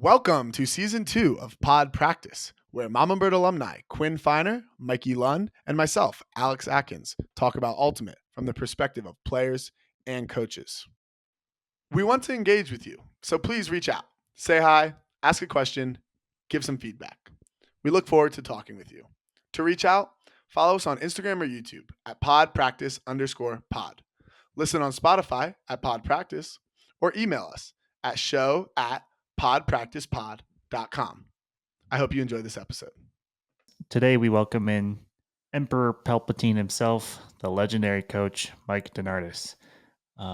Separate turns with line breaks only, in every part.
Welcome to Season 2 of Pod Practice, where Mama Bird alumni Quinn Finer, Mikey Lund, and myself, Alex Atkins, talk about Ultimate from the perspective of players and coaches. We want to engage with you, so please reach out, say hi, ask a question, give some feedback. We look forward to talking with you. To reach out, follow us on Instagram or YouTube at podpractice_pod. Listen on Spotify at Pod Practice, or email us at show@podpracticepod.com. I hope you enjoy this episode.
Today we welcome in Emperor Palpatine himself, the legendary coach, Mike Donardis.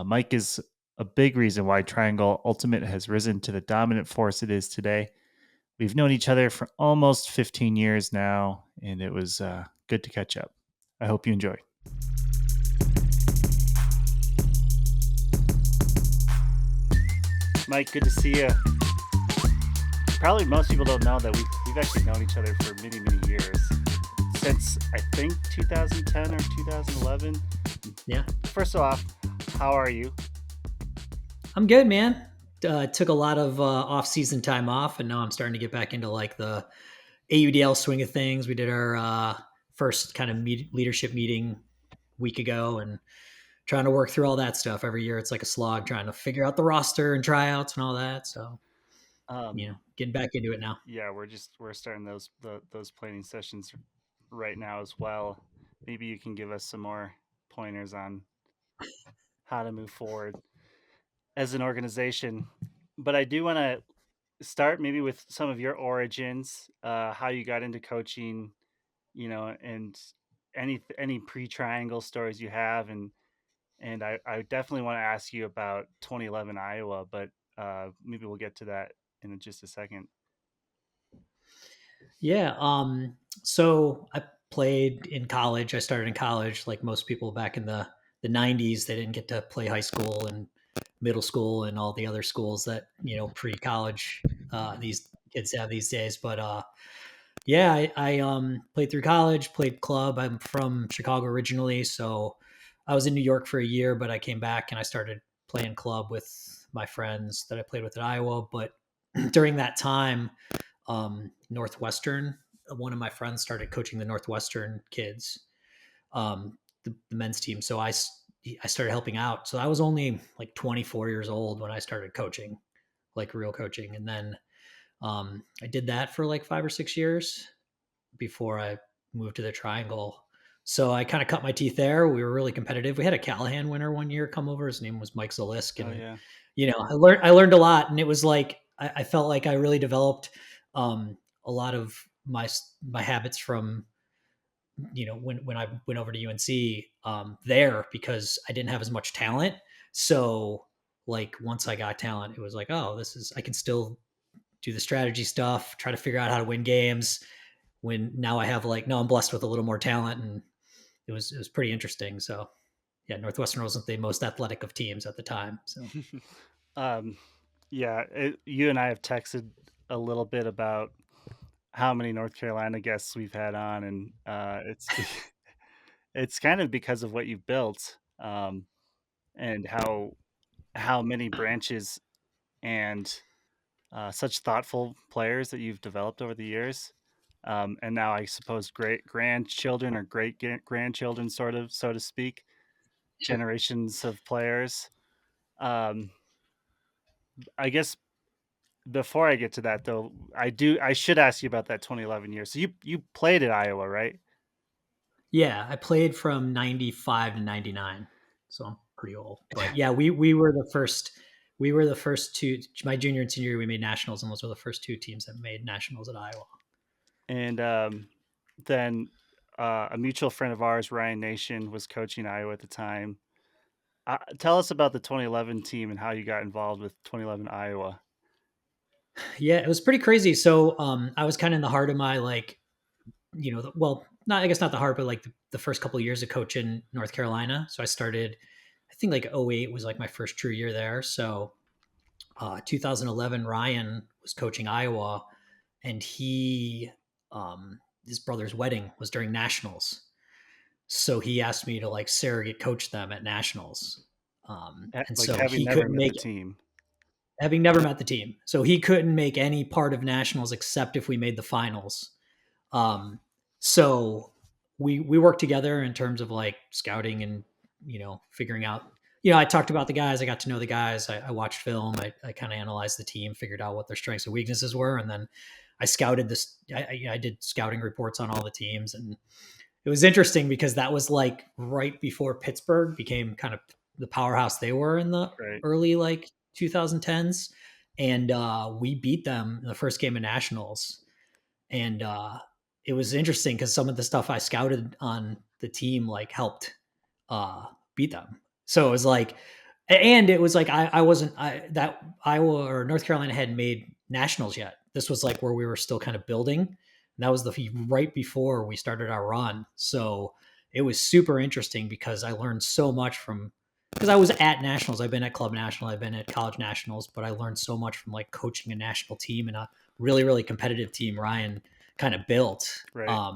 Mike is a big reason why Triangle Ultimate has risen to the dominant force it is today. We've known each other for almost 15 years now, and it was good to catch up. I hope you enjoy. Mike, good to see you. Probably most people don't know that we've actually known each other for many, many years. Since, I think, 2010 or 2011.
Yeah.
First off, how are you?
I'm good, man. Took a lot of off-season time off, and now I'm starting to get back into like the AUDL swing of things. We did our first kind of leadership meeting a week ago, and trying to work through all that stuff. Every year, it's like a slog trying to figure out the roster and tryouts and all that. So, getting back into it now.
Yeah, we're starting those planning sessions right now as well. Maybe you can give us some more pointers on how to move forward as an organization. But I do want to start maybe with some of your origins, how you got into coaching, and any pre-triangle stories you have, and I definitely want to ask you about 2011 Iowa, but maybe we'll get to that in just a second.
Yeah. So I played in college. I started in college, like most people back in the 90s. They didn't get to play high school and middle school and all the other schools that pre-college these kids have these days. But yeah, I played through college, played club. I'm from Chicago originally, so I was in New York for a year, but I came back and I started playing club with my friends that I played with at Iowa. But during that time, Northwestern, one of my friends started coaching the Northwestern kids, the men's team. So I started helping out. So I was only like 24 years old when I started coaching, like real coaching. And then I did that for like 5 or 6 years before I moved to the Triangle. So I kind of cut my teeth there. We were really competitive. We had a Callahan winner one year come over. His name was Mike Zalisk, and I learned a lot. And it was like I felt like I really developed a lot of my habits from when I went over to UNC there, because I didn't have as much talent. So like once I got talent, it was like, oh, I can still do the strategy stuff, try to figure out how to win games. When now I have now I'm blessed with a little more talent, and it was pretty interesting. So yeah, Northwestern wasn't the most athletic of teams at the time. So
you and I have texted a little bit about how many North Carolina guests we've had on, and it's it's kind of because of what you've built, and how many branches and such thoughtful players that you've developed over the years. And now I suppose great grandchildren or great grandchildren, sort of, so to speak, generations of players. I guess before I get to that, though, I should ask you about that 2011 year. So you played at Iowa, right?
yeah, I played from 95 to 99. So I'm pretty old. But yeah, we were the first. We were the first two. My junior and senior year, we made nationals, and those were the first two teams that made nationals at Iowa.
And then a mutual friend of ours, Ryan Nation, was coaching Iowa at the time. Tell us about the 2011 team and how you got involved with 2011 Iowa.
Yeah, it was pretty crazy. So I was kind of in the heart of my not, I guess not the heart, but like the first couple of years of coaching North Carolina. So I started, I think like 08 was like my first true year there. So 2011, Ryan was coaching Iowa, and his brother's wedding was during nationals. So he asked me to like surrogate coach them at nationals. And
Like
so
having
he
never
couldn't
met
make
the team.
having never met the team. So he couldn't make any part of nationals except if we made the finals. Um, so we worked together in terms of like scouting and figuring out. I talked about the guys. I got to know the guys. I watched film. I kind of analyzed the team, figured out what their strengths and weaknesses were, and then I scouted this. I did scouting reports on all the teams, and it was interesting because that was like right before Pittsburgh became kind of the powerhouse they were in the
Right.
early like 2010s, and we beat them in the first game of nationals, and it was interesting because some of the stuff I scouted on the team like helped uh, beat them. So it was like, and it was like I wasn't that Iowa or North Carolina hadn't made nationals yet. This was like where we were still kind of building. And that was the right before we started our run. So it was super interesting because I learned so much from because I was at nationals. I've been at club national, I've been at college nationals, but I learned so much from like coaching a national team and a really really competitive team Ryan kind of built.
Right.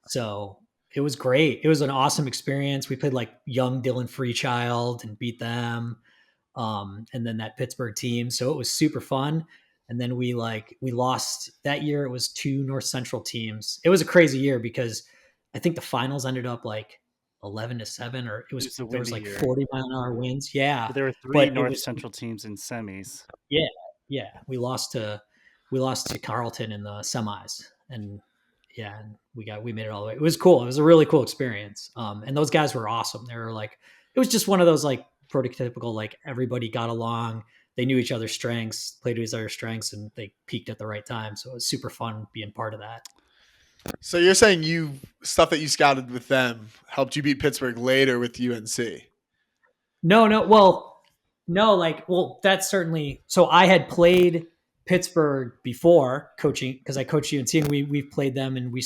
So it was great. It was an awesome experience. We played like young Dylan Freechild and beat them. And then that Pittsburgh team. So it was super fun. And then we lost that year. It was two North Central teams. It was a crazy year because I think the finals ended up like 11-7, or
It was a
there was
windy
like
year.
40-mile-an-hour winds. Yeah.
But there were 3
But it
North
was,
Central teams in semis.
yeah, yeah. We lost to Carleton in the semis, and yeah, and we made it all the way. It was cool. It was a really cool experience. And those guys were awesome. They were like, it was just one of those like prototypical like everybody got along. They knew each other's strengths, played to each other's strengths, and they peaked at the right time. So it was super fun being part of that.
So you're saying stuff that you scouted with them helped you beat Pittsburgh later with UNC?
No, well, no, that's certainly. So I had played Pittsburgh before coaching because I coached UNC, and we've played them, and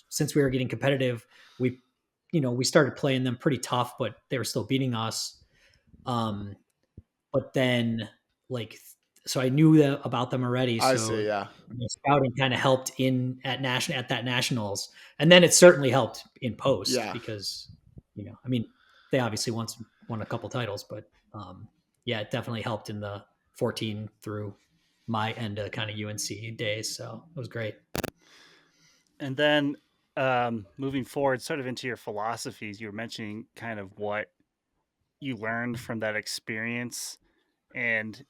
since we were getting competitive, we started playing them pretty tough, but they were still beating us. But then like so I knew about them already.
I
So
see. Yeah.
scouting kind of helped at that nationals, and then it certainly helped in post
Yeah.
because I mean they obviously won a couple titles, but yeah, it definitely helped in the 14 through my end of kind of UNC days. So it was great.
And then moving forward, sort of into your philosophies, you were mentioning kind of what you learned from that experience. And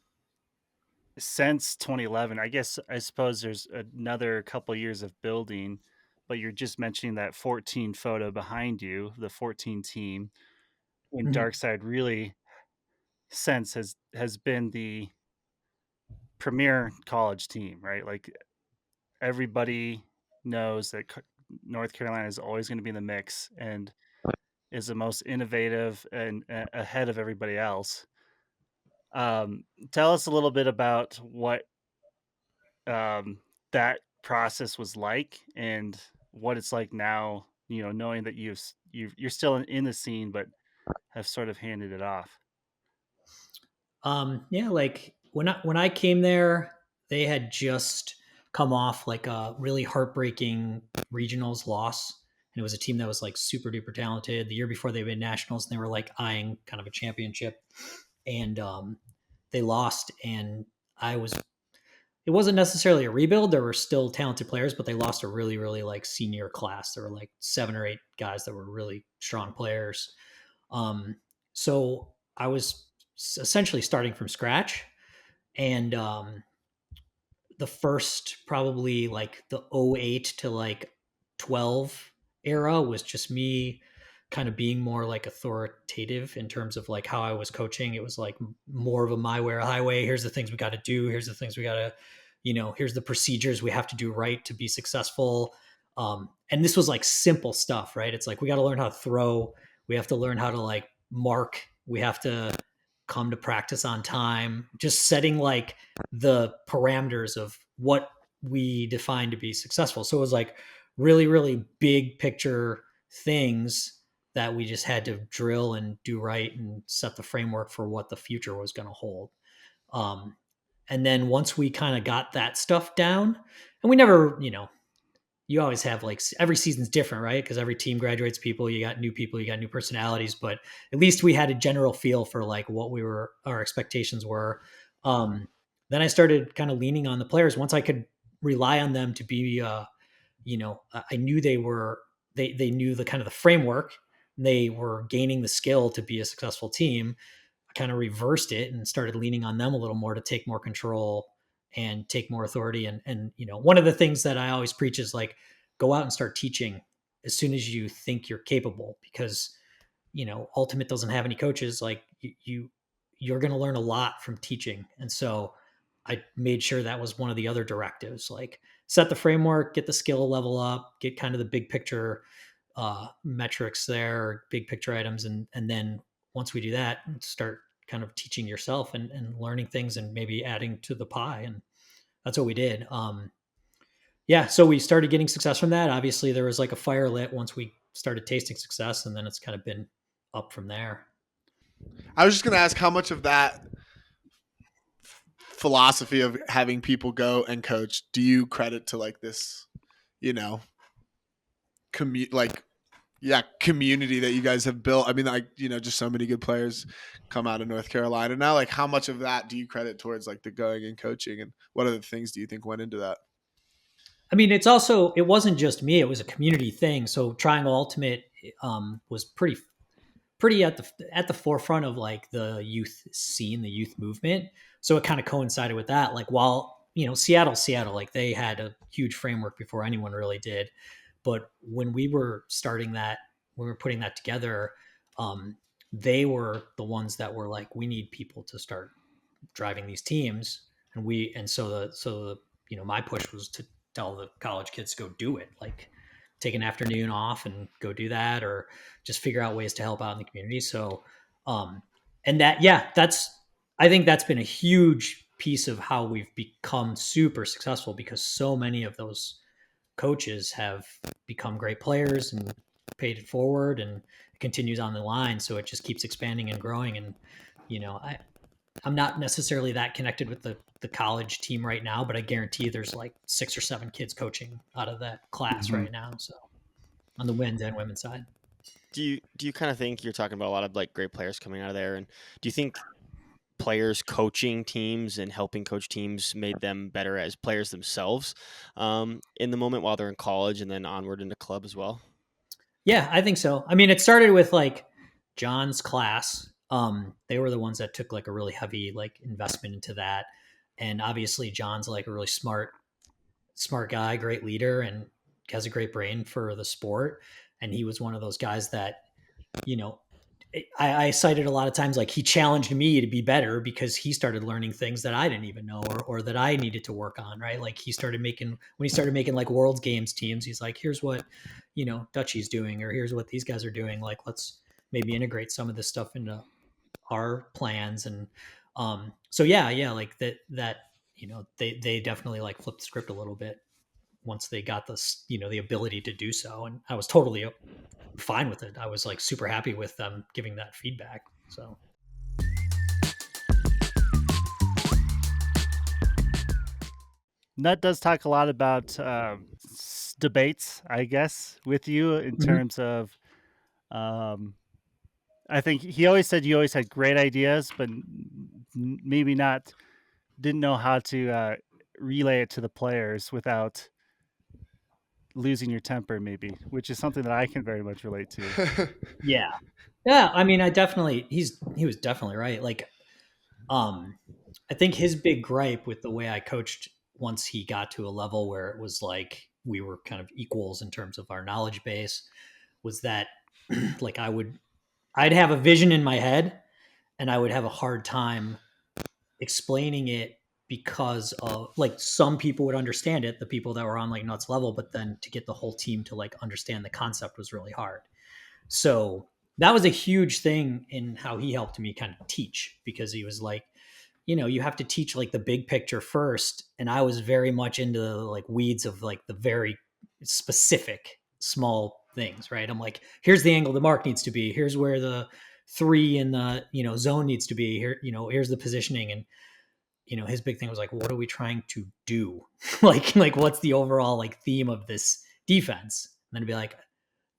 since 2011, I suppose there's another couple years of building, but you're just mentioning that 14 photo behind you, the 14 team, when
Mhm.
Darkside really since has been the premier college team, right? Like everybody knows that North Carolina is always going to be in the mix and is the most innovative and ahead of everybody else. Tell us a little bit about what um, that process was like and what it's like now. Knowing that you're still in the scene, but have sort of handed it off.
Yeah, like when I came there, they had just come off like a really heartbreaking regionals loss, and it was a team that was like super duper talented. The year before they made nationals, and they were like eyeing kind of a championship, and they lost. And I was. It wasn't necessarily a rebuild. There were still talented players, but they lost a really, really like senior class. There were like 7 or 8 guys that were really strong players. Um, so I was essentially starting from scratch. And the first probably like the '08 to like 12 era was just me kind of being more like authoritative in terms of like how I was coaching. It was like more of a my way or highway. Here's the things we got to do. Here's the things we got to, here's the procedures we have to do right to be successful. And this was like simple stuff, right? It's like we got to learn how to throw. We have to learn how to like mark. We have to come to practice on time. Just setting like the parameters of what we define to be successful. So it was like really, really big picture things that we just had to drill and do right and set the framework for what the future was going to hold. Um, and then once we kind of got that stuff down, and we never, you always have like every season's different, right? Because every team graduates people, you got new personalities, but at least we had a general feel for like what our expectations were. then I started kind of leaning on the players once I could rely on them to be, I knew they knew the kind of the framework. They were gaining the skill to be a successful team. I kind of reversed it and started leaning on them a little more to take more control and take more authority. And one of the things that I always preach is like, go out and start teaching as soon as you think you're capable, because Ultimate doesn't have any coaches. Like you're going to learn a lot from teaching. And so I made sure that was one of the other directives, like set the framework, get the skill level up, get kind of the big picture metrics there, big picture items. And then once we do that, start kind of teaching yourself and learning things and maybe adding to the pie. And that's what we did. Yeah. So we started getting success from that. Obviously there was like a fire lit once we started tasting success, and then it's kind of been up from there.
I was just going to ask how much of that philosophy of having people go and coach do you credit to like this, community that you guys have built? I mean, like, just so many good players come out of North Carolina now. Like, how much of that do you credit towards like the going and coaching, and what other things do you think went into that?
I mean, it wasn't just me, it was a community thing. So Triangle Ultimate was pretty at the forefront of like the youth scene, the youth movement. So it kind of coincided with that. Like while Seattle, like they had a huge framework before anyone really did, but when we were putting that together, they were the ones that were like, we need people to start driving these teams, and so the my push was to tell the college kids to go do it, like take an afternoon off and go do that, or just figure out ways to help out in the community. So, and that, yeah, I think that's been a huge piece of how we've become super successful, because so many of those coaches have become great players and paid it forward, and it continues on the line. So it just keeps expanding and growing. And, I'm not necessarily that connected with the college team right now, but I guarantee there's like 6 or 7 kids coaching out of that class right now. So on the men's and women's side.
Do you kind of think you're talking about a lot of like great players coming out of there, and do you think players coaching teams and helping coach teams made them better as players themselves in the moment while they're in college and then onward into club as well?
Yeah, I think so. I mean, it started with like John's class. They were the ones that took like a really heavy like investment into that. And obviously John's like a really smart guy, great leader, and has a great brain for the sport. And he was one of those guys that, I cited a lot of times, like he challenged me to be better because he started learning things that I didn't even know, or that I needed to work on. Right. Like when he started making like World Games teams, he's like, here's what, Dutchy's doing, or here's what these guys are doing. Like, let's maybe integrate some of this stuff into our plans. And so yeah, like that they definitely like flipped the script a little bit once they got this, the ability to do so. And I was totally fine with it. I was like super happy with them giving that feedback. So
Nut does talk a lot about debates, I guess, with you in terms of. I think he always said you always had great ideas, but maybe didn't know how to relay it to the players without losing your temper, maybe, which is something that I can very much relate to.
yeah. I mean, he was definitely right. Like, I think his big gripe with the way I coached, once he got to a level where it was like we were kind of equals in terms of our knowledge base, was that like I'd have a vision in my head and I would have a hard time explaining it, because of like some people would understand it, the people that were on like Nuts level, but then to get the whole team to like understand the concept was really hard. So that was a huge thing in how he helped me kind of teach, because he was like, you have to teach like the big picture first. And I was very much into the like weeds of like the very specific small things, right? I'm like, here's the angle the mark needs to be. Here's where the 3 in the, zone needs to be here. Here's the positioning. And, his big thing was like, what are we trying to do? like what's the overall like theme of this defense? And then to be like,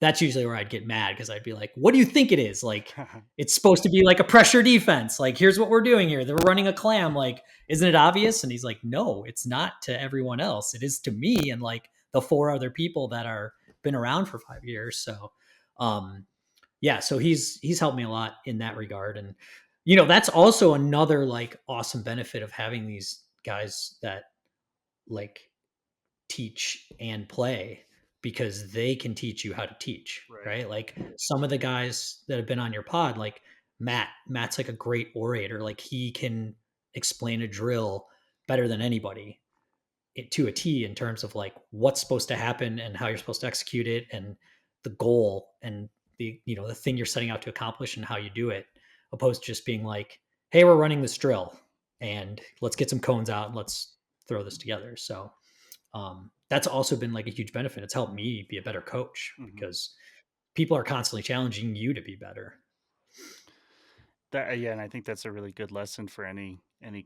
that's usually where I'd get mad because I'd be like, what do you think it is? Like, it's supposed to be like a pressure defense. Like, here's what we're doing here. They're running a clam. Like, isn't it obvious? And he's like, no, it's not to everyone else. It is to me and like the 4 other people that are been around for 5 years. So, yeah, so he's helped me a lot in that regard. And, that's also another like awesome benefit of having these guys that like teach and play because they can teach you how to teach, right? Like some of the guys that have been on your pod, like Matt's like a great orator. Like he can explain a drill better than anybody to a T in terms of like what's supposed to happen and how you're supposed to execute it and the goal and the thing you're setting out to accomplish and how you do it, opposed to just being like, hey, we're running this drill and let's get some cones out and let's throw this together. So that's also been like a huge benefit. It's helped me be a better coach because people are constantly challenging you to be better.
Yeah, and I think that's a really good lesson for any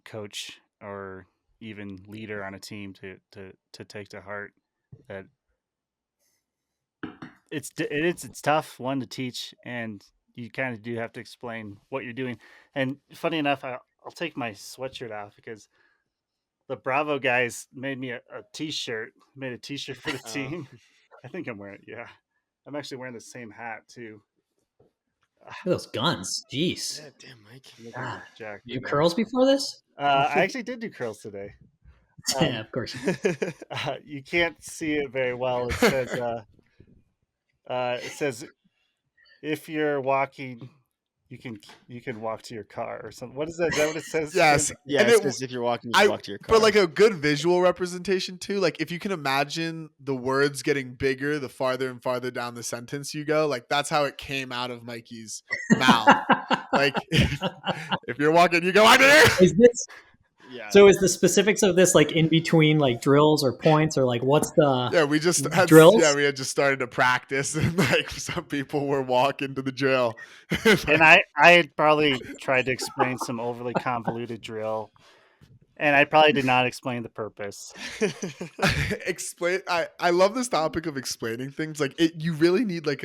coach or even leader on a team to take to heart. That it's tough one to teach, and you kind of do have to explain what you're doing. And funny enough, I'll take my sweatshirt off because the Bravo guys made me a t-shirt. Made a t-shirt for the team. I think I'm wearing it. Yeah, I'm actually wearing the same hat too.
Look at those guns. Jeez.
Yeah, damn, Mike.
God.
Jack,
You curls before this?
I actually did do curls today.
Yeah, of course.
You can't see it very well. It says if you're walking, you can walk to your car or something. What is that? Is that what it says?
Yes.
Yeah,
And
it says if you're walking, you can walk to your car.
For like a good visual representation too, like if you can imagine the words getting bigger the farther and farther down the sentence you go, like that's how it came out of Mikey's mouth. Like if you're walking, you go out there.
Is this
Yeah.
So is the specifics of this like in between like drills or points or like what's the
Yeah, we just had
drills?
Yeah, we had just started to practice and like some people were walking to the drill.
And I had probably tried to explain some overly convoluted drill, and I probably did not explain the purpose.
I love this topic of explaining things. Like you really need like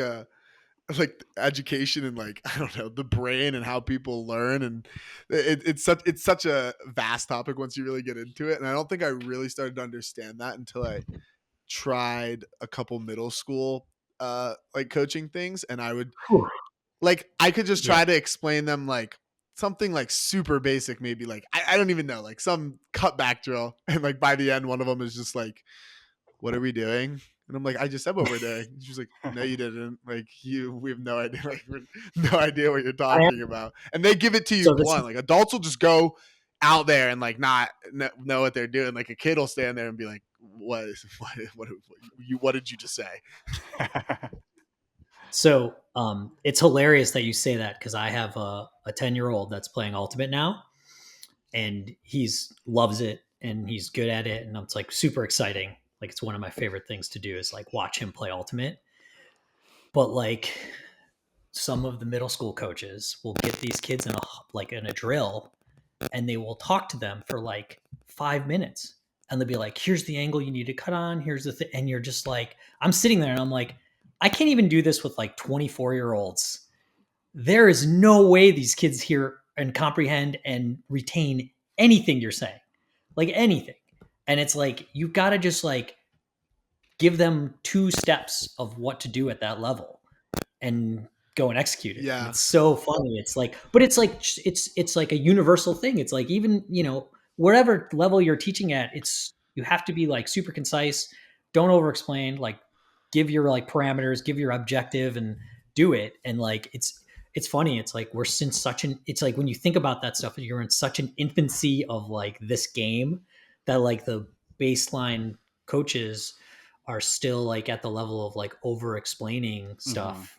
education and like I don't know the brain and how people learn, and it's such a vast topic once you really get into it. And I don't think I really started to understand that until I tried a couple middle school like coaching things, and I would
Whew.
like I could just try to explain them like something like super basic, maybe like I don't even know, like some cutback drill, and like by the end one of them is just like, what are we doing? And I'm like, I just said what we're doing. She's like, no, you didn't. Like we have no idea. Like, no idea what you're talking about. And they give it to you
So
blunt. Like adults will just go out there and like not know what they're doing. Like a kid will stand there and be like, what did you just say?
So it's hilarious that you say that because I have a 10-year-old that's playing Ultimate now, and he's loves it and he's good at it, and it's like super exciting. Like it's one of my favorite things to do is like watch him play Ultimate. But like some of the middle school coaches will get these kids in a drill, and they will talk to them for like 5 minutes, and they'll be like, here's the angle you need to cut on, here's the thing, and you're just like, I'm sitting there and I'm like, I can't even do this with like 24-year-olds. There is no way these kids hear and comprehend and retain anything you're saying, like anything. And it's like you've got to just like give them 2 steps of what to do at that level and go and execute it.
Yeah.
And it's so funny. It's like, but it's like a universal thing. It's like even, whatever level you're teaching at, you have to be like super concise. Don't over explain, like give your like parameters, give your objective and do it. And like, it's funny. It's like, it's like when you think about that stuff, you're in such an infancy of like this game that like the baseline coaches are still like at the level of like over explaining stuff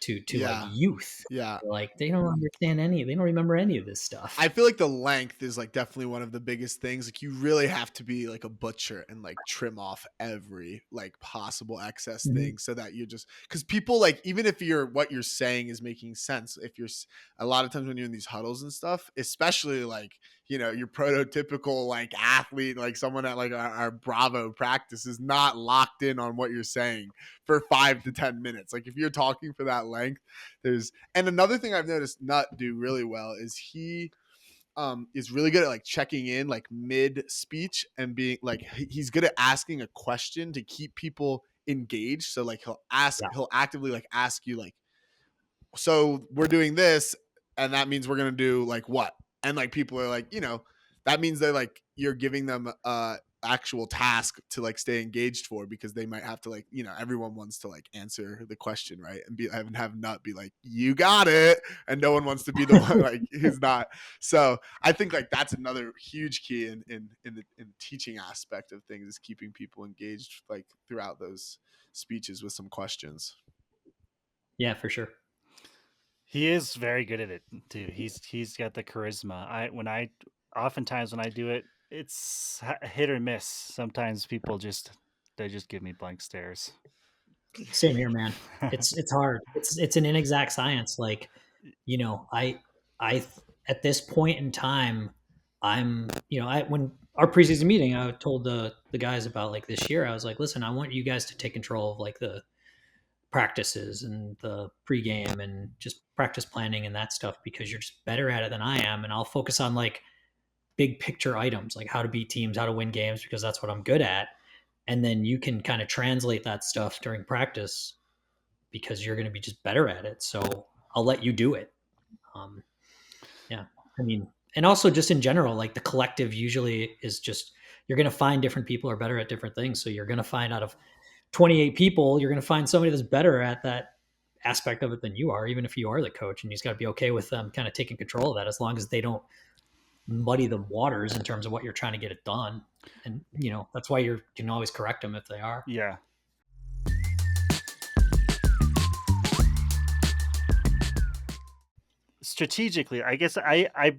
to like youth.
Yeah.
Like they don't understand they don't remember any of this stuff.
I feel like the length is like definitely one of the biggest things. Like you really have to be like a butcher and like trim off every like possible excess thing so that you just, because people like, even if what you're saying is making sense, if you're a lot of times when you're in these huddles and stuff, especially like, your prototypical like athlete, like someone at like our Bravo practice is not locked in on what you're saying for 5 to 10 minutes. Like if you're talking for that length, and another thing I've noticed Nut do really well is he is really good at like checking in like mid speech and being like he's good at asking a question to keep people engaged. So like he'll actively like ask you like, so we're doing this, and that means we're gonna do like what? And like people are like, that means they're like you're giving them actual task to like stay engaged for, because they might have to like, everyone wants to like answer the question, right? And have Nut be like, you got it, and no one wants to be the one like who's not. So I think like that's another huge key in the teaching aspect of things, is keeping people engaged like throughout those speeches with some questions.
Yeah, for sure.
He is very good at it too. He's got the charisma. Oftentimes when I do it, it's hit or miss. Sometimes people they just give me blank stares.
Same here, man. It's hard. It's an inexact science. Like, I at this point in time, when our preseason meeting, I told the guys about like this year. I was like, listen, I want you guys to take control of like the practices and the pregame and just practice planning and that stuff, because you're just better at it than I am, and I'll focus on like big picture items, like how to beat teams, how to win games, because that's what I'm good at. And then you can kind of translate that stuff during practice, because you're going to be just better at it. So I'll let you do it. Yeah. I mean, and also just in general, like the collective usually is just, you're going to find different people are better at different things. So you're going to find out of 28 people, you're going to find somebody that's better at that aspect of it than you are, even if you are the coach. And you just got to be okay with them kind of taking control of that, as long as they don't muddy the waters in terms of what you're trying to get it done. And, that's why you can always correct them if they are.
Yeah. Strategically, I guess I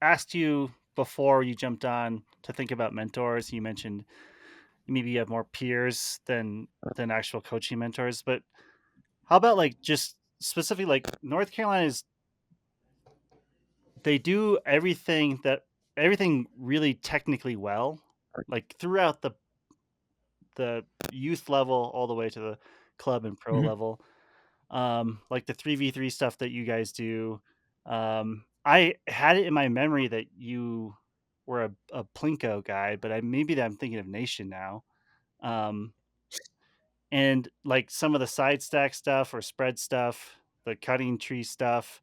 asked you before you jumped on to think about mentors. You mentioned maybe you have more peers than actual coaching mentors, but how about like just specifically like North Carolina they do everything really technically well, like throughout the youth level all the way to the club and pro
Mhm.
level. Like the 3v3 stuff that you guys do. I had it in my memory that you were a Plinko guy, but maybe that I'm thinking of Nation now. Um, and like some of the side stack stuff or spread stuff, the cutting tree stuff,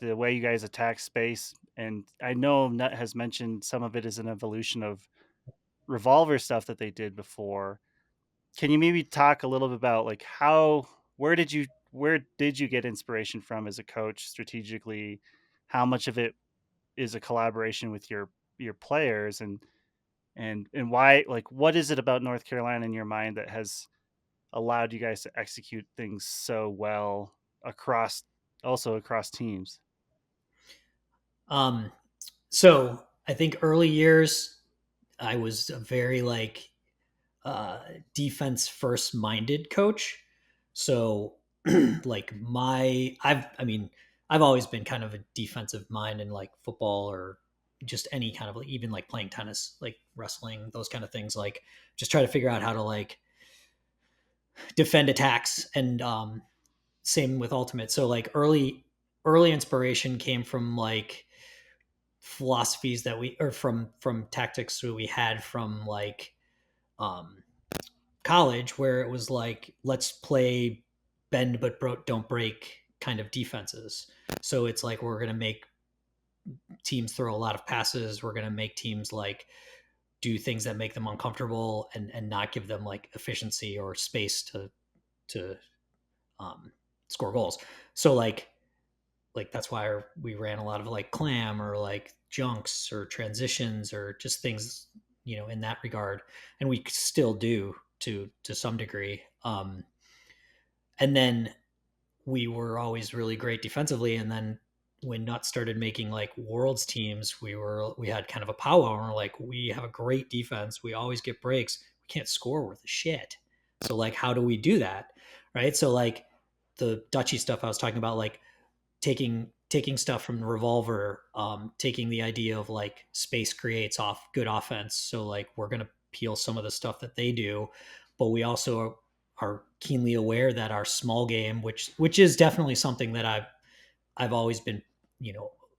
the way you guys attack space. And I know Nut has mentioned some of it is an evolution of revolver stuff that they did before. Can you maybe talk a little bit about like where did you get inspiration from as a coach strategically? How much of it is a collaboration with your players, and why, like what is it about North Carolina in your mind that has allowed you guys to execute things so well across teams?
So I think early years, I was a very like defense first minded coach. So like I've always been kind of a defensive mind in like football or just any kind of like, even like playing tennis, like wrestling, those kind of things, like just try to figure out how to like defend attacks. And same with ultimate. So like early inspiration came from like philosophies that we or from tactics that we had from like um college, where it was like, let's play bend but don't break kind of defenses. So it's like, we're going to make teams throw a lot of passes, we're going to make teams like do things that make them uncomfortable, and not give them like efficiency or space to score goals. So like that's why we ran a lot of like clam or like junks or transitions or just things, in that regard. And we still do to some degree. And then we were always really great defensively. And then when Nuts started making like worlds teams, we had kind of a powwow, and we're like, we have a great defense, we always get breaks, we can't score worth a shit. So like, how do we do that? Right. So like the Dutchy stuff I was talking about, like taking taking stuff from the revolver, taking the idea of like space creates off good offense. So like we're gonna peel some of the stuff that they do, but we also are keenly aware that our small game, which is definitely something that I've always been,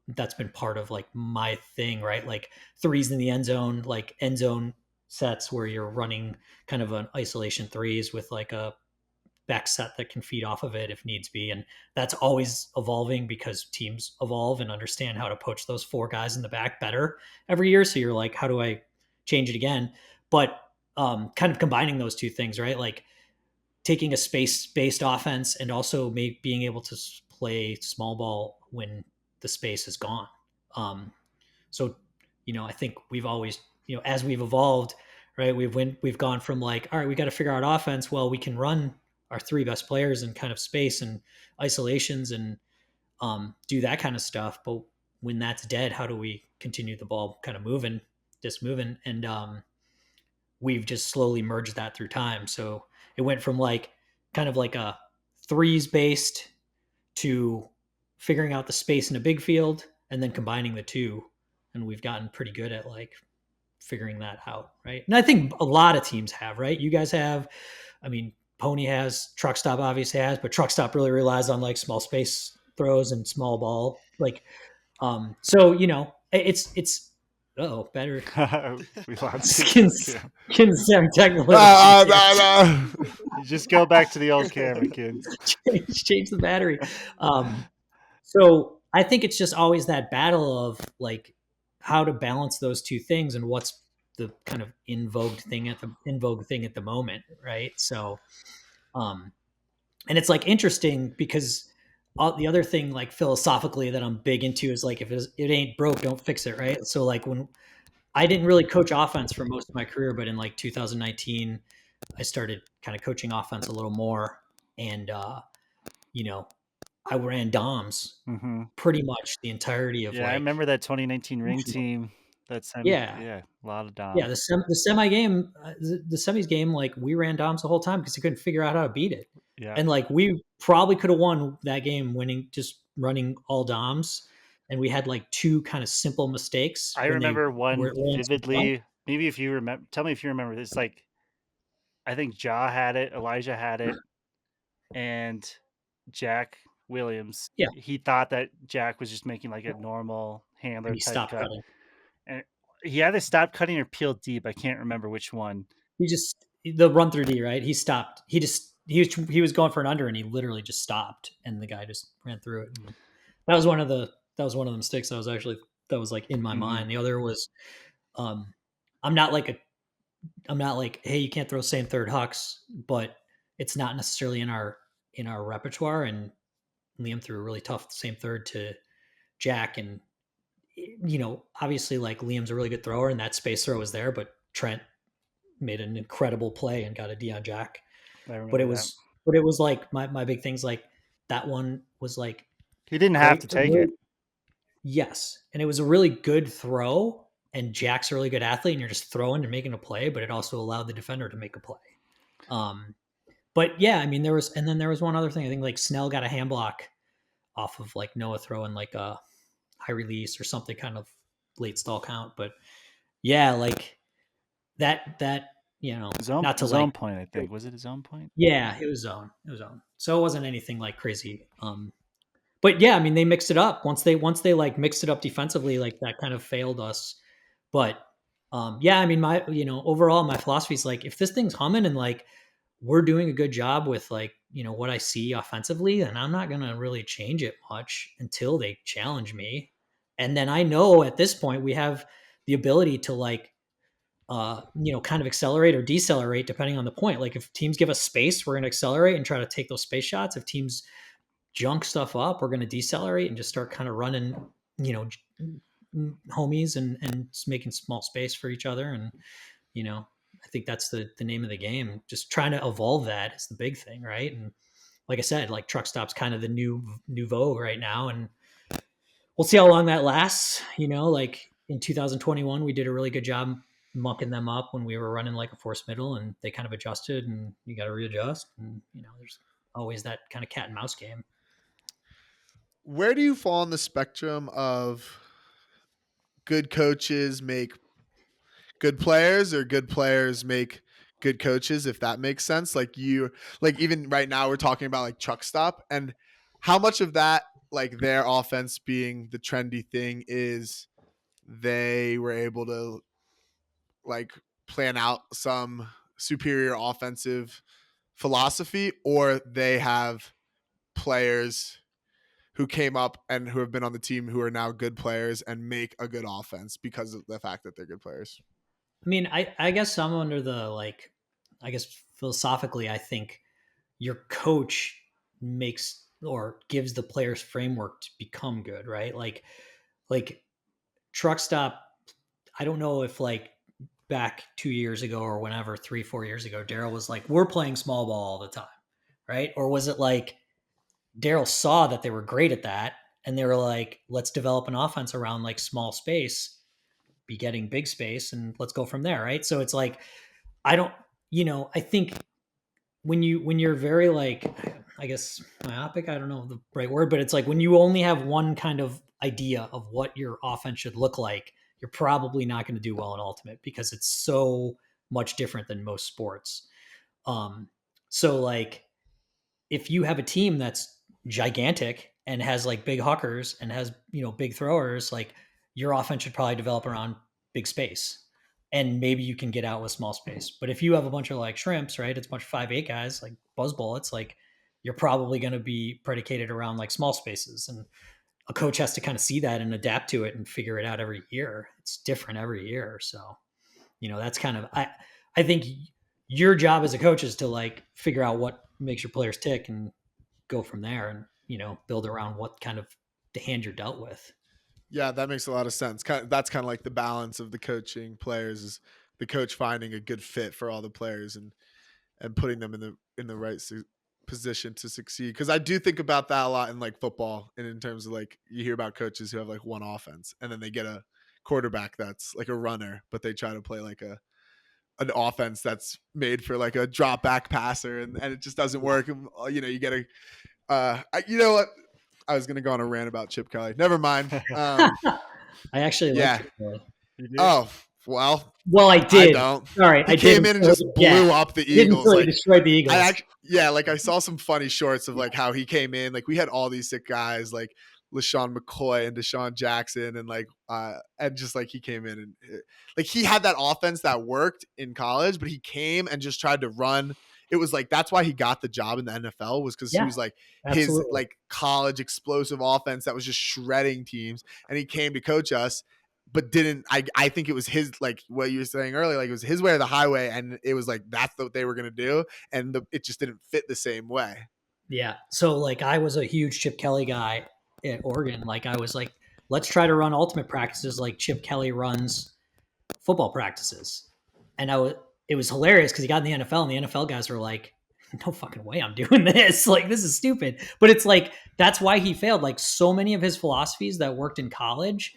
that's been part of like my thing, right? Like threes in the end zone, like end zone sets where you're running kind of an isolation threes with like a back set that can feed off of it if needs be. And that's always evolving because teams evolve and understand how to poach those four guys in the back better every year. So you're like, how do I change it again? But kind of combining those two things, right? Like taking a space based offense and also being able to play small ball when the space is gone. So, I think we've always, as we've evolved, right, we've gone from like, all right, we got to figure out offense. Well, we can run our three best players in kind of space and isolations and do that kind of stuff. But when that's dead, how do we continue the ball kind of moving, just moving? And we've just slowly merged that through time. So it went from like kind of like a threes based to figuring out the space in a big field and then combining the two. And we've gotten pretty good at like figuring that out, right? And I think a lot of teams have, right? You guys have, I mean, Pony has, Truck Stop obviously has, but Truck Stop really relies on like small space throws and small ball. Like, so it's oh better
We lost you.
skins some technical
No,
issues here.
no.
You just go back to the old camera, kids.
change the battery. So I think it's just always that battle of like how to balance those two things and what's the kind of in vogue thing at the moment, right? So, and it's like interesting because the other thing like philosophically that I'm big into is like if it ain't broke, don't fix it, right? So like when I didn't really coach offense for most of my career, but in like 2019, I started kind of coaching offense a little more, and you know, I ran DOMs
Mm-hmm.
pretty much the entirety of
Yeah, I
like,
remember that 2019 ring team. That's
yeah,
yeah, a lot of
yeah.
Dom.
The semi game, the semis game, like we ran DOMs the whole time because we couldn't figure out how to beat it,
Yeah,
and like we probably could have won that game winning just running all DOMs, and we had like two kind of simple mistakes
I
when they
remember
were
one
rolling too front.
vividly. Maybe if you remember, tell me if you remember this. Like, I think Ja had it, Elijah had it, and Jack Williams.
Yeah,
He thought that Jack was just making like a normal
and
handler
he
type
stopped
cut,
cutting.
and he either stopped cutting or peeled deep. I can't remember which one.
He just the run through D, right? He stopped. He was going for an under, and he literally just stopped, and the guy just ran through it. And that was one of the mistakes that was like in my
Mm-hmm.
mind. The other was, um, I'm not like I'm not like, hey, you can't throw same third hucks, but it's not necessarily in our repertoire. And Liam threw a really tough same third to Jack, and obviously like Liam's a really good thrower, and that space throw was there, but Trent made an incredible play and got a D on Jack.
I
But
remember
it
that.
was but it was like my big things like that one was like
He didn't have
great.
to take it.
Yes, and it was a really good throw. And Jack's a really good athlete, and you're just throwing and making a play, but it also allowed the defender to make a play. Um, but yeah, I mean, there was one other thing. I think like Snell got a hand block off of like Noah throwing like a high release or something kind of late stall count. But yeah, like that, not to like,
Zone point. I think was it a zone point?
yeah, it was zone. It was zone. So it wasn't anything like crazy. But yeah, I mean, they mixed it up once they like mixed it up defensively, like that kind of failed us. But yeah, I mean, my overall my philosophy is like if this thing's humming and like we're doing a good job with like what I see offensively, then I'm not gonna really change it much until they challenge me. And then I know at this point we have the ability to like kind of accelerate or decelerate depending on the point. Like if teams give us space, we're going to accelerate and try to take those space shots. If teams junk stuff up, we're going to decelerate and just start kind of running, you know, homies and just making small space for each other. And, I think that's the name of the game. Just trying to evolve that is the big thing. Right. And like I said, like truck stop's kind of the new vogue right now. And we'll see how long that lasts. Like in 2021, we did a really good job mucking them up when we were running like a force middle, and they kind of adjusted, and you got to readjust. And there's always that kind of cat and mouse game.
where do you fall on the spectrum of good coaches make good players or good players make good coaches, if that makes sense? Like even right now we're talking about like truck stop, and how much of that, like their offense being the trendy thing, is they were able to like plan out some superior offensive philosophy, or they have players who came up and who have been on the team who are now good players and make a good offense because of the fact that they're good players.
I mean, I guess I'm under the like, I guess philosophically, I think your coach makes or gives the players framework to become good, right? Like truck stop. I don't know if like back 2 years ago or whenever, 3, 4 years ago, Daryl was like, we're playing small ball all the time, right? Or was it like Daryl saw that they were great at that and they were like, let's develop an offense around like small space, be getting big space, and let's go from there, right? So it's like, I don't, I think when you're very like, I guess myopic, I don't know the right word, but it's like when you only have one kind of idea of what your offense should look like, you're probably not going to do well in ultimate because it's so much different than most sports. um so like if you have a team that's gigantic and has like big huckers and has, big throwers, like your offense should probably develop around big space. And maybe you can get out with small space. But if you have a bunch of like shrimps, right? It's a bunch of 5'8" guys, like buzz bullets, like you're probably going to be predicated around like small spaces. And a coach has to kind of see that and adapt to it and figure it out every year. It's different every year. So, that's kind of, I think your job as a coach is to like figure out what makes your players tick and go from there and, build around what kind of the hand you're dealt with.
Yeah, that makes a lot of sense. That's kind of like the balance of the coaching players, is the coach finding a good fit for all the players and putting them in the right position to succeed. Because I do think about that a lot in like football, and in terms of like you hear about coaches who have like one offense and then they get a quarterback that's like a runner, but they try to play like an offense that's made for like a drop back passer, and it just doesn't work. And, you get a you know what? I was gonna go on a rant about Chip Kelly. Never mind.
I actually like
Yeah.
Chip Kelly.
You do?
Oh well,
Well, I
I
did.
don't.
Sorry,
He
I
came
didn't.
in and just blew up the
Didn't
Eagles.
really
Like
destroy the Eagles.
like I saw some funny shorts of like how he came in. Like we had all these sick guys like LaShawn McCoy and Deshaun Jackson, and like and just like he came in and like he had that offense that worked in college, but he came and just tried to run. It was like that's why he got the job in the NFL, was because he
Yeah,
was like his
absolutely.
like college explosive offense that was just shredding teams, and he came to coach us, but didn't. I think it was his, like what you were saying earlier, like it was his way or the highway, and it was like that's what they were gonna do, and it just didn't fit the same way.
Yeah. So like I was a huge Chip Kelly guy at Oregon. Like I was like, let's try to run ultimate practices like Chip Kelly runs football practices. And it was hilarious because he got in the NFL and the NFL guys were like, no fucking way I'm doing this. Like this is stupid. But it's like that's why he failed. Like so many of his philosophies that worked in college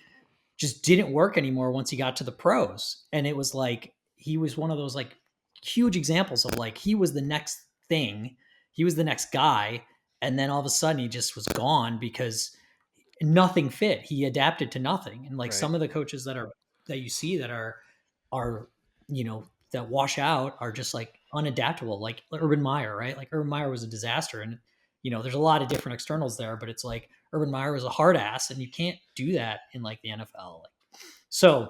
just didn't work anymore once he got to the pros. And it was like he was one of those like huge examples of like he was the next thing, he was the next guy, and then all of a sudden he just was gone because nothing fit. He adapted to nothing. And like
Right.
some of the coaches that you see that are that wash out are just like unadaptable, like Urban Meyer, right? Like Urban Meyer was a disaster, and there's a lot of different externals there, but it's like Urban Meyer was a hard ass, and you can't do that in like the NFL. So,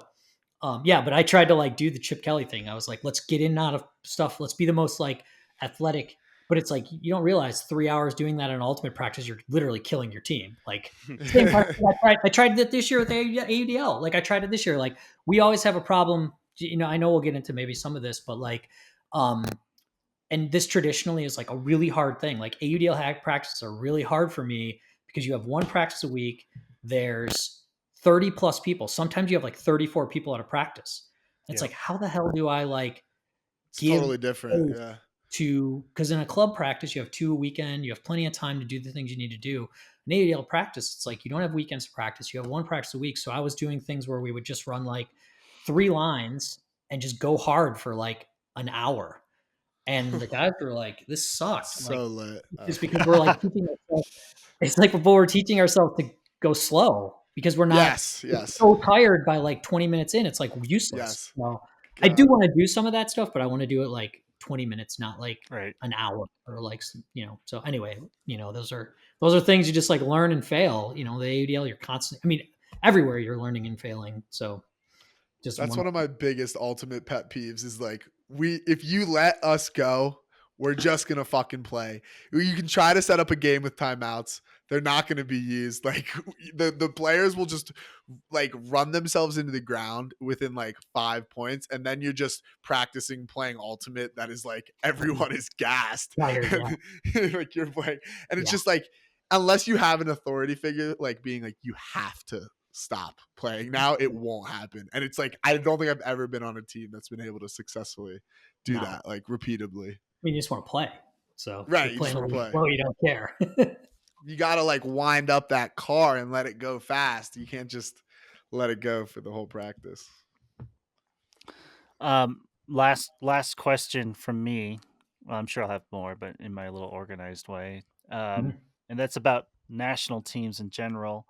yeah, but I tried to like do the Chip Kelly thing. I was like, let's get in and out of stuff. Let's be the most like athletic. But it's like you don't realize 3 hours doing that in ultimate practice, you're literally killing your team. Like same part. I tried that this year with AUDL. Like I tried it this year. Like we always have a problem. I know we'll get into maybe some of this, but like, and this traditionally is like a really hard thing. Like AUDL hack practices are really hard for me because you have one practice a week. There's 30 plus people. Sometimes you have like 34 people at a practice. It's like, how the hell do I like
It's
give
totally different. Yeah.
because in a club practice, you have 2 a weekend, you have plenty of time to do the things you need to do. An AUDL practice, it's like you don't have weekends to practice. You have one practice a week. So I was doing things where we would just run like 3 lines and just go hard for like an hour. And the guys were like, "This sucks." Like,
So lit.
just because we're like teaching ourselves, it's like we're teaching ourselves to go slow because we're not
Yes, yes,
so tired by like 20 minutes in. It's like useless.
yes.
Well, I do
God.
want to do some of that stuff, but I want to do it like 20 minutes, not like
Right.
an hour or like, so anyway, those are things you just like learn and fail. The AUDL, you're constant. I mean, everywhere you're learning and failing. So just
That's
one.
one of my biggest ultimate pet peeves is like if you let us go, we're just gonna fucking play. You can try to set up a game with timeouts. They're not gonna be used. Like the players will just like run themselves into the ground within like 5 points, and then you're just practicing playing ultimate that is like everyone is gassed.
Tired, yeah.
And, like you're playing. And it's
Yeah.
just like unless you have an authority figure like being like you have to stop playing now, it won't happen. And it's like I don't think I've ever been on a team that's been able to successfully do
No.
that like repeatably.
I mean, you just want to play. So if
Right,
you're
you just
playing a
want to
little
play.
slow, you don't care.
You got to like wind up that car and let it go fast. You can't just let it go for the whole practice.
Last question from me. Well, I'm sure I'll have more, but in my little organized way.
Mhm.
And that's about national teams in general.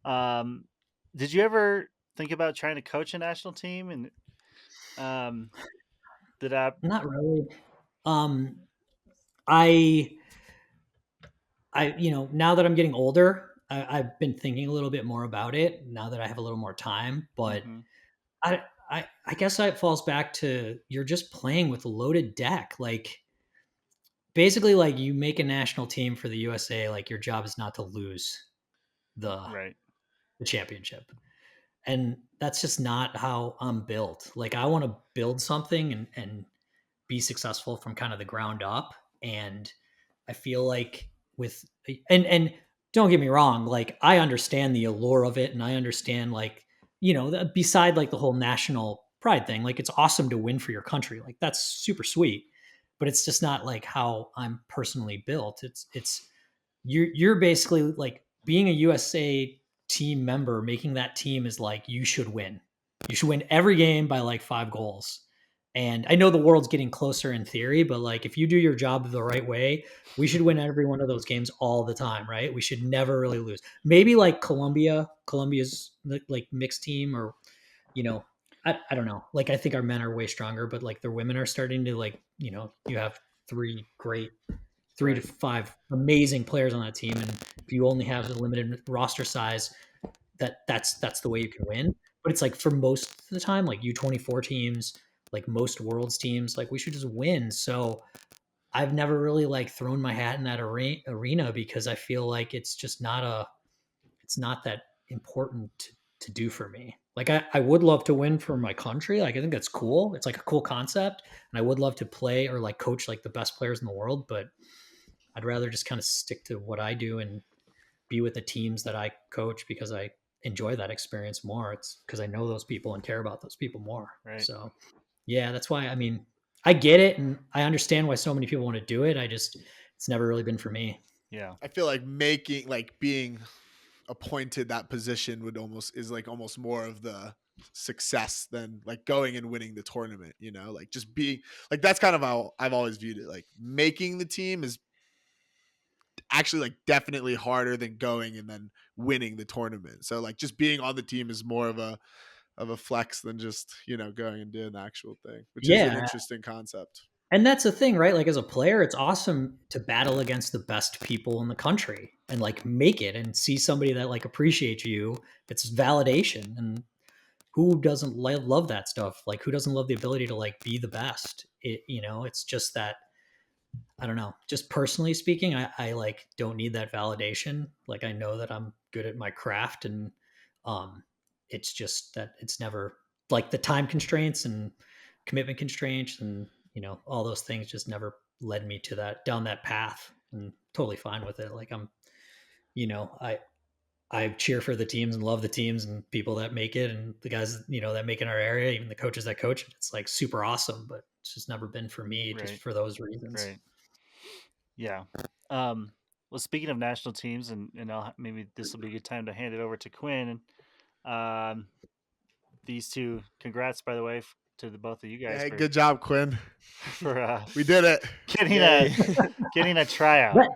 Um, did you ever think about trying to coach a national team? And did I?
Not really. Um, I, now that I'm getting older, I've been thinking a little bit more about it now that I have a little more time. But
Mhm.
I guess it falls back to you're just playing with a loaded deck. Like basically, like you make a national team for the USA. Like your job is not to lose the
Right.
the championship. And that's just not how I'm built. Like I want to build something and be successful from kind of the ground up. And I feel like with and don't get me wrong, like I understand the allure of it and I understand like, beside like the whole national pride thing, like it's awesome to win for your country. Like that's super sweet. But it's just not like how I'm personally built. It's you're basically like being a USA team member, making that team is like you should win. You should win every game by like 5 goals. And I know the world's getting closer in theory, but like if you do your job the right way, we should win every one of those games all the time, right? We should never really lose. Maybe like Colombia's like mixed team, or you know, I don't know. Like I think our men are way stronger, but like their women are starting to like, you have three to
Right.
five amazing players on that team, and if you only have a limited roster size, that's the way you can win. But it's like for most of the time, like U24 teams, like most worlds teams, like we should just win. So I've never really like thrown my hat in that arena because I feel like it's not that important to do for me. Like I would love to win for my country. Like I think that's cool. It's like a cool concept, and I would love to play or like coach like the best players in the world. But I'd rather just kind of stick to what I do and be with the teams that I coach because I enjoy that experience more. It's because I know those people and care about those people more.
Right.
So, yeah, that's why. I mean, I get it and I understand why so many people want to do it. It's never really been for me.
Yeah.
I feel like being appointed that position is like almost more of the success than like going and winning the tournament, like just being like that's kind of how I've always viewed it. Like making the team is actually like definitely harder than going and then winning the tournament. So like just being on the team is more of a flex than just, going and doing the actual thing, which is an
Yeah.
interesting concept.
And that's the thing, right? Like as a player, it's awesome to battle against the best people in the country and like make it and see somebody that like appreciates you. It's validation. And who doesn't love that stuff? Like who doesn't love the ability to like be the best? It's just that I don't know. Just personally speaking, I like don't need that validation. Like I know that I'm good at my craft, and um, it's just that it's never like the time constraints and commitment constraints, and all those things just never led me to that down that path. And totally fine with it. Like you know, I I cheer for the teams and love the teams and people that make it and the guys, that make in our area, even the coaches that coach it. It's like super awesome, but it's just never been for me just
Right.
for those reasons.
Right. Yeah. Well, speaking of national teams, and maybe this will be a good time to hand it over to Quinn. Um, these two, congrats, by the way, to the both of you guys
Hey,
for
good job, Quinn.
for
We did it.
getting
Yay.
a tryout.
Right.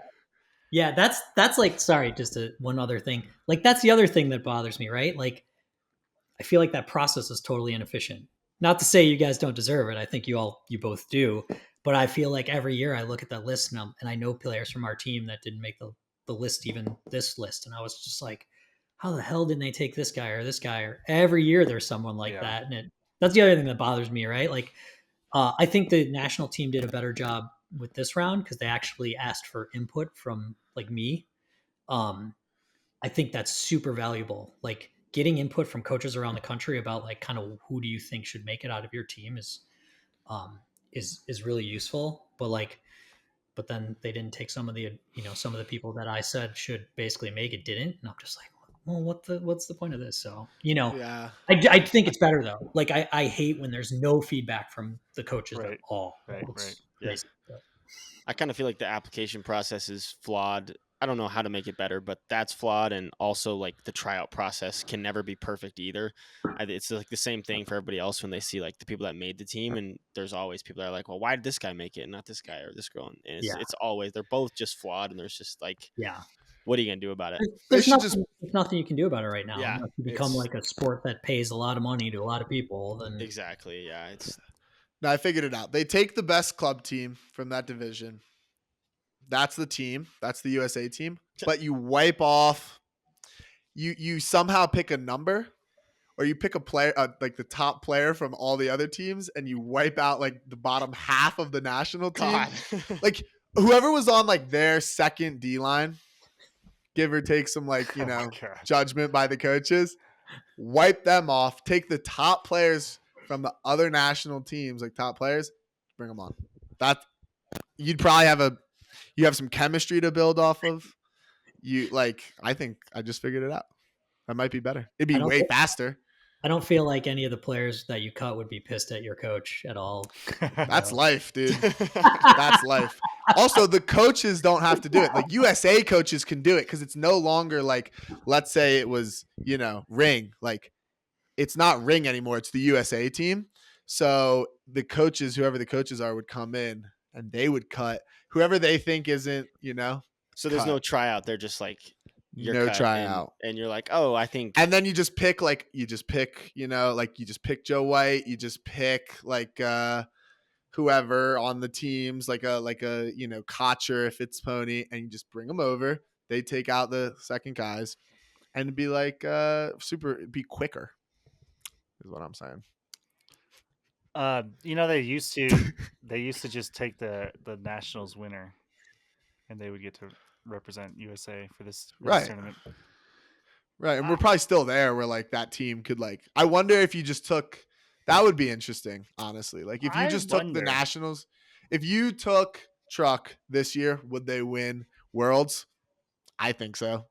Yeah, that's like, sorry, just one other thing. Like, that's the other thing that bothers me, right? Like, I feel like that process is totally inefficient. Not to say you guys don't deserve it. I think you both do. But I feel like every year I look at that list and I know players from our team that didn't make the list, even this list. And I was just like, how the hell didn't they take this guy or this guy? Or every year there's someone like
Yeah.
that. And that's the other thing that bothers me, right? Like, I think the national team did a better job with this round because they actually asked for input from like me. Um, I think that's super valuable. Like, getting input from coaches around the country about like kind of who do you think should make it out of your team um, is really useful. But then they didn't take some of the people that I said should basically make it didn't, and I'm just like, well, what's the point of this? So
Yeah.
I think it's better though. Like, I hate when there's no feedback from the coaches at
Right.
all.
Right.
It's
Yeah.
crazy.
I kind of feel like the application process is flawed. I don't know how to make it better, but that's flawed. And also, like, the tryout process can never be perfect either. It's like the same thing for everybody else when they see like the people that made the team, and there's always people that are like, well, why did this guy make it and not this guy or this girl? And
Yeah,
it's always, they're both just flawed, and there's just like,
yeah.
what are you gonna do about it?
They
There's
should just
nothing you can do about it right now.
Yeah,
Unless you become
it's
like a sport that pays a lot of money to a lot of people, then
exactly, yeah, it's
No, I figured it out. They take the best club team from that division. That's the team. That's the USA team. But you wipe off. You somehow pick a number, or you pick a player, like the top player from all the other teams, and you wipe out like the bottom half of the national team.
God.
Like, whoever was on like their second D line, give or take some like
Oh my God.
judgment by the coaches, wipe them off. Take the top players from the other national teams, like top players, bring them on. That you'd probably have some chemistry to build off of. I think I just figured it out. That might be better. It'd be
I don't
way faster.
I don't feel like any of the players that you cut would be pissed at your coach at all.
That's
No.
life, dude. That's life. Also, the coaches don't have to do it. Like, USA coaches can do it because it's no longer like, let's say it was, ring. Like, it's not ring anymore. It's the USA team. So the coaches, whoever the coaches are, would come in and they would cut whoever they think isn't,
So there's
cut.
no tryout. They're just like you're
No
cut,
tryout.
and you're like, oh, I think.
And then you just pick you just pick Joe White, you just pick whoever on the teams, like a Kotcher if it's Pony, and you just bring them over. They take out the second guys, and it'd be like it'd be quicker, is what I'm saying.
They used to just take the Nationals winner, and they would get to represent USA for this
Right.
tournament.
Right, and we're probably still there where like that team could I wonder if you just took that would be interesting, honestly. Like if you just took the Nationals, if you took Truck this year, would they win Worlds? I think so.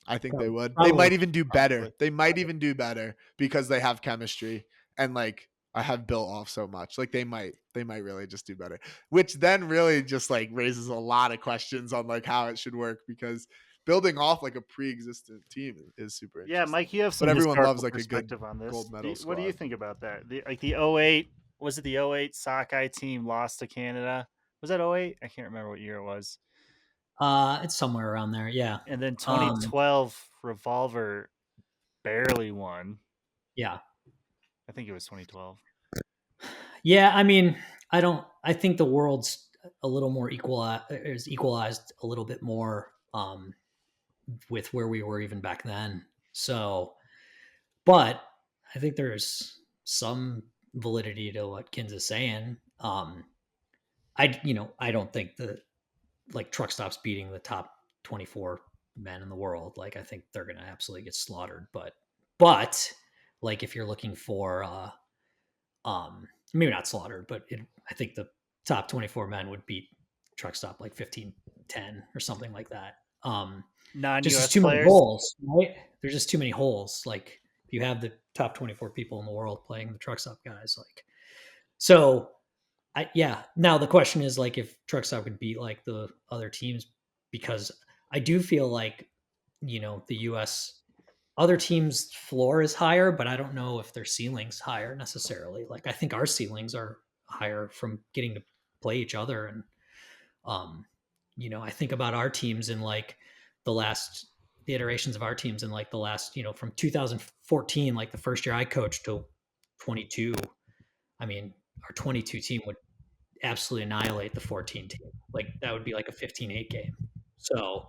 I think they would. They might even do better.
Probably.
They might even do better because they have chemistry and like I have built off so much. Like they might really just do better. Which then really just like raises a lot of questions on like how it should work because building off like a pre-existent team is super interesting.
Yeah, Mike, you have some
but everyone
historical
loves like a good
perspective on this.
gold medal
What do you
squad.
think about that? The 08, was it the 08 sockeye team lost to Canada? Was that 08? I can't remember what year it was.
It's somewhere around there, yeah.
And then 2012 Revolver barely won.
Yeah.
I think it was 2012.
Yeah, I mean, I think the world's a little more equalized a little bit more with where we were even back then. So, but I think there's some validity to what Kins is saying. I don't think that like truck stops beating the top 24 men in the world. Like I think they're going to absolutely get slaughtered, but like if you're looking for maybe not slaughtered, but I think the top 24 men would beat truck stop like 15-10 or something like that.
Non-US
too
players?
many holes, right? There's just too many holes. Like if you have the top 24 people in the world playing the truck stop guys, like, so now the question is like if truck stop could beat like the other teams, because I do feel like, the US other teams' floor is higher, but I don't know if their ceiling's higher necessarily. Like I think our ceilings are higher from getting to play each other. And I think about our teams in like the iterations of our teams in like the last, from 2014, like the first year I coached, to 22. I mean, our 22 team would absolutely annihilate the 14 team. Like that would be like a 15-8 game. So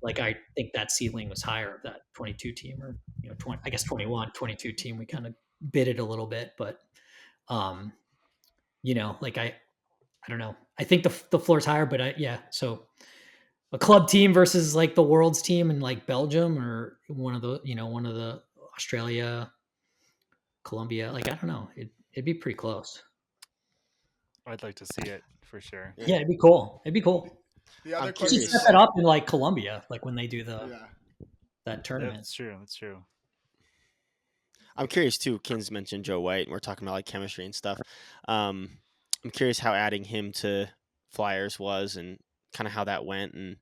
like I think that ceiling was higher of that 22 team, or 20, I guess 21, 22 team. We kind of bid it a little bit, but um, like I don't know. I think the floor's higher, but yeah. So a club team versus like the world's team in like Belgium, or one of the Australia, Colombia. Like I don't know. It'd be pretty close.
I'd like to see it for sure.
Yeah, it'd be cool. It'd be cool.
The
I'm
other
You
question
should
is,
set that up in like Colombia, like when they do
yeah.
that tournament.
That's true. That's true.
I'm curious too. Kins mentioned Joe White, and we're talking about like chemistry and stuff. I'm curious how adding him to Flyers was, and kind of how that went, and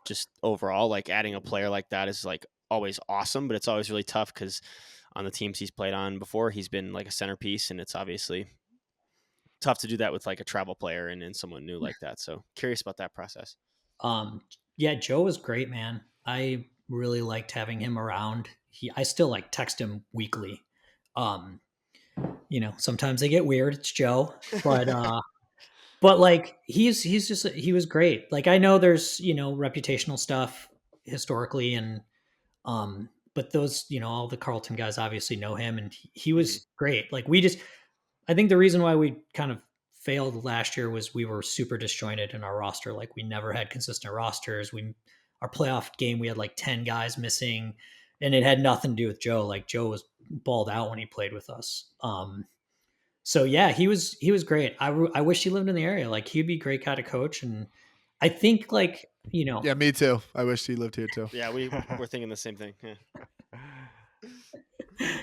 just overall, like adding a player like that is like always awesome, but it's always really tough because on the teams he's played on before, he's been like a centerpiece, and it's obviously tough to do that with like a travel player and someone new like that. So curious about that process.
Yeah, Joe was great, man. I really liked having him around. I still like text him weekly. Um, sometimes they get weird. It's Joe, but like he was great. Like I know there's reputational stuff historically, and but those all the Carlton guys obviously know him, and he was great. Like I think the reason why we kind of failed last year was we were super disjointed in our roster. Like we never had consistent rosters. Our playoff game, we had like 10 guys missing, and it had nothing to do with Joe. Like Joe was balled out when he played with us. So yeah, he was great. I wish he lived in the area. Like he'd be a great guy to coach. And I think like,
Yeah, me too. I wish he lived here too.
Yeah, we're thinking the same thing. Yeah.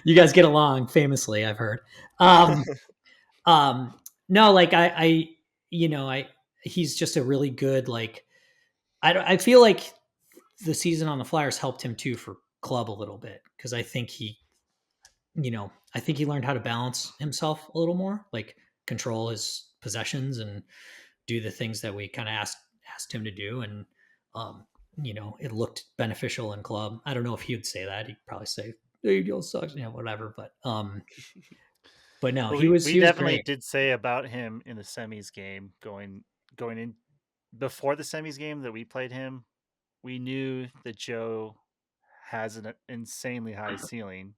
you guys get along famously, I've heard. No, like he's just a really good, like, I feel like the season on the Flyers helped him too for club a little bit. Cause I think I think he learned how to balance himself a little more, like control his possessions and do the things that we kind of asked him to do. And, it looked beneficial in club. I don't know if he would say that. He'd probably say, "Hey, deal sucks," whatever. But no,
Well,
he was
definitely
great.
did say about him in the semis game going in before the semis game that we played him. We knew that Joe has an insanely high ceiling,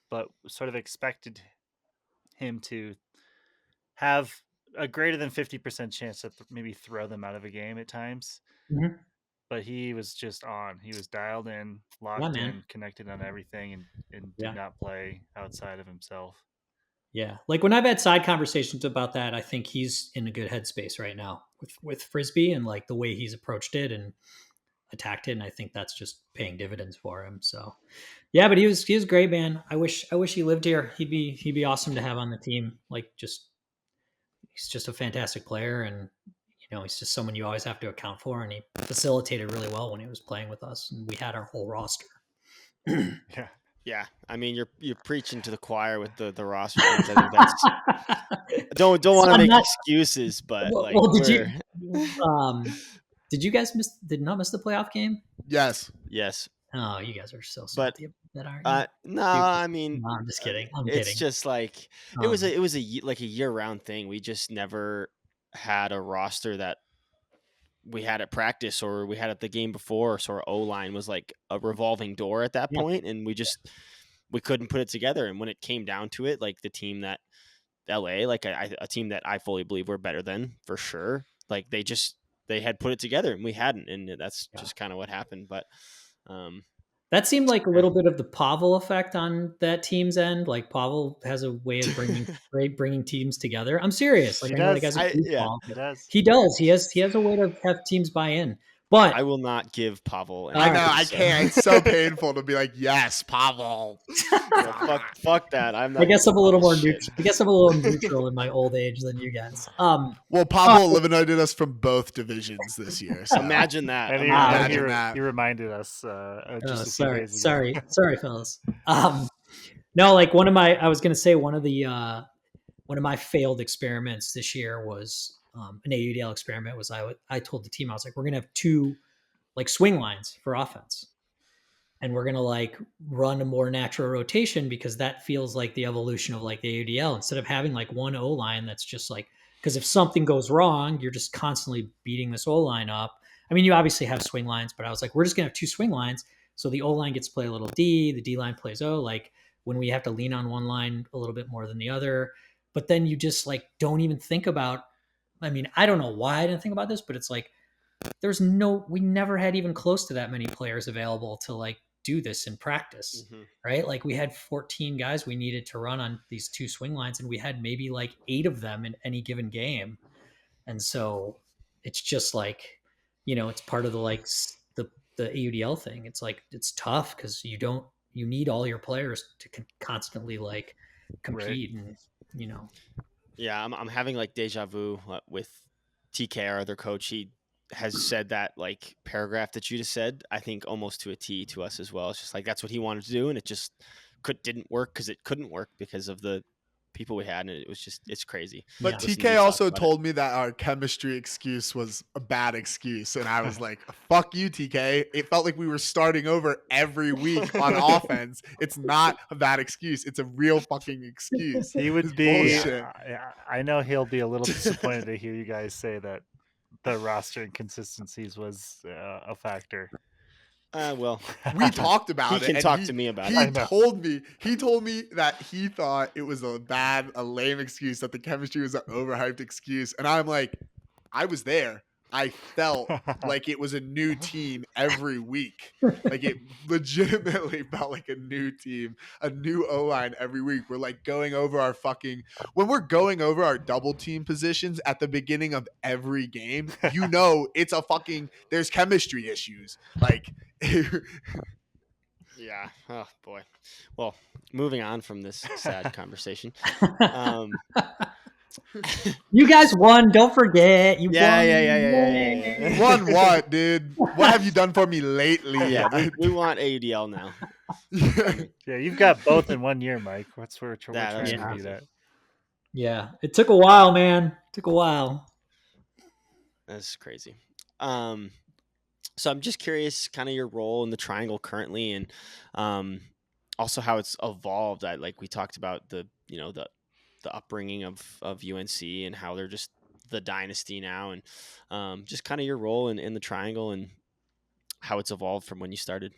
but sort of expected him to have a greater than 50% chance to maybe throw them out of a game at times.
Mhm.
But he was just on. He was dialed in,
Yeah,
locked
man.
in, connected on everything, and
Yeah.
did not play outside of himself.
Yeah. Like when I've had side conversations about that, I think he's in a good headspace right now with Frisbee and like the way he's approached it and attacked it. And I think that's just paying dividends for him. So yeah, but he was great, man. I wish he lived here. He'd be awesome to have on the team. Like he's just a fantastic player, and he's just someone you always have to account for, and he facilitated really well when he was playing with us, and we had our whole roster.
Yeah.
Yeah, I mean you're preaching to the choir with the roster things. I think that's don't want to make excuses, but like
did you guys did not miss the playoff game?
Yes.
yes,
Oh, you guys are so
but
salty about that, aren't you?
no, I mean
No, I'm just kidding. I'm
it's
kidding.
just like it was a like a year round thing. We just never had a roster that we had at practice or we had at the game before. So our O line was like a revolving door at that point, and we couldn't put it together. And when it came down to it, like the team that LA, like a team that I fully believe we're better than for sure. Like they had put it together and we hadn't, and that's just kind of what happened. But
that seemed like a little bit of the Pavel effect on that team's end. Like Pavel has a way of bringing teams together. I'm serious. Like
He
I know
does.
that guy's a
yeah,
he does.
He does. He has a way to have teams buy in. But
I will not give Pavel
I know,
anything.
I can't. It's so painful to be like, yes, Pavel.
Yeah, fuck that. I'm
I
not
guess
giving
I'm a little
Pavel
more
shit.
neutral. I guess I'm a little neutral in my old age than you guys.
Well, Pavel eliminated us from both divisions this year. So
Imagine that.
And
Imagine that.
he reminded us just a few
sorry,
days ago.
sorry, fellas. No, like I was gonna say one of my failed experiments this year was an AUDL experiment. Was I told the team, I was like, we're gonna have two like swing lines for offense, and we're gonna like run a more natural rotation because that feels like the evolution of like the AUDL instead of having like one O line that's just like, because if something goes wrong, you're just constantly beating this O line up. I mean, you obviously have swing lines, but I was like, we're just gonna have two swing lines. So the O line gets to play a little D, the D line plays O, like when we have to lean on one line a little bit more than the other. But then you just like don't even think about, I mean, I don't know why I didn't think about this, but it's like we never had even close to that many players available to like do this in practice,
Mhm.
right? Like we had 14 guys we needed to run on these two swing lines, and we had maybe like 8 of them in any given game. And so it's just like, it's part of the like the AUDL thing. It's like it's tough because you need all your players to constantly like
Right.
compete and you know
Yeah, I'm having like deja vu with TK, our other coach. He has said that like paragraph that you just said, I think almost to a T to us as well. It's just like that's what he wanted to do, and it just didn't work because it couldn't work because of the people we had, and it's crazy.
But
Yeah.
Listening to
TK
you talk
also
about it.
told me that our chemistry excuse was a bad excuse. And I was like, fuck you, TK. It felt like we were starting over every week on offense. It's not a bad excuse. It's a real fucking excuse.
He
It's
would be.
bullshit.
I know he'll be a little disappointed to hear you guys say that the roster inconsistencies was a factor.
Well,
We talked about
he
it,
can
and
talk to me about it.
I know.
he told me that he thought it was a lame excuse, that the chemistry was an overhyped excuse. And I'm like, I was there. I felt like it was a new team every week. Like it legitimately felt like a new team, a new O-line every week. We're like going over when we're going over our double team positions at the beginning of every game, it's there's chemistry issues. Like
Yeah. Oh boy. Well, moving on from this sad conversation.
You guys won. Don't forget. You
Yeah,
won.
yeah.
Won what, dude? What have you done for me lately?
Yeah, we want AUDL now.
Yeah, you've got both in 1 year, Mike. We're trying
That's
to do
crazy.
that.
Yeah. It took a while, man. It took a while.
That's crazy. So I'm just curious, kind of your role in the triangle currently, and also how it's evolved. Like we talked about the upbringing of UNC and how they're just the dynasty now, and just kind of your role in the triangle and how it's evolved from when you started.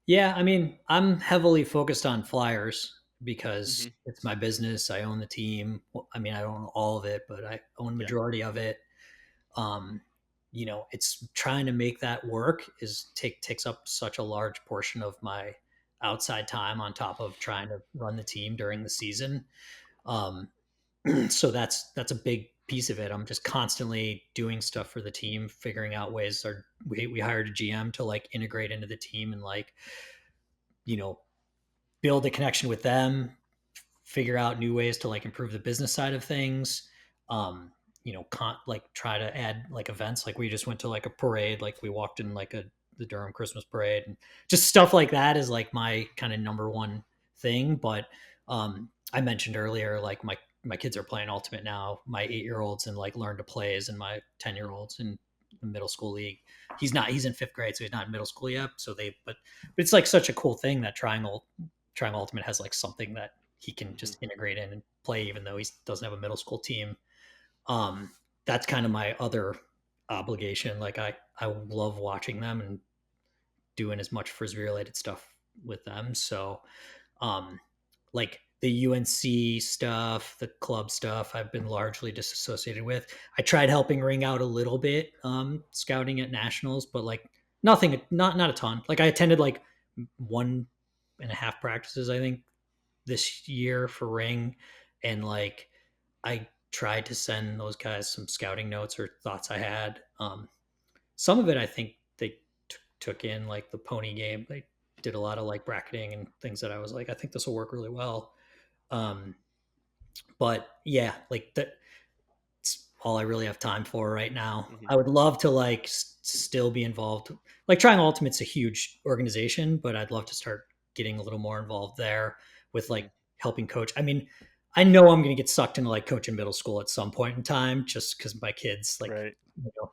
Yeah. I mean, I'm heavily focused on Flyers because
Mm-hmm.
it's my business. I own the team. Well, I mean, I don't own all of it, but I own
Yeah.
majority of it. Um, it's trying to make that work takes up such a large portion of my outside time on top of trying to run the team during the season. Um, so that's a big piece of it. I'm just constantly doing stuff for the team, figuring out ways. We hired a GM to like integrate into the team and like, build a connection with them, figure out new ways to like improve the business side of things. Like try to add like events. Like we just went to like a parade, like we walked in like the Durham Christmas parade, and just stuff like that is like my kind of number one thing. But I mentioned earlier, like my kids are playing ultimate now. My 8-year-olds and like learn to plays, and my 10-year-olds in the middle school league. He's in 5th grade, so he's not in middle school yet. So but it's like such a cool thing that Triangle Ultimate has like something that he can just integrate in and play, even though he doesn't have a middle school team. That's kind of my other obligation. Like I love watching them and doing as much frisbee related stuff with them. So, like the UNC stuff, the club stuff, I've been largely disassociated with. I tried helping ring out a little bit, scouting at nationals, but like nothing, not a ton. Like I attended like 1.5 practices, I think, this year for ring, and like I tried to send those guys some scouting notes or thoughts I had. some of it I think they took in, like the pony game. They did a lot of like bracketing and things that I was like, I think this will work really well. But yeah, like that's all I really have time for right now.
Mhm.
I would love to like still be involved. Like Triangle Ultimate's a huge organization, but I'd love to start getting a little more involved there with like helping coach. I mean, I know I'm going to get sucked into like coaching middle school at some point in time, just because my kids, like,
Right.
you know,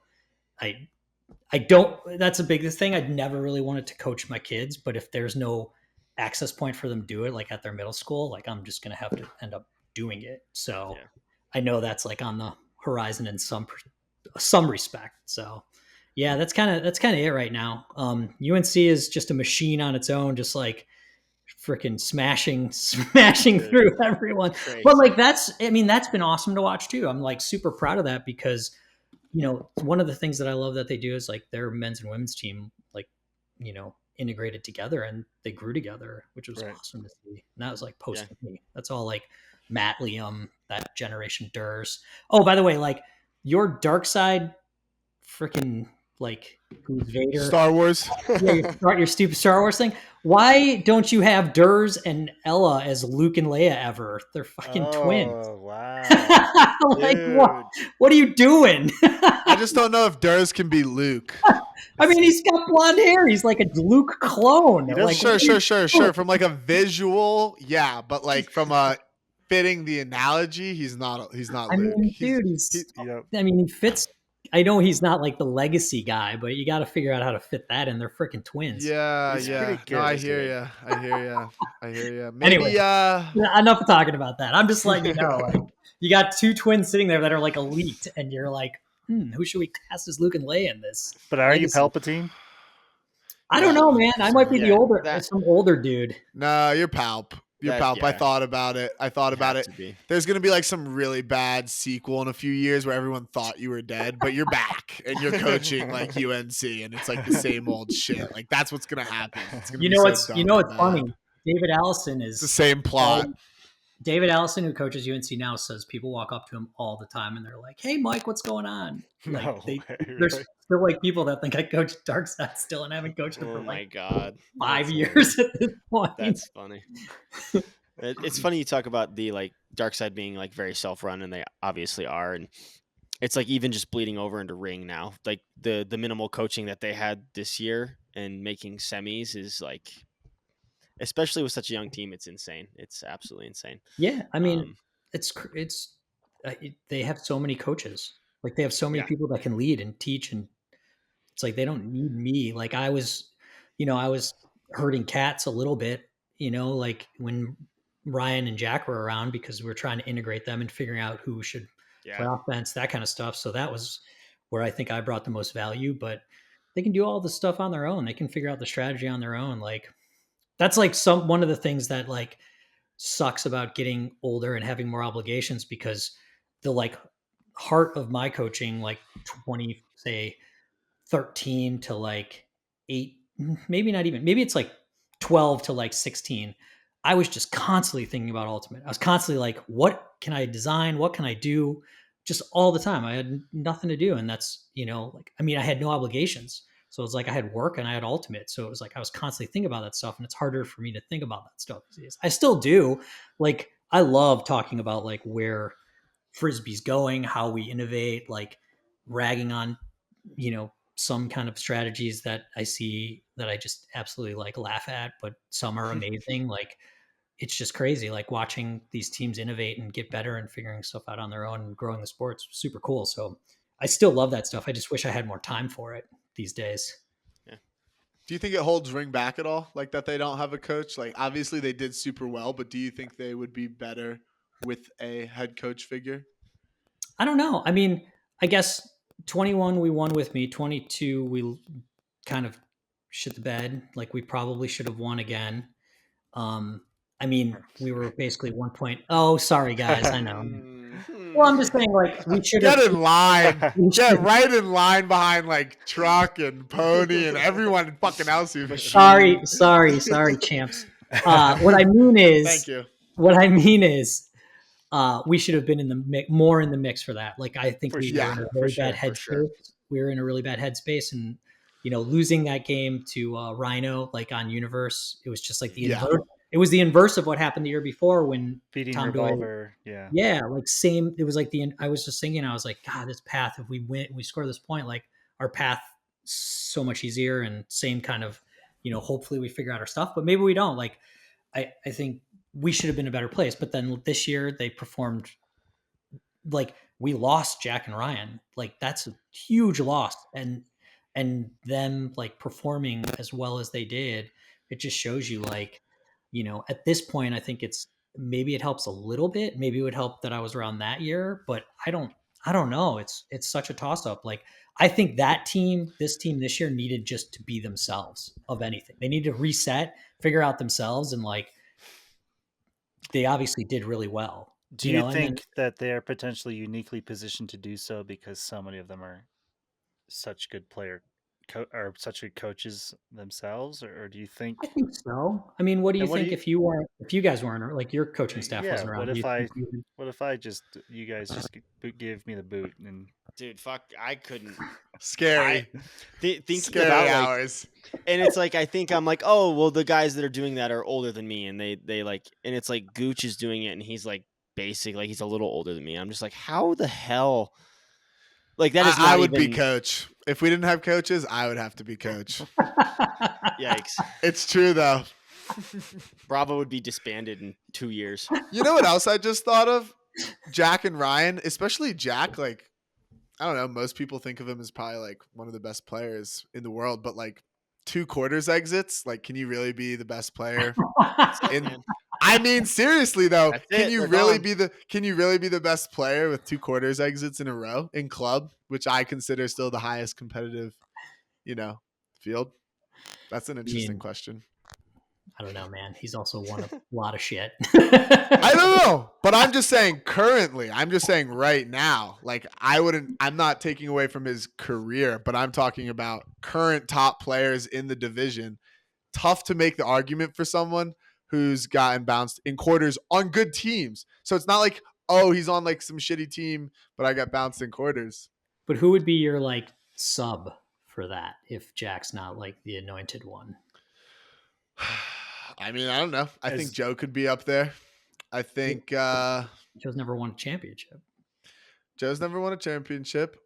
I don't, that's a big thing. I'd never really wanted to coach my kids, but if there's no access point for them to do it, like at their middle school, like I'm just going to have to end up doing it. So
Yeah.
I know that's like on the horizon in some respect. So yeah, that's kind of it right now. UNC is just a machine on its own, just like freaking smashing
Dude,
through everyone.
crazy.
But like that's been awesome to watch too. I'm like super proud of that because one of the things that I love that they do is like their men's and women's team, like, integrated together and they grew together, which was
Right.
awesome to see. And that was like post me. That's all like Matt Liam, that generation Durs. Oh, by the way, like your dark side freaking like who's Vader?
Star Wars.
Yeah, your stupid Star Wars thing. Why don't you have Durs and Ella as Luke and Leia ever? They're fucking twins.
Oh, wow.
Like
Dude.
what are you doing?
I just don't know if Durs can be Luke.
I mean, he's got blonde hair. He's like a Luke clone.
He does-
Like,
Sure. From like a visual, yeah, but like from a fitting the analogy, he's not
I
Luke.
mean, dude, he fits. I know he's not like the legacy guy, but you got to figure out how to fit that in. They're freaking twins.
Yeah,
He's
yeah.
pretty
No, I
good,
hear
dude.
you. Maybe
Anyway. Enough talking about that. I'm just letting you know. Like, you got two twins sitting there that are like elite, and you're like, who should we cast as Luke and Leia in this?
But are you
legacy?
Palpatine?
I don't know, man. I might be
Yeah,
some older dude.
No, you're Palp. You're Palp.
Yeah.
I thought about it.
Have to be.
There's gonna be like some really bad sequel in a few years where everyone thought you were dead, but you're back and you're coaching like UNC, and it's like the same old shit. Like that's what's gonna happen. It's gonna be
What's
so dumb and bad.
funny? David Allison is
It's the same plot.
David Allison, who coaches UNC now, says people walk up to him all the time and they're like, "Hey, Mike, what's going on?" Like,
No way,
there's
really?
still like people that think I coach Darkside still and haven't coached him
Oh
for
my
like
god,
5
That's
years at this point.
That's funny. It's funny you talk about the like dark side being like very self-run, and they obviously are, and it's like even just bleeding over into ring now. Like the minimal coaching that they had this year and making semis is like, especially with such a young team, it's insane. It's absolutely insane.
Yeah, I mean, they have so many coaches. Like they have so many
Yeah.
people that can lead and teach, and it's like they don't need me. Like I was herding cats a little bit, like when Ryan and Jack were around because we were trying to integrate them and figuring out who should play offense, that kind of stuff. So that was where I think I brought the most value. But they can do all the stuff on their own. They can figure out the strategy on their own. Like that's like one of the things that like sucks about getting older and having more obligations, because the like heart of my coaching, like 13 to like 8, maybe not even, maybe it's like 12 to like 16. I was just constantly thinking about Ultimate. I was constantly like, what can I design? What can I do? Just all the time. I had nothing to do. And that's, I had no obligations. So it was like I had work and I had Ultimate. So it was like I was constantly thinking about that stuff. And it's harder for me to think about that stuff these days. I still do. Like, I love talking about like where Frisbee's going, how we innovate, like ragging on, some kind of strategies that I see that I just absolutely like laugh at, but some are amazing. Like it's just crazy. Like watching these teams innovate and get better and figuring stuff out on their own and growing the sport's super cool. So I still love that stuff. I just wish I had more time for it these days.
Do you think it holds Ring back at all? Like that they don't have a coach? Like obviously they did super well, but do you think they would be better with a head coach figure?
I don't know. I mean, I guess 21 we won with me. 22 we kind of shit the bed. Like we probably should have won again. We were basically 1 point. Oh, sorry guys, I know. Well, I'm just saying, like we should
get in line, get right in line behind like Truck and Pony and everyone fucking else.
Sorry, champs. What I mean is,
thank you.
What I mean is, we should have been more in the mix for that. Like I think we were in a very bad headspace we were in a really bad headspace, and losing that game to Rhino like on Universe, it was just like the
Yeah.
inverse. It was the inverse of what happened the year before when
Feeding
Tom Doyle.
Revolver, yeah.
Yeah, like same. It was like I was just thinking, I was like, God, this path. If we win, we score this point, like our path so much easier, and same kind of, hopefully we figure out our stuff, but maybe we don't. Like, I think we should have been a better place. But then this year they performed like we lost Jack and Ryan. Like that's a huge loss, and them like performing as well as they did, it just shows you like, at this point, I think it's maybe it helps a little bit. Maybe it would help that I was around that year, but I don't know. It's such a toss up. Like I think this team this year needed just to be themselves of anything. They needed to reset, figure out themselves, and like they obviously did really well.
Do you
and
think that they are potentially uniquely positioned to do so because so many of them are such good or such good coaches themselves, or do you think?
I think so. I mean, what do you
And what do
think
you?
if you guys weren't, like your coaching staff
Yeah.
wasn't around? Do you think
What if I just you guys just give me the boot and
Dude, fuck, I couldn't.
Scary.
Thinking
Scary
about
hours.
and it's like I think I'm like, oh well, the guys that are doing that are older than me, and they like, and it's like Gooch is doing it, and he's like basic, like he's a little older than me. I'm just like, how the hell? Like that is not
I would
even,
be coach. If we didn't have coaches, I would have to be coach.
yikes.
It's true though.
Bravo would be disbanded in 2 years.
You know what else I just thought of? Jack and Ryan, especially Jack, like I don't know, most people think of him as probably like one of the best players in the world, but like 2 quarters exits, like can you really be the best player? I mean, seriously though,
That's
can
it,
you
they're
really
gone.
be the best player with 2 quarters exits in a row in club, which I consider still the highest competitive, field? That's an interesting question.
I don't know, man. He's also won a lot of shit.
I don't know, but I'm just saying currently, I'm just saying right now, like I'm not taking away from his career, but I'm talking about current top players in the division. Tough to make the argument for someone who's gotten bounced in quarters on good teams. So it's not like, oh, he's on like some shitty team, but I got bounced in quarters.
But who would be your like sub for that if Jack's not like the anointed one?
I mean, I don't know. I think
As-
Joe could be up there. I think
Joe's never won a championship.
Joe's never won a championship.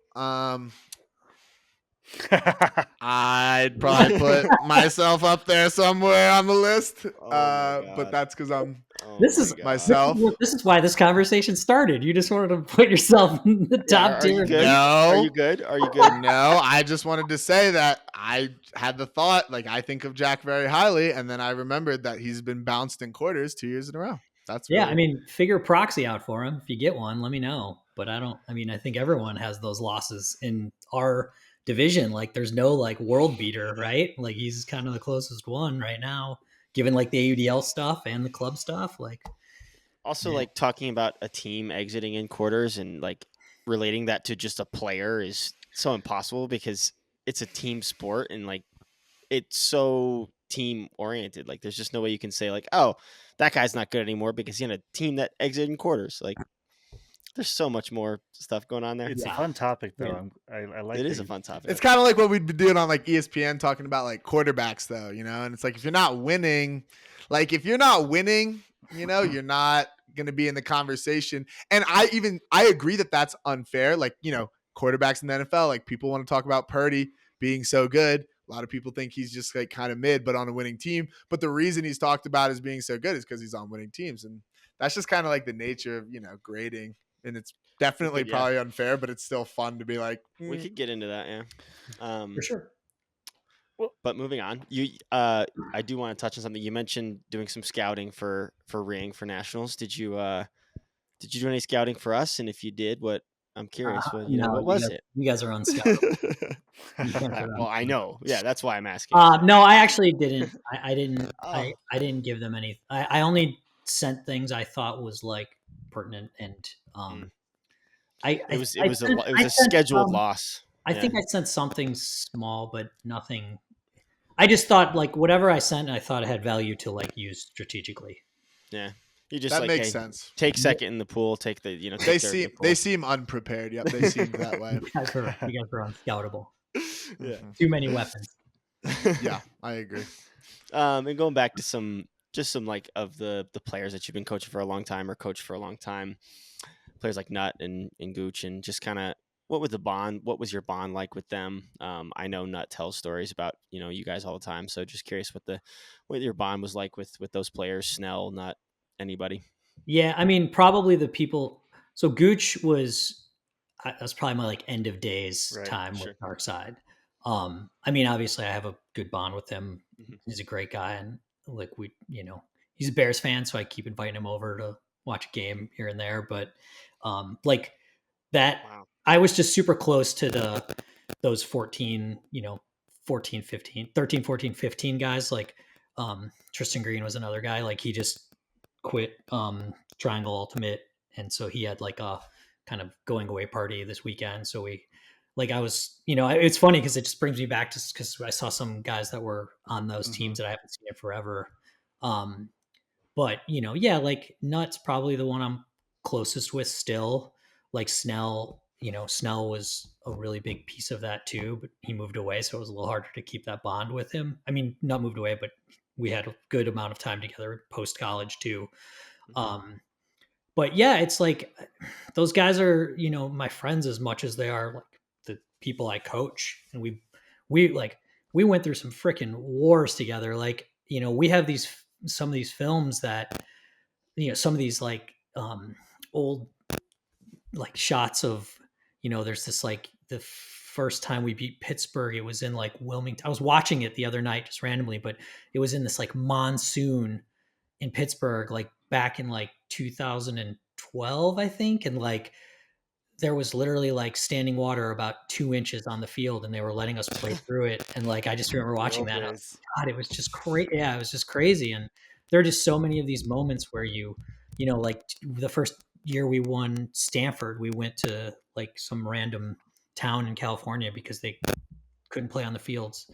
I'd probably put myself up there somewhere on the list.
Oh my
But
God.
that's because I'm
This is
myself.
This is why this conversation started. You just wanted to put yourself in the top
are you
tier.
good?
No.
Are you good? Are you good?
No, I just wanted to say that I had the thought, like I think of Jack very highly, and then I remembered that he's been bounced in quarters 2 years in a row. That's
Yeah,
really,
I mean, figure proxy out for him. If you get one, let me know. But I think everyone has those losses in our division. Like there's no like world beater, right? Like he's kind of the closest one right now, given like the AUDL stuff and the club stuff. Like
Also,
Yeah.
like talking about a team exiting in quarters and like relating that to just a player is so impossible because it's a team sport and like it's so team oriented. Like there's just no way you can say like, oh, that guy's not good anymore because he's in a team that exited in quarters. Like there's so much more stuff going on there.
It's
Yeah.
a fun topic, though.
Yeah.
I like
It
that
is a
you-
fun topic.
it's kind of like what we'd be doing on like ESPN talking about like quarterbacks though, and it's like if you're not winning, you're not going to be in the conversation. And I agree that that's unfair. Like, quarterbacks in the NFL, like people want to talk about Purdy being so good. A lot of people think he's just like kind of mid, but on a winning team. But the reason he's talked about as being so good is because he's on winning teams. And that's just kind of like the nature of, grading. And it's definitely
could, yeah.
probably unfair, but it's still fun to be like,
We could get into that, yeah.
For sure.
But moving on, I do want to touch on something. You mentioned doing some scouting for Ring for nationals. Did you do any scouting for us? And if you did, what? I'm curious. What was it?
You guys are unscoutable.
Well, I know. Yeah, that's why I'm asking.
No, I actually didn't. I didn't.
Oh.
I didn't give them any. I only sent things I thought was like pertinent, and
It was a scheduled loss.
I think I sent something small, but nothing. I just thought like whatever I sent, I thought it had value to like use strategically.
Yeah. You just
That
like,
makes
hey,
sense.
take second in the pool, take the take third in the pool.
They seem unprepared. Yep, they seemed that way.
You guys are unscoutable.
Yeah.
Mhm.
Too many weapons.
Yeah, I agree.
And going back to some like of the players that you've been coaching for a long time or coached for a long time, players like Nut and Gooch, and just kind of what was your bond like with them? I know Nut tells stories about you guys all the time, so just curious what your bond was like with those players, Snell, Nut, anybody.
Yeah, I mean, probably the people. So Gooch was that's probably my like end of days
Right.
time with
Sure.
Dark Side. I mean, obviously, I have a good bond with him.
Mhm.
He's a great guy, and like he's a Bears fan, so I keep inviting him over to watch a game here and there. But like that,
Wow.
I was just super close to those 14, 14, 15, 13, 14, 15 guys. Like Tristan Green was another guy. Like he just quit Triangle Ultimate, and so he had like a kind of going away party this weekend. So I was, it's funny because it just brings me back to because I saw some guys that were on those teams that I haven't seen in forever. Um, but yeah, like Nuts probably the one I'm closest with still. Like Snell, Snell was a really big piece of that too, but he moved away, so it was a little harder to keep that bond with him. I mean, not moved away, but we had a good amount of time together post college too.
Mhm.
Um, but yeah, it's like those guys are, my friends as much as they are like the people I coach. And we went through some freaking wars together. Like, we have some of these films that, some of these like old like shots of, there's this like the first time we beat Pittsburgh, it was in like Wilmington. I was watching it the other night just randomly, but it was in this like monsoon in Pittsburgh, like back in like 2012, I think. And like there was literally like standing water about 2 inches on the field, and they were letting us play through it. And like I just remember
The
watching
old
that. And I was
days.
like, God, it was just crazy. Yeah, it was just crazy. And there are just so many of these moments where like the first year we won Stanford, we went to like some random town in California because they couldn't play on the fields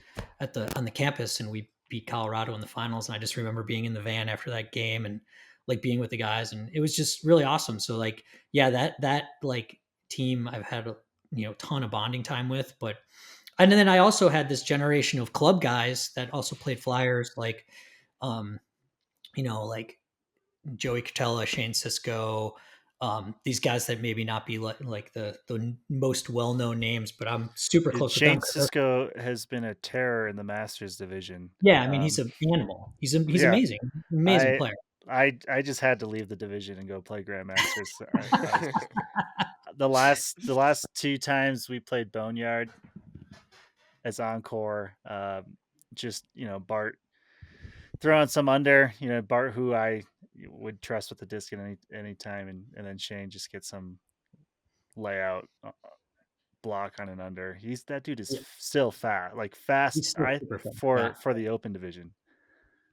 on the campus, and we beat Colorado in the finals. And I just remember being in the van after that game and like being with the guys, and it was just really awesome. So like, yeah, that like team I've had a ton of bonding time with. But and then I also had this generation of club guys that also played Flyers, like um like Joey Catella, Shane Cisco, these guys that maybe not be like the most well known names, but I'm super
Dude,
close with them.
Shane Cisco has been a terror in the Masters division.
Yeah, I mean he's an animal. He's
Yeah,
amazing
I
player.
I just had to leave the division and go play Grandmasters. So the last two times we played Boneyard as encore, just Bart throwing some under, Bart who I would trust with the disc at any time, and then Shane just gets some layout block on an under. That dude is
Yeah,
still fat, like fast.
he's still super fun. Yeah,
For the open division.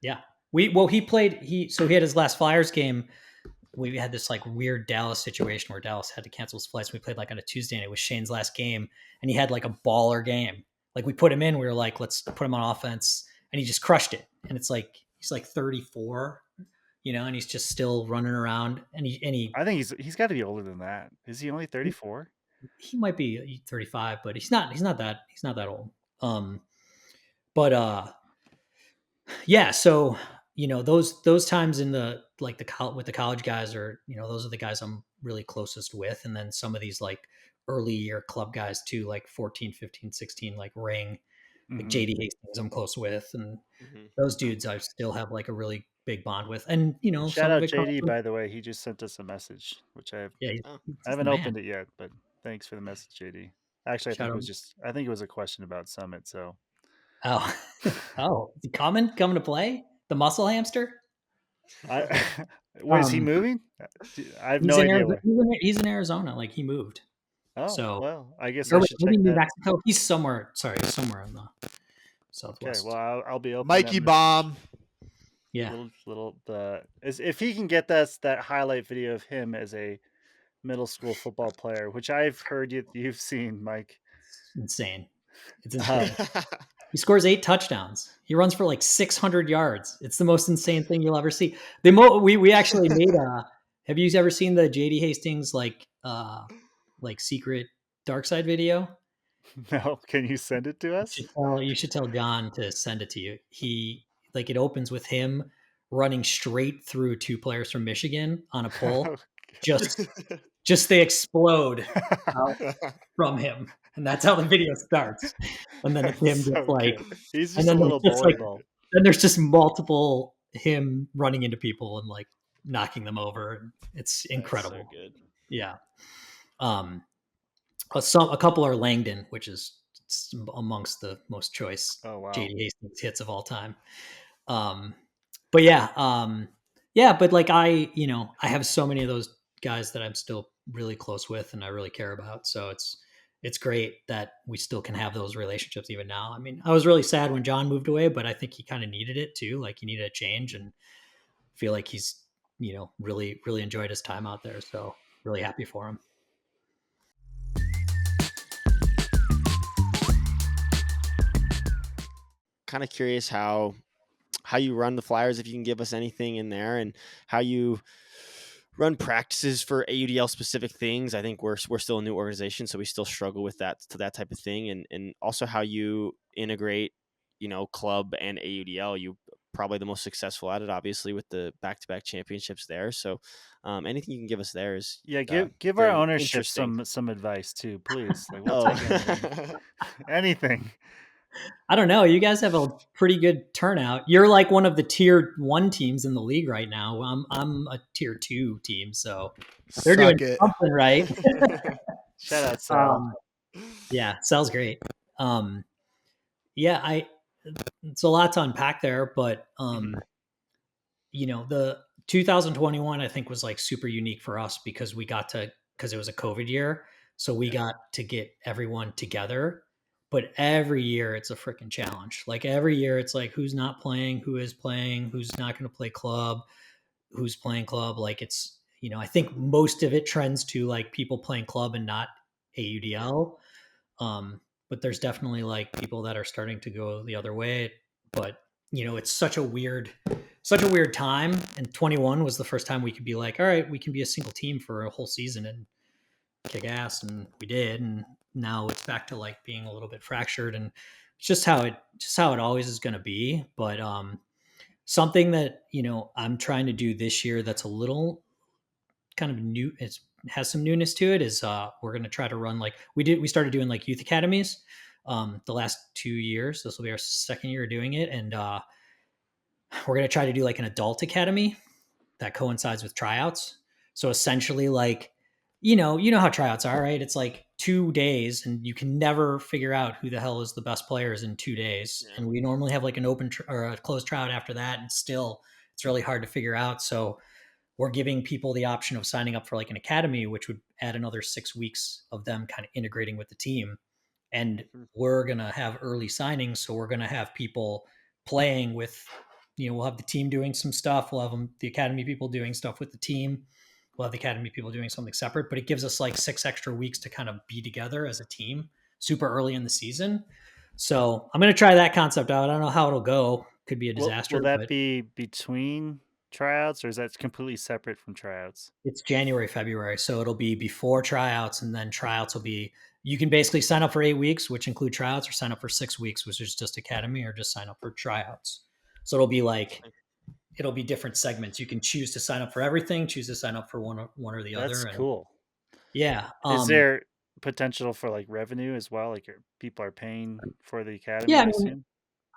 yeah. He played he had his last Flyers game. We had this like weird Dallas situation where Dallas had to cancel his flights. We played like on a Tuesday, and it was Shane's last game, and he had like a baller game. Like we put him in, we were like, let's put him on offense, and he just crushed it. And it's like he's like 34, and he's just still running around. And he
I think he's got to be older than that. Is he only 34?
he might be 35, but he's not that old. But yeah, so those times in the like with the college guys are those are the guys I'm really closest with. And then some of these like early year club guys too, like 14, 15, 16, like Ring, like
Mm-hmm.
JD Hastings I'm close with, and
Mhm.
those dudes I still have like a really big bond with. And
Shout
some of
out
it comes
JD,
from,
by the way. He just sent us a message, which
yeah,
Oh,
I
he's the
haven't
man.
opened it yet, but thanks for the message, JD. Actually,
Shout out.
I think it was a question about Summit. So,
Oh, oh, is he coming to play the muscle hamster?
I wait, is he
um
moving? I have
he's
no
in
idea
Arizona.
where.
He's in Arizona. Like he moved.
Oh
So,
well, I guess I
or wait,
should check
maybe New
that.
Mexico. He's somewhere. Sorry, somewhere in the
Okay, well,
southwest.
I'll be opening that
Mikey
message.
Bomb.
Yeah,
Little if he can get that highlight video of him as a middle school football player, which I've heard you've seen, Mike.
it's insane. It's insane. He scores 8 touchdowns. He runs for like 600 yards. It's the most insane thing you'll ever see. We actually made a. Have you ever seen the JD Hastings like secret dark side video?
No, can you send it to us?
You should tell John to send it to you. He like it opens with him running straight through 2 players from Michigan on a pole. Just they explode out from him, and that's how the video starts. And then it's him just
So
like,
good. He's
and
just a
then
little
there's just
bowling
like,
ball.
then there's just multiple him running into people and like knocking them over. It's incredible.
That's so good.
Yeah. A couple are Langdon, which is amongst the most choice
Oh wow.
JD Hastings hits of all time. But yeah, but like I have so many of those guys that I'm still really close with and I really care about. So it's great that we still can have those relationships even now. I mean, I was really sad when John moved away, but I think he kind of needed it too. Like he needed a change, and feel like he's really really enjoyed his time out there. So really happy for him.
Kind of curious how you run the Flyers, if you can give us anything in there, and how you run practices for AUDL specific things. I think we're still a new organization, so we still struggle with that type of thing, and also how you integrate, club and AUDL. You probably the most successful at it, obviously, with the back-to-back championships there. So anything you can give us there is
Yeah, give our
very
ownership
interesting.
some advice too, please. Like we'll take anything. Anything.
I don't know. You guys have a pretty good turnout. You're like one of the tier 1 teams in the league right now. I'm a tier 2 team, so they're doing something right.
Shout out Sal.
Yeah, Sal's great. Yeah, it's a lot to unpack there, but the 2021 I think was like super unique for us because because it was a COVID year, so we got to get everyone together. But every year it's a freaking challenge. Like every year it's like who's not playing, who is playing, who's not going to play club, who's playing club. Like it's I think most of it trends to like people playing club and not AUDL. But there's definitely like people that are starting to go the other way. But it's such a weird time. And 21 was the first time we could be like, all right, we can be a single team for a whole season and kick ass, and we did. And now it's back to like being a little bit fractured, and it's just how it always is going to be. But something that I'm trying to do this year that's a little kind of new, has some newness to it, is we're going to try to run like we started doing like youth academies the last 2 years. This will be our second year doing it, and we're going to try to do like an adult academy that coincides with tryouts. So essentially, like you know how tryouts are, right? It's like 2 days, and you can never figure out who the hell is the best players in 2 days. Yeah. And we normally have like an open or a closed tryout after that, and still it's really hard to figure out. So we're giving people the option of signing up for like an academy, which would add another 6 weeks of them kind of integrating with the team. And we're going to have early signings. So we're going to have people playing with, we'll have the team doing some stuff. We'll have the academy people doing stuff with the team. We'll have the academy people doing something separate, but it gives us like 6 extra weeks to kind of be together as a team super early in the season. So I'm going to try that concept out. I don't know how it'll go. Could be a disaster.
Will that be between tryouts, or is that completely separate from tryouts?
It's January, February. So it'll be before tryouts, and then tryouts will be, you can basically sign up for 8 weeks, which include tryouts, or sign up for 6 weeks, which is just academy, or just sign up for tryouts. So it'll be like, it'll be different segments. You can choose to sign up for everything, choose to sign up for one or the other.
That's cool.
Yeah.
Is there potential for like revenue as well? Like people are paying for the academy?
Yeah.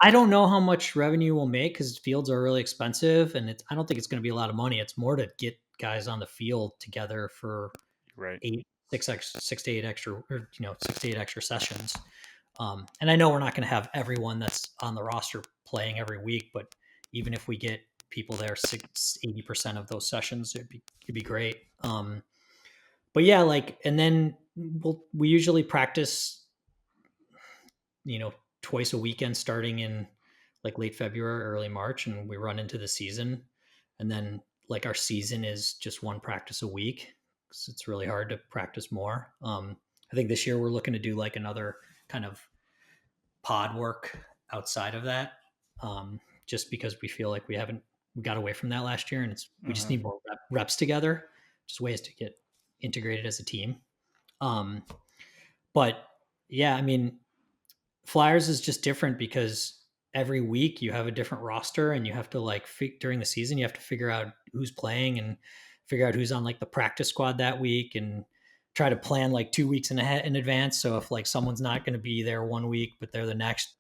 I don't know how much revenue we'll make because fields are really expensive, and I don't think it's going to be a lot of money. It's more to get guys on the field together for 6 to 8 extra, or 6 to 8 extra sessions. And I know we're not going to have everyone that's on the roster playing every week, but even if we get people there 80% of those sessions, it'd be great. But yeah, like, and then we usually practice, twice a weekend starting in like late February, early March, and we run into the season. And then like our season is just one practice a week, because it's really hard to practice more. I think this year we're looking to do like another kind of pod work outside of that, just because we feel like we got away from that last year, and we just
Uh-huh.
need more reps together, just ways to get integrated as a team. Um, but yeah, I mean, Flyers is just different because every week you have a different roster, and you have to like during the season you have to figure out who's playing and figure out who's on like the practice squad that week, and try to plan like 2 weeks in advance. So if like someone's not going to be there one week but they're the next,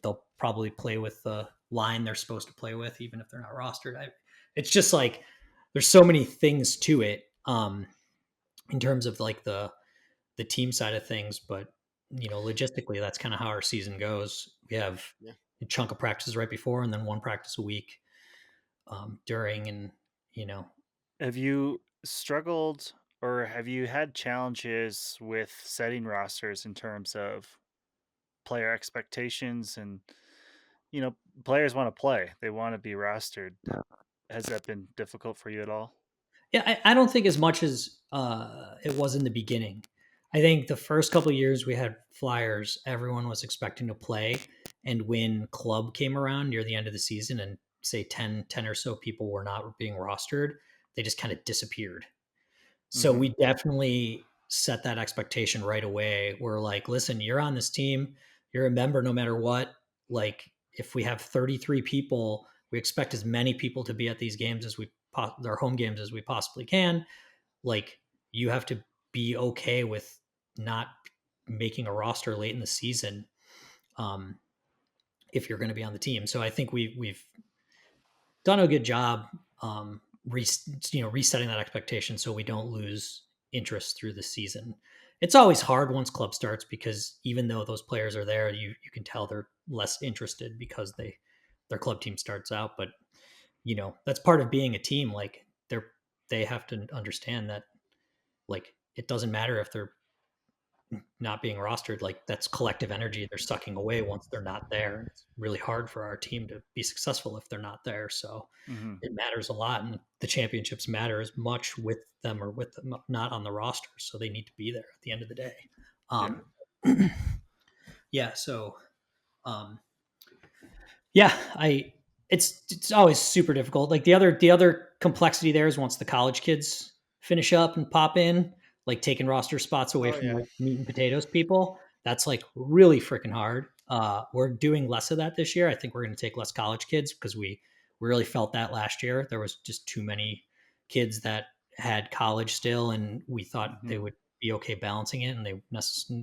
they'll probably play with the line they're supposed to play with, even if they're not rostered. It's just like there's so many things to it, in terms of like the team side of things. But logistically, that's kind of how our season goes. We have
Yeah.
a chunk of practices right before, and then one practice a week during. And
Have you struggled or have you had challenges with setting rosters in terms of player expectations and players want to play, they want to be rostered. Has that been difficult for you at all?
yeah, I don't think as much as it was in the beginning. I think the first couple of years we had Flyers, everyone was expecting to play, and when club came around near the end of the season, and say 10 or so people were not being rostered, they just kind of disappeared. So
Mm-hmm.
we definitely set that expectation right away. We're like, listen, you're on this team, you're a member no matter what. Like, if we have 33 people, we expect as many people to be at these games as their home games as we possibly can. Like, you have to be okay with not making a roster late in the season, um, if you're going to be on the team. So I think we've done a good job, resetting that expectation so we don't lose interest through the season. It's always hard once club starts, because even though those players are there, you can tell they're less interested because their club team starts out. But that's part of being a team. Like, they have to understand that, like, it doesn't matter if they're not being rostered. Like, that's collective energy they're sucking away once they're not there, and it's really hard for our team to be successful if they're not there. So
Mm-hmm.
it matters a lot, and the championships matter as much with them or with them not on the roster. So they need to be there at the end of the day.
Yeah.
Yeah. So, um, yeah, it's always super difficult. Like, the other complexity there is once the college kids finish up and pop in, like taking roster spots away
Oh
from
yeah.
like meat and potatoes people. That's like really freaking hard. We're doing less of that this year. I think we're going to take less college kids because we really felt that last year. There was just too many kids that had college still, and we thought they
Mm-hmm.
would be okay balancing it, and they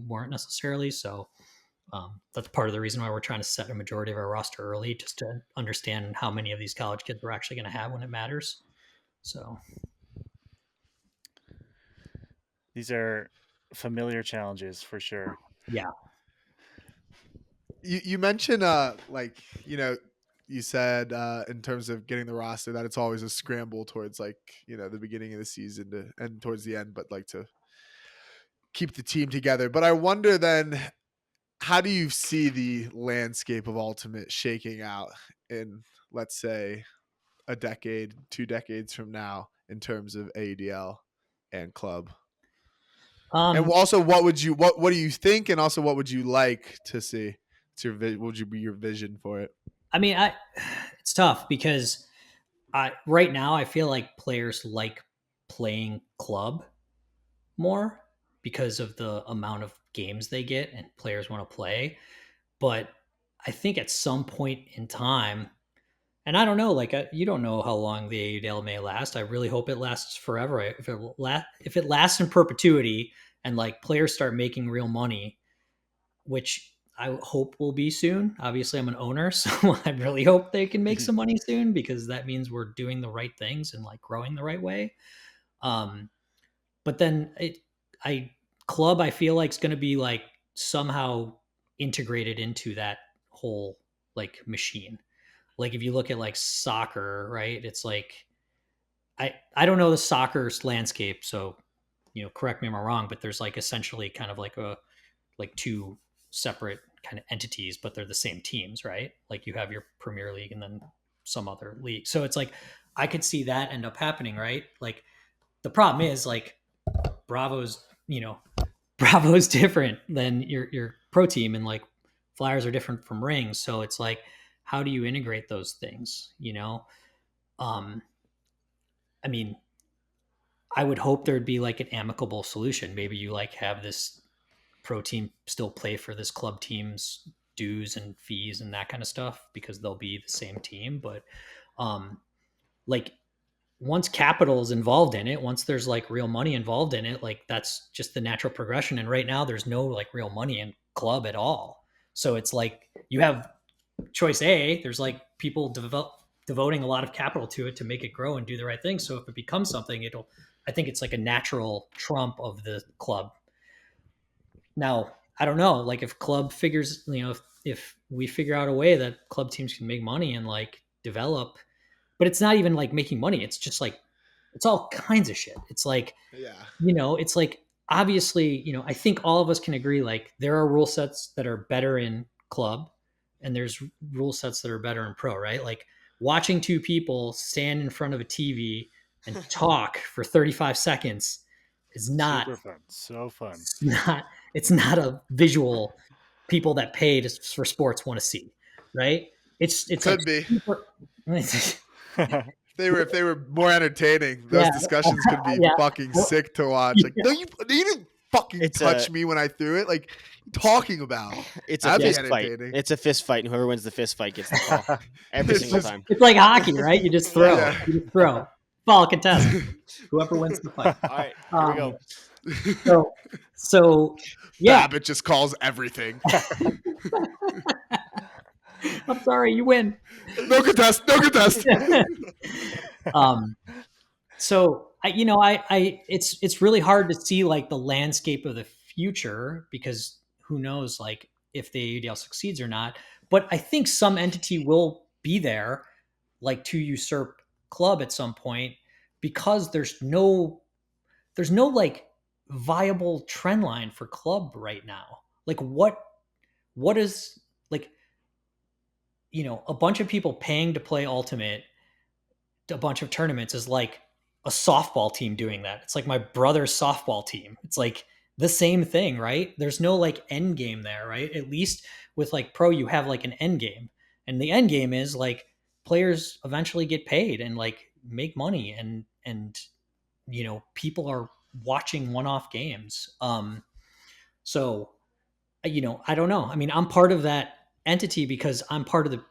weren't necessarily. So, that's part of the reason why we're trying to set a majority of our roster early, just to understand how many of these college kids we're actually going to have when it matters. So,
These are familiar challenges for sure.
yeah.
You mentioned like, you said in terms of getting the roster that it's always a scramble towards, like, the beginning of the season and towards the end, but like to keep the team together. But I wonder then, how do you see the landscape of Ultimate shaking out in, let's say, a decade, 2 decades from now, in terms of ADL and club? And
Um,
also, what do you think, and also what would you like to see? What would you be your vision for it?
I mean, it's tough because right now I feel like players like playing club more because of the amount of games they get and players want to play. But I think at some point in time, and I don't know, like, you don't know how long the AUDL may last. I really hope it lasts forever. If it lasts in perpetuity, and like players start making real money, which I hope will be soon. Obviously, I'm an owner, so I really hope they can make some money soon, because that means we're doing the right things and like growing the right way. Um, but then I club, I feel like, is going to be like somehow integrated into that whole like machine. Like, if you look at like soccer, right? It's like, I don't know the soccer landscape, so correct me if I'm wrong, but there's like essentially kind of like two separate kind of entities, but they're the same teams, right? Like, you have your Premier League and then some other league. So it's like I could see that end up happening, right? Like, the problem is, like, Bravo's, Bravo's different than your pro team, and like Flyers are different from rings. So it's like, how do you integrate those things? Um, I mean, I would hope there'd be like an amicable solution. Maybe you like have this pro team still play for this club team's dues and fees and that kind of stuff because they'll be the same team. But um, like once capital is involved in it, once there's like real money involved in it, like that's just the natural progression. And right now there's no like real money in club at all. So it's like you have choice A, there's like people devoting a lot of capital to it to make it grow and do the right thing. So if it becomes something, I think it's like a natural trump of the club. Now, I don't know, like if club figures, if we figure out a way that club teams can make money and like develop, but it's not even like making money. It's just like, it's all kinds of shit. It's like,
Yeah.
it's like, obviously, I think all of us can agree, like there are rule sets that are better in club and there's rule sets that are better in pro, right? Like watching two people stand in front of a TV and talk for 35 seconds is not,
Super fun. So fun.
it's not a visual people that pay for sports want to see, right? It's
Could
like
be.
super,
If they were more entertaining, those
Yeah.
discussions could be
Yeah.
fucking sick to watch. Like, no, you didn't fucking
It's
touch me when I threw it. Like, talking about.
It's a
That'd be
fist fight.
entertaining.
It's a fist fight, and whoever wins the fist fight gets the call every
It's
single
just-
time.
It's like hockey, right? You just throw.
Yeah.
You just throw. Ball contest. Whoever wins the fight.
All right, here we go.
So yeah.
Babbitt just calls everything.
I'm sorry, you win.
No contest. No contest.
So it's really hard to see like the landscape of the future because who knows like if the AUDL succeeds or not. But I think some entity will be there, like to usurp club at some point, because there's no like viable trend line for club right now. Like what is like, a bunch of people paying to play ultimate, a bunch of tournaments is like a softball team doing that. It's like my brother's softball team. It's like the same thing, right? There's no like end game there, right? At least with like pro, you have like an end game, and the end game is like players eventually get paid and like make money, and people are watching one-off games. So I don't know. I mean, I'm part of that entity because I'm part of the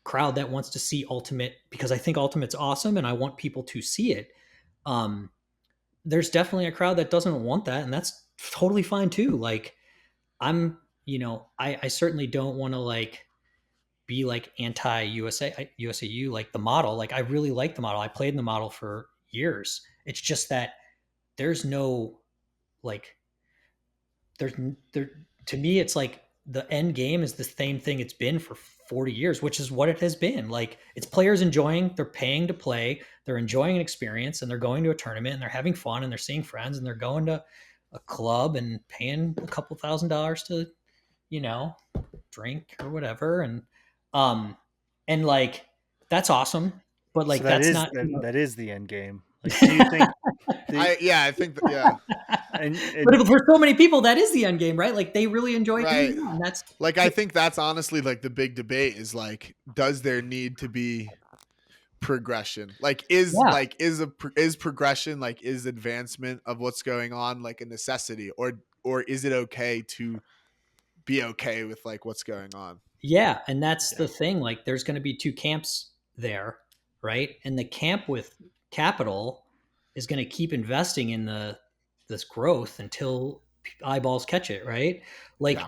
crowd that wants to see Ultimate because I think Ultimate's awesome and I want people to see it. There's definitely a crowd that doesn't want that, and that's totally fine too. Like I'm, I certainly don't want to like be like USAU, like the model. Like I really like the model. I played in the model for years. It's just that there's no like there to me it's like the end game is the same thing it's been for 40 years, which is what it has been. Like it's players enjoying, they're paying to play, they're enjoying an experience, and they're going to a tournament and they're having fun and they're seeing friends and they're going to a club and paying a couple $1,000s to drink or whatever. And like that's awesome, but like
So that
that's
is
not
that is the end game. Like, do you think?
I think that, yeah.
And
but for so many people that is the end game, right? Like they really enjoy
Right.
doing that, and that's
Like, I think that's honestly like the big debate is like, does there need to be progression? Like, is progression, like, is advancement of what's going on like a necessity, or is it okay to be okay with like what's going on?
Yeah, and that's the thing. Like, there's going to be two camps there, right? And the camp with capital is going to keep investing in this growth until eyeballs catch it, right? Like,
Yeah.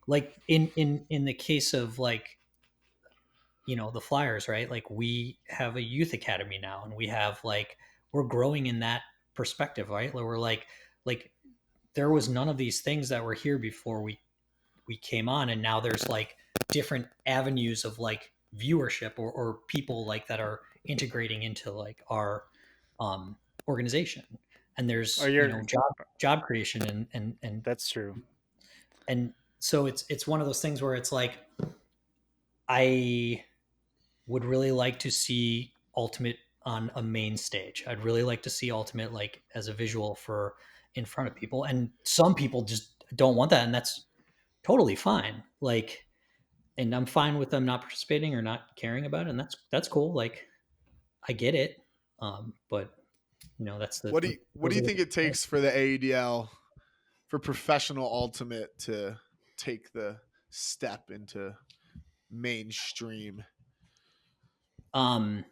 like in the case of like the Flyers, right? Like we have a youth academy now, and we have like we're growing in that perspective, right? We're like there was none of these things that were here before we came on, and now there's like different avenues of like viewership or people like that are integrating into like our organization, and there's job creation and
that's true.
And so it's one of those things where it's like I would really like to see Ultimate on a main stage. I'd really like to see Ultimate like as a visual for in front of people, and some people just don't want that, and that's totally fine. Like and I'm fine with them not participating or not caring about it, and that's cool. Like, I get it, but that's the
What do
those
you
are
think
the
it takes for the AEDL for professional ultimate to take the step into mainstream?
um.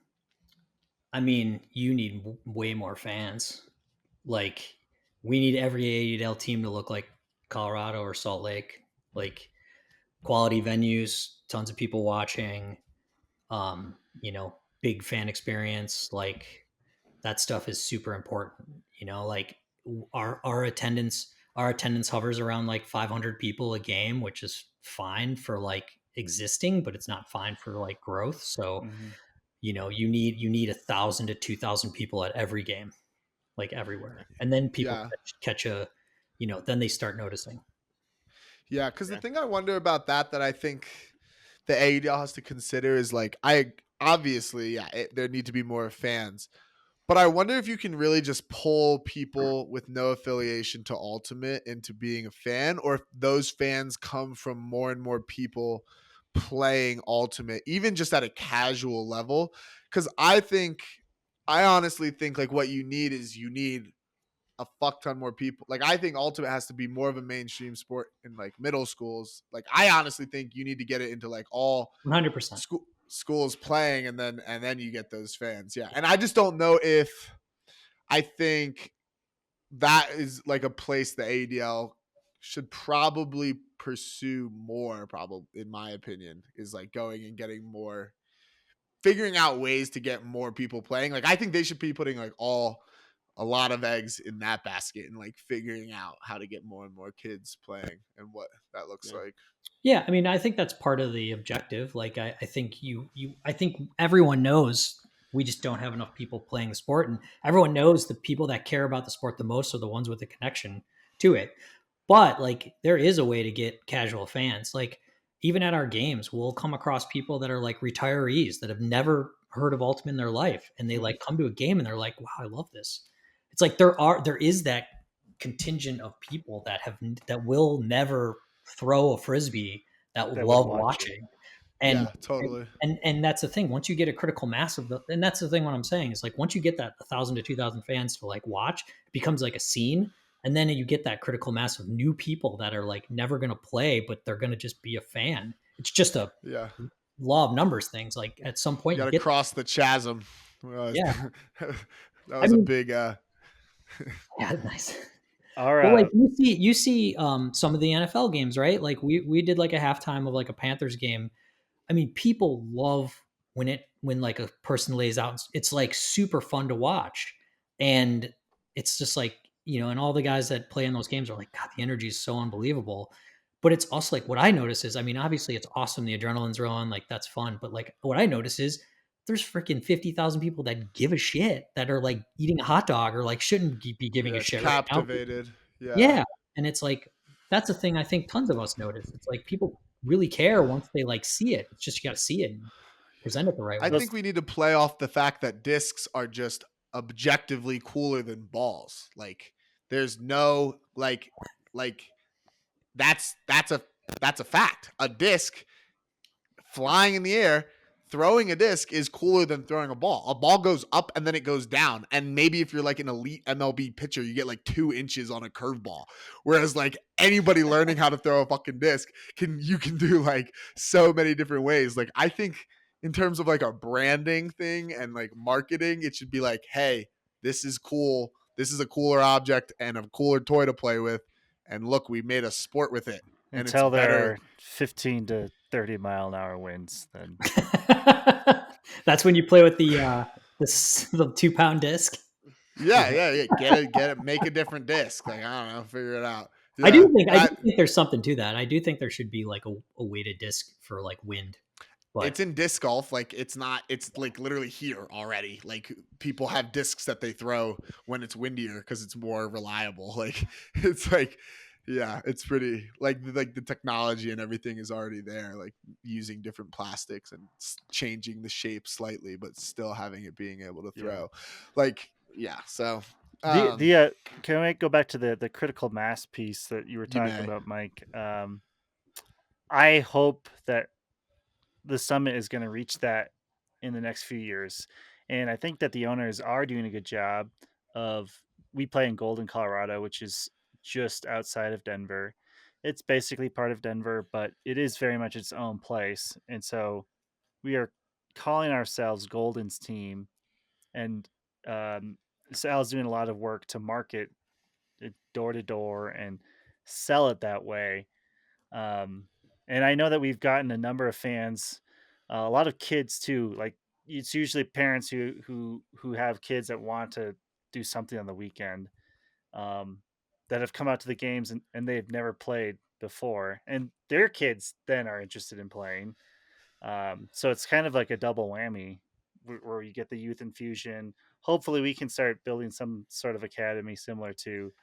I mean, you need way more fans. Like, we need every AEL team to look like Colorado or Salt Lake. Like, quality venues, tons of people watching. Big fan experience. Like, that stuff is super important. Like, our attendance hovers around like 500 people a game, which is fine for like existing, but it's not fine for like growth. So
Mhm.
you need 1,000 to 2,000 people at every game, like everywhere, and then people
Yeah.
catch then they start noticing.
Yeah, because the
Yeah.
thing I wonder about that I think the AEDL has to consider is like I obviously there need to be more fans, but I wonder if you can really just pull people with no affiliation to Ultimate into being a fan, or if those fans come from more and more people playing Ultimate, even just at a casual level. Because I honestly think like what you need a fuck ton more people. Like I think Ultimate has to be more of a mainstream sport in like middle schools. Like I honestly think you need to get it into like all
100%.
schools playing, and then you get those fans. Yeah. And I just don't know if I think that is like a place the ADL should probably pursue more, probably in my opinion, is like going and getting more, figuring out ways to get more people playing. Like I think they should be putting like a lot of eggs in that basket and like figuring out how to get more and more kids playing and what that looks
Yeah.
like.
Yeah, I mean, I think that's part of the objective. Like, I think I think everyone knows we just don't have enough people playing the sport, and everyone knows the people that care about the sport the most are the ones with the connection to it. But like, there is a way to get casual fans. Like, even at our games, we'll come across people that are like retirees that have never heard of Ultimate in their life, and they like come to a game and they're like, "Wow, I love this." It's like there is that contingent of people that will never throw a frisbee that
That would
love
watch you.
watching. And
Yeah, totally.
and that's the thing. Once you get a critical mass of and that's the thing. What I'm saying is like once you get that 1,000 to 2,000 fans to like watch, it becomes like a scene. And then you get that critical mass of new people that are like never going to play, but they're going to just be a fan. It's just a
Yeah.
law of numbers things. Like at some
You
point
got
you
to
get,
cross the chasm.
yeah.
That
I
was a
mean,
big
yeah, nice.
Our
Well, like you see some of the NFL games, right? Like we did like a halftime of like a Panthers game. I mean, people love when like a person lays out. It's like super fun to watch, and it's just like and all the guys that play in those games are like, God, the energy is so unbelievable. But it's also like what I notice is, I mean, obviously it's awesome, the adrenaline's rolling, like that's fun. But like what I notice is there's freaking 50,000 people that give a shit that are like eating a hot dog or like shouldn't be giving a
yeah,
shit right now.
captivated. Yeah.
Yeah, and it's like that's a thing I think tons of us notice. It's like people really care once they like see it. It's just you got to see it and present it the right
I
way.
think we need to play off the fact that discs are just objectively cooler than balls. Like there's no like that's a fact. A disc flying in the air, throwing a disc is cooler than throwing a ball. A ball goes up and then it goes down. And maybe if you're like an elite MLB pitcher, you get like 2 inches on a curveball. Whereas like anybody learning how to throw a fucking disc you can do like so many different ways. Like I think in terms of like a branding thing and like marketing, it should be like, hey, this is cool. This is a cooler object and a cooler toy to play with. And look, we made a sport with it. And it's
until there
better.
are 15 to 30-mile-an-hour winds, then
That's when you play with the 2 pound disc.
Yeah. Get it. Make a different disc. Like I don't know, figure it out.
I do
Yeah,
think I do
that
think there's something to that. I do think there should be like a weighted disc for like wind, but
it's in disc golf. Like it's not. It's like literally here already. Like people have discs that they throw when it's windier because it's more reliable. Like it's like. Yeah, it's pretty like the technology and everything is already there. Like using different plastics and changing the shape slightly, but still having it being able to
yeah.
throw. Like yeah, so
The can I go back to the critical mass piece that you were
you
talking
may.
about, Mike? I hope that the summit is going to reach that in the next few years. And I think that the owners are doing a good job of. We play in Golden, Colorado, which is just outside of Denver. It's basically part of Denver, but it is very much its own place. And so we are calling ourselves Golden's team. And Sal's doing a lot of work to market it door to door and sell it that way. Um, and I know that we've gotten a number of fans, a lot of kids too. Like it's usually parents who have kids that want to do something on the weekend, um, that have come out to the games and they've never played before, and their kids then are interested in playing. So it's kind of like a double whammy where you get the youth infusion. Hopefully, we can start building some sort of academy similar to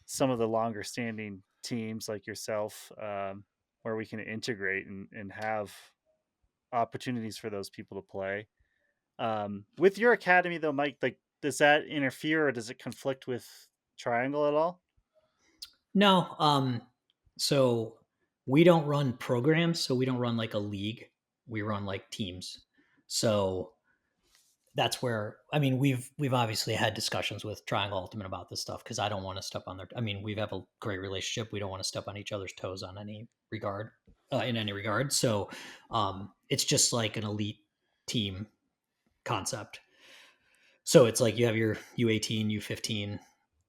some of the longer standing teams like yourself, where we can integrate and have opportunities for those people to play. With your academy, though, Mike, like, does that interfere or does it conflict with Triangle at all?
No, so we don't run programs, so we don't run like a league. We run like teams. So that's where, I mean, we've obviously had discussions with Triangle Ultimate about this stuff because I don't want to step on their. I mean, we have a great relationship. We don't want to step on each other's toes on any regard, in any regard. So it's just like an elite team concept. So it's like you have your U18, U15,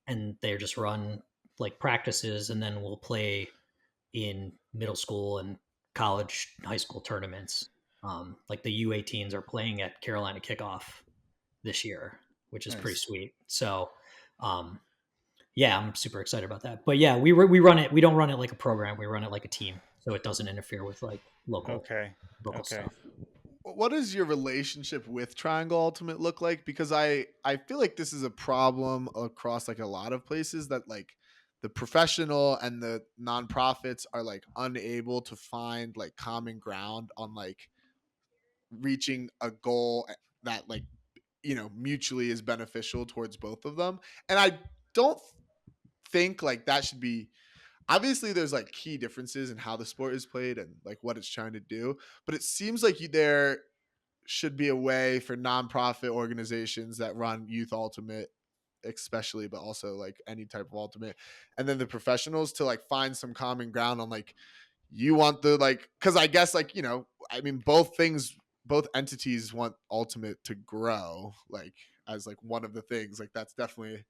and they're just run like practices, and then we'll play in middle school and college, high school tournaments. Like the U18s are playing at Carolina Kickoff this year, which is pretty
Nice.
sweet. So, um, yeah, I'm super excited about that. But yeah, we run it. We don't run it like a program. We run it like a team, so it doesn't interfere with like
Okay.
local
Okay.
stuff.
What does your relationship with Triangle Ultimate look like? Because I feel like this is a problem across like a lot of places that like the professional and the nonprofits are like unable to find like common ground on like reaching a goal that like mutually is beneficial towards both of them. And I don't think like that should be, obviously there's like key differences in how the sport is played and like what it's trying to do, but it seems like there should be a way for nonprofit organizations that run youth ultimate especially, but also like any type of ultimate, and then the professionals to like find some common ground on like you want the like, because I guess like I mean both entities want ultimate to grow like as like one of the things, like that's definitely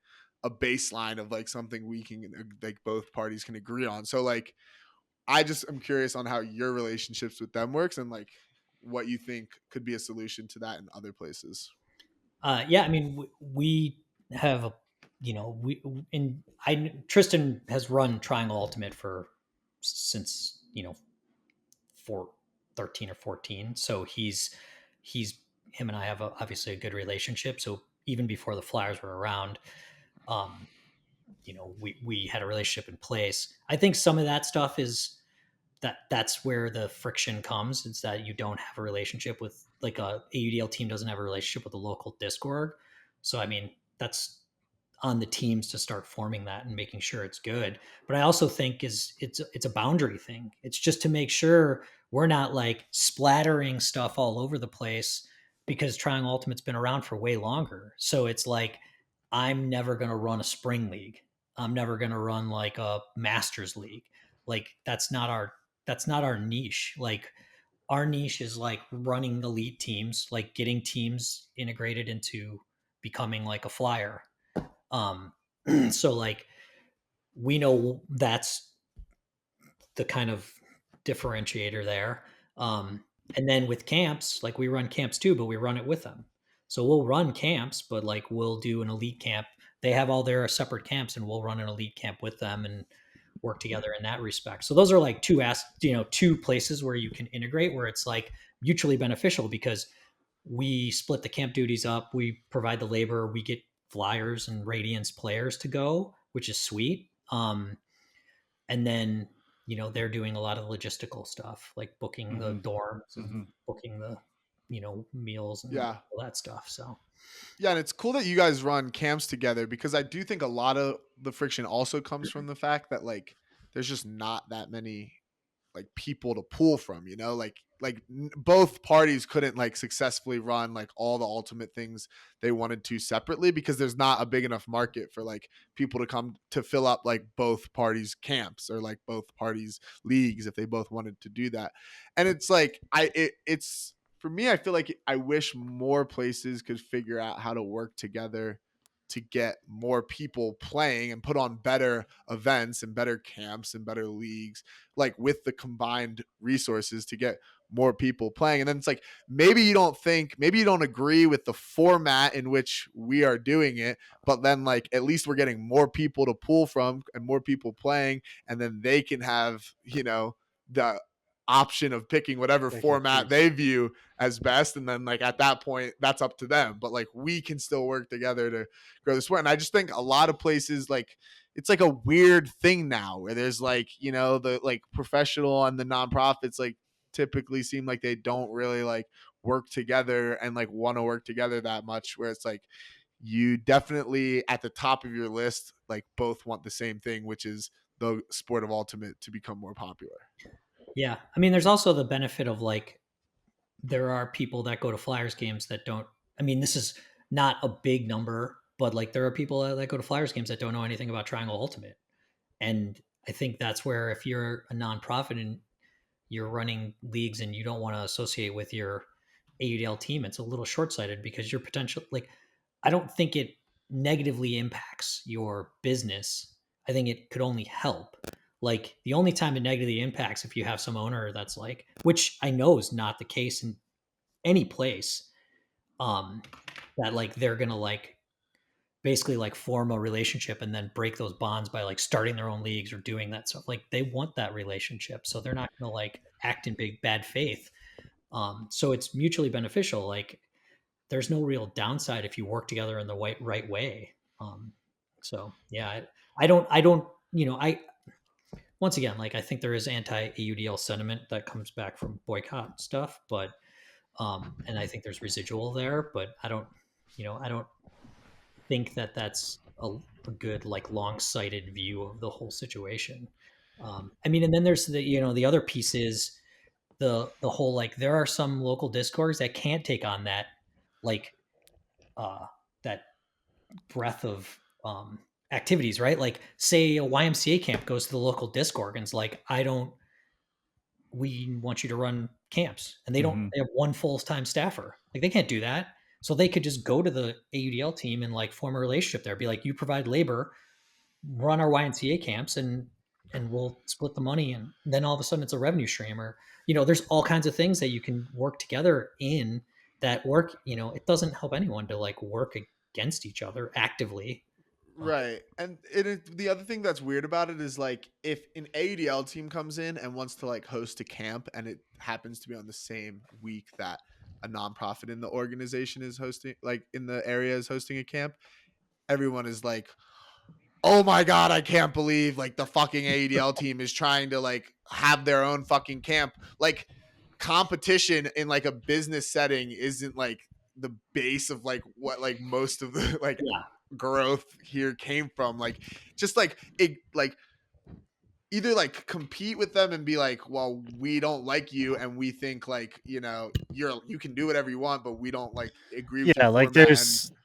a baseline of like something we can like both parties can agree on. So like I just am curious on how your relationships with them works and like what you think could be a solution to that in other places.
Yeah, I mean, we have a, we in I Tristan has run Triangle Ultimate for since for 13 or 14. So he's him and I have obviously a good relationship. So even before the Flyers were around, um, we had a relationship in place. I think some of that stuff is that's where the friction comes. It's that you don't have a relationship with, like, a AUDL team doesn't have a relationship with a local disc org. So I mean, that's on the teams to start forming that and making sure it's good. But I also think it's a boundary thing. It's just to make sure we're not like splattering stuff all over the place, because Triangle Ultimate's been around for way longer. So it's like, I'm never going to run a spring league. I'm never going to run like a masters league. Like that's not our niche. Like, our niche is like running elite teams, like getting teams integrated into becoming like a Flyer. um so like, we know that's the kind of differentiator there. And then with camps, like, we run camps too, but we run it with them. So we'll run camps, but like, we'll do an elite camp. They have all their separate camps, and we'll run an elite camp with them and work together in that respect. So those are like two places where you can integrate, where it's like mutually beneficial, because we split the camp duties up. We provide the labor. We get Flyers and Radiance players to go, which is sweet. And then, they're doing a lot of logistical stuff, like booking the
Hmm.
dorms and
Hmm.
booking the, meals and
Yeah.
all that stuff. So
Yeah, and it's cool that you guys run camps together, because I do think a lot of the friction also comes from the fact that like there's just not that many like people to pull from, like both parties couldn't like successfully run like all the ultimate things they wanted to separately, because there's not a big enough market for like people to come to fill up like both parties camps or like both parties leagues if they both wanted to do that. And it's like it's for me, I feel like I wish more places could figure out how to work together to get more people playing and put on better events and better camps and better leagues, like with the combined resources to get more people playing. And then it's like, maybe you don't agree with the format in which we are doing it, but then like at least we're getting more people to pull from and more people playing, and then they can have, the option of picking whatever
They can
format
choose.
they view as best. And then like at that point, that's up to them. But like we can still work together to grow the sport. And I just think a lot of places, like, it's like a weird thing now where there's like, the like professional and the nonprofits like typically seem like they don't really like work together and like want to work together that much, where it's like you definitely at the top of your list like both want the same thing, which is the sport of ultimate to become more popular.
Yeah. I mean, there's also the benefit of like, there are people that go to Flyers games that don't, I mean, this is not a big number, but like there are people that go to Flyers games that don't know anything about Triangle Ultimate. And I think that's where if you're a nonprofit and you're running leagues and you don't want to associate with your AUDL team, it's a little short-sighted because your potential, like, I don't think it negatively impacts your business. I think it could only help. Like the only time it negatively impacts if you have some owner that's like, which I know is not the case in any place, that like they're gonna like basically like form a relationship and then break those bonds by like starting their own leagues or doing that stuff. Like they want that relationship, so they're not gonna like act in big bad faith. So it's mutually beneficial. Like there's no real downside if you work together in the right way. So yeah, I don't, I once again, like I think there is anti AUDL sentiment that comes back from boycott stuff, but and I think there's residual there, but I don't think that that's a good like long sighted view of the whole situation. I mean, and then there's the other piece is the whole like there are some local discords that can't take on that like that breadth of activities, right? Like say a YMCA camp goes to the local discord and it's like, we want you to run camps, and they don't,
Mm-hmm.
they have one full-time staffer, like they can't do that. So they could just go to the AUDL team and like form a relationship there, be like, you provide labor, run our YMCA camps, and we'll split the money, and then all of a sudden it's a revenue stream. Or there's all kinds of things that you can work together in that work. It doesn't help anyone to like work against each other actively.
Right. And the other thing that's weird about it is like if an ADL team comes in and wants to like host a camp and it happens to be on the same week that a nonprofit in the organization is hosting, like in the area is hosting a camp, everyone is like, oh my God, I can't believe like the fucking ADL team is trying to like have their own fucking camp. Like competition in like a business setting isn't like the base of like what like most of the like
Yeah.
growth here came from. Like just like it, like either like compete with them and be like, well, we don't like you and we think like you can do whatever you want, but we don't like agree with your
Yeah, like
format.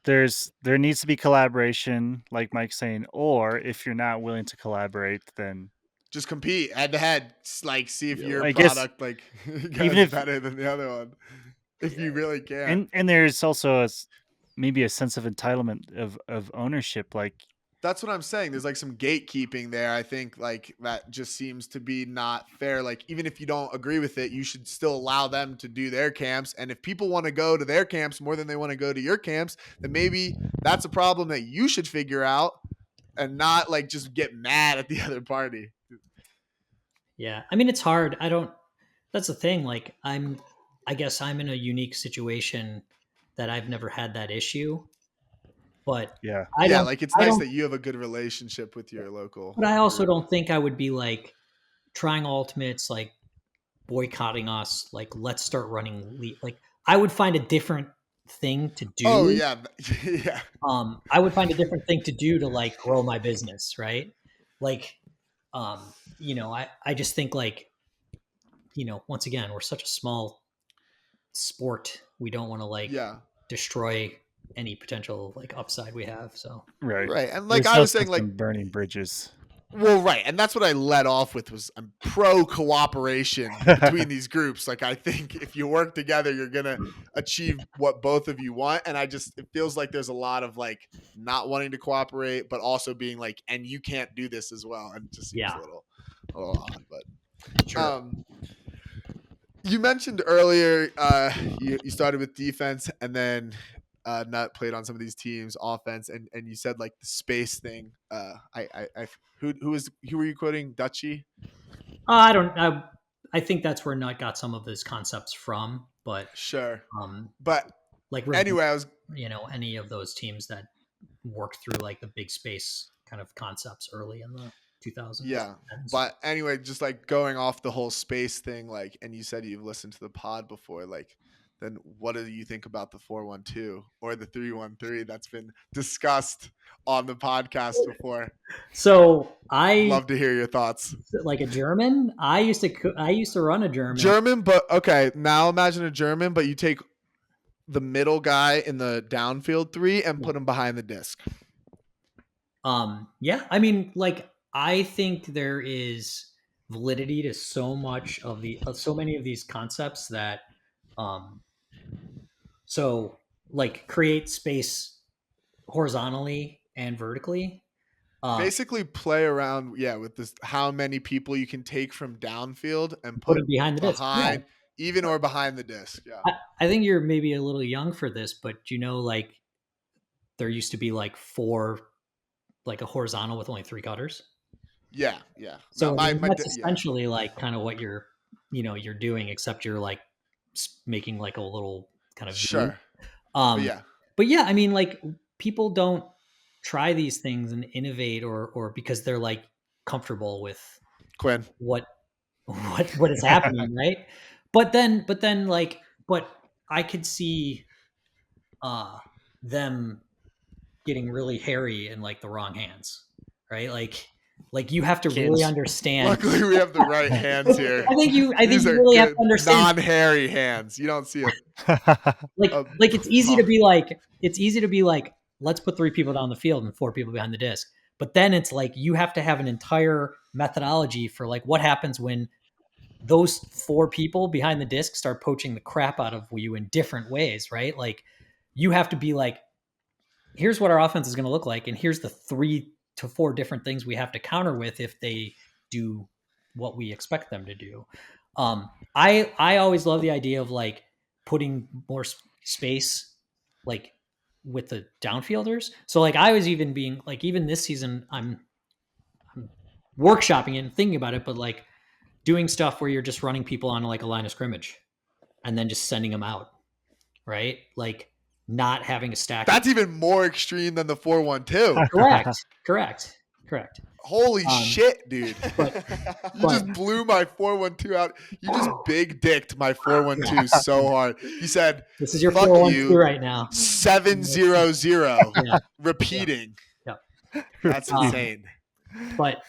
And
there needs to be collaboration, like Mike's saying, or if you're not willing to collaborate, then
just compete head to head, like see if your
I guess
product like
even
gets
if
better than the other one, if you really can't.
and there's also maybe a sense of entitlement of ownership, like
That's what I'm saying. There's like some gatekeeping there. I think like that just seems to be not fair. Like even if you don't agree with it, you should still allow them to do their camps. And if people want to go to their camps more than they want to go to your camps, then maybe that's a problem that you should figure out and not like just get mad at the other party.
Yeah. I mean, it's hard. That's the thing. Like I guess I'm in a unique situation that I've never had that issue, but
yeah.
I
Yeah,
don't,
like it's
I
nice
don't,
that you have a good relationship with your local
but I also
group.
don't think I would be like trying ultimates, like boycotting us. Like, let's start running like I would find a different thing to
Oh
do.
yeah, yeah.
I would find a different thing to do to like grow my business. Right. Like, I just think like once again, we're such a small sport. We don't want to like
Yeah.
destroy any potential like upside we have. So
Right.
Right. And like
There's
I
no
was saying,
sense
like,
in burning bridges.
well, right. And that's what I led off with was I'm pro cooperation between these groups. Like, I think if you work together, you're going to achieve what both of you want. And it feels like there's a lot of like not wanting to cooperate, but also being like, and you can't do this as well. And it just seems
Yeah.
a little odd, but
sure.
you mentioned earlier you started with defense and then Nut played on some of these teams offense and you said like the space thing. Who were you quoting? Dutchy?
I don't. I think that's where Nut got some of his concepts from, but
Sure.
um,
But
like
anyway, I was
any of those teams that worked through like the big space kind of concepts early in the 2000s.
yeah. But anyway, just like going off the whole space thing, like, and you said you've listened to the pod before, like, then what do you think about the 412 or the 313 that's been discussed on the podcast before?
So I
Love to hear your thoughts.
like a German. I used to run a German.
German, but okay. Now imagine a German, but you take the middle guy in the downfield three and put him behind the disc.
Yeah, I mean, like I think there is validity to so much of so many of these concepts that so like create space horizontally and vertically.
Basically play around, with this how many people you can take from downfield and
Put
put
it behind the disc. Yeah.
even or behind the disc. Yeah.
I think you're maybe a little young for this, but like there used to be like like a horizontal with only 3 cutters.
Yeah, yeah.
So
No,
that's essentially like kind of what you're doing, except you're like making like a little kind of
sure.
V. But yeah, I mean, like people don't try these things and innovate or because they're like comfortable with
Quinn.
what is happening, right? But then but I could see them getting really hairy in like the wrong hands, right? Like you have to really understand.
Luckily, we have the right hands here.
I think you
These are
really have
good,
to understand
non-hairy hands. You don't see it.
Like it's easy to be like let's put 3 people down the field and 4 people behind the disc. But then it's like you have to have an entire methodology for like what happens when those 4 people behind the disc start poaching the crap out of you in different ways, right? Like you have to be like, here's what our offense is going to look like, and here's the 3 to 4 different things we have to counter with if they do what we expect them to do. I always love the idea of like putting more space like with the downfielders. So like I was even being like even this season I'm workshopping it and thinking about it, but like doing stuff where you're just running people on like a line of scrimmage and then just sending them out, right? Like not having a stack.
That's even more extreme than the 412.
Correct.
Holy shit, dude. You just
but-
blew my 412 out. You just big dicked my 412 so hard. You said,
this is your
fuck
412
you,
right now.
700 repeating.
Yeah.
That's insane.
But